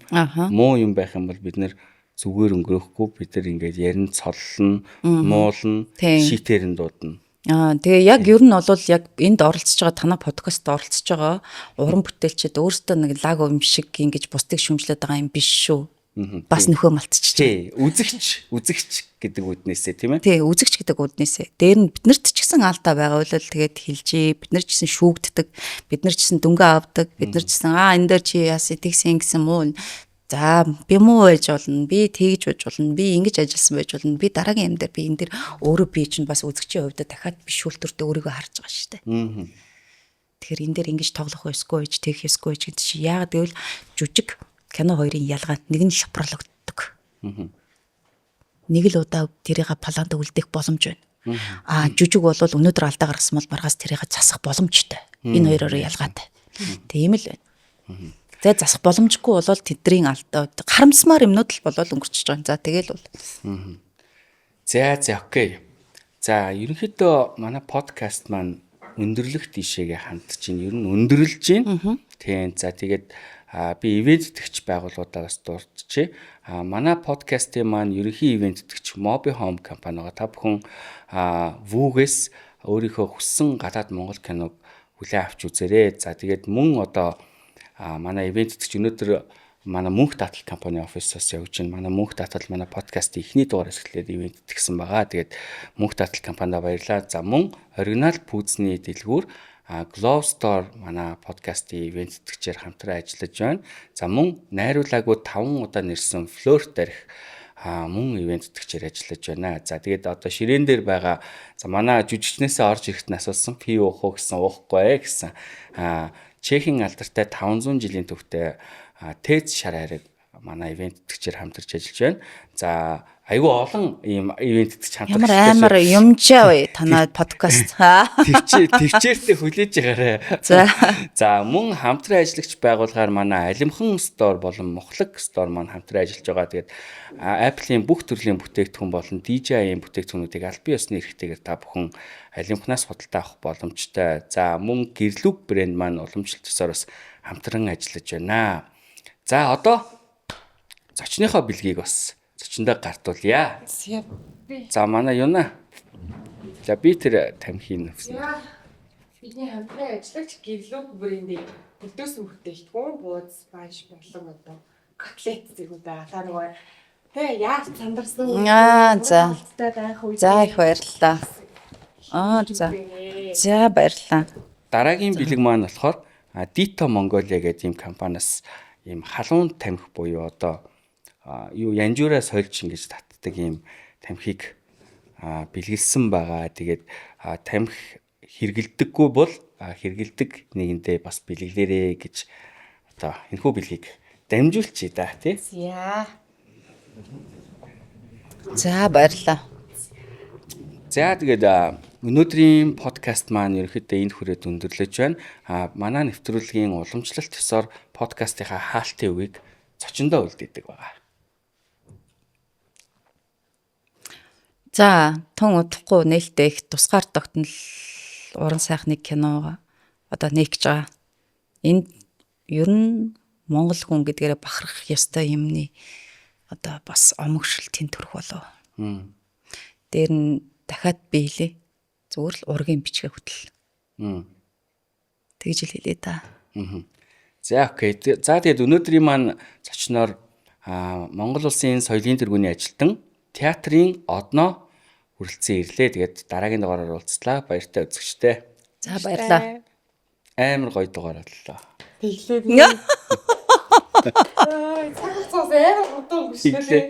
муу юм байх юм бол бид нэр зүгээр өнгөрөхгүй бид нар ингээд ярин цоллно, муулна, шийтээр нь дуудана. Тэгээ яг ер нь бол яг энд оролцож байгаа танай подкаст оролцож байгаа уран бүтээлчид өөрсдөө нэг лаг юм шиг ингэж бусдыг шүмжлээд байгаа юм биш шүү. Бас нөхөө малтчихжээ. Үзэгч гэдэг үднээсээ тийм ээ. Тий, үзэгч гэдэг үднээсээ. Дээр нь биднэрт ч гэсэн алдаа байгаа бол тэгээд хэлжээ. Бид нар ч гэсэн шүүгддэг. Бид нар ч гэсэн дүнгээ авдаг. Бид нар ч гэсэн энэ дээр чи яас итгэсэн гэсэн муу. За би муу байж болно. Би тэгж байж болно. Би ингэж ажилласан байж болно. Би дараагийн юм дээр би энэ дээр өөрөө би чинь бас үзэгчийн хувьд дахиад биш шүүлтүртээ өөрийгөө харж байгаа шүү дээ. Тэгэхээр энэ дээр ингэж тоглох байсгүй гэж тэгэх ёсгүй гэж чи яагаад гэвэл жүжиг кино хоёрын ялгаа нэг нь шапралагддаг. Нэг л удаа тэрийг планд үлдэх боломж байна. Жүжиг бол өнөөдөр алдаа гаргасан бол маргаас тэрийг засах боломжтой. Энэ хоёроор ялгаатай. Тийм л байна. Тэгээ засах боломжгүй бол тэдний алдаа харамсмаар юмнууд л болол өнгөрчихөж байгаа. За тэгэл бол. За окей. За ерөнхийдөө манай подкаст маань өндөрлөх тишээгээ хандж чинь ер нь өндөрлж чинь. Тийм. За тэгээд би ивент итгэгч байгууллагуудаас дурдчихъя. Манай подкастын маань ерөнхий ивент итгэгч Mobi Home компани байгаа. Та бүхэн Vooge-с өөрийнхөө хүссэн гадаад Монгол киног хүлээн авч үзээрэй. За тэгээд мөн одоо манай ивент итгэгч өнөөдөр манай мөнх даатгал компани офисоос явж байна. Манай мөнх даатгал манай подкастын эхний дугаараас эхлээд ивент итгэсэн байгаа. Тэгээд мөнх даатгал компанид баярлалаа. За мөн оригинал пүүзний дэлгүүр Glow Store манай подкастын ивент итгэгчээр хамтран ажиллаж байна. За мөн найруулаагүй 5 удаа нэрсэн Flirt дээрх мөн ивент итгэгчээр ажиллаж байна. За тэгээд одоо ширээн дээр байгаа за манай жүжигчнээсээ орж ирэхэд нь асуусан пи уух уу гэсэн уухгүй гэсэн. Чехийн алдартай 500 жилийн төвтэй Тэц шар хайрыг манай ивент итгэгчээр хамтарч ажиллаж байна. За айгүй олон ийм ивент итгэж хамтарч амар юмжаа вэ танай подкаст. Төвчээртэй хүлээж байгаарай. За мөн хамтран ажиллагч байгууллагаар манай Алимхан Store болон Мохлог Store маань хамтран ажиллаж байгаа. Тэгээд Apple-ийн бүх төрлийн бүтээгдэхүүн болон DJI-ийн бүтээгдэхүүнүүдийг аль бие усны эрхтэйгээр та бүхэн Алимханаас худалдаа авах боломжтой. За мөн Гэрлүг брэнд маань уламжлалт төсөөр бас хамтран ажиллаж байна. За одоо зочныхоо бэлгийг бас зочиндоо гартуулъя. За манай юуна. За би тэр тамхины нөхсөн. Бидний хамтран ажиллагч Гэрлүг брендийн бүтээгдэхүүн бүтээгдэхүүн бууз бааш болон одоо котлет зэргүүдээ та нөгөө тэгээ яаж сандарсан За их баярлалаа. За баярлалаа. Дараагийн бэлэг маань болохоор Dito Mongolia гэдэг ийм компаниас ийм халуун тамхи буюу одоо янжуураас сольж ингэж татдаг ийм тамхиг бэлгэлсэн байгаа. Тэгээд тамхи хэргэлдэггүй бол хэргэлдэг нэгэндээ бас бэлгэлээрээ гэж одоо энэхүү бэлгийг дамжуулчих да тий. За баярлалаа. За тэгээд өнөөдрийн подкаст маань ерөнхийдөө энд хүрээд өндөрлөж байна. Манай нэвтрүүлгийн уламжлалт ёсоор подкастынхаа хаалтын үгийг зочиндоо үлдээдэг байгаа. За тун удахгүй нээлттэй их тусгаар тогтнол уран сайхны кино одоо нээгч байгаа. Энд ер нь монгол хүн гэдгээрээ бахархах ёстой юмны одоо бас омогшил тэнтөрөх болов. Дээр нь дахиад биелээ. Зүгээр л ургийн бичгээ хөтөл. Тэгж л хэлээ та. За окей. За тэгээд өнөөдрийн маань зочноор Монгол улсын соёлын тэргүүний ажилтан театрын одноо хүрэлцэн ирлээ. Тэгээд дараагийн дугаараар уулзлаа. Баяртай үзэгчтэй. За баярлалаа. Амар гоё дугаар боллоо. Тэглээ. Аа, цаг хугацаас амар удаан өнгөрсөн. Тэглээ.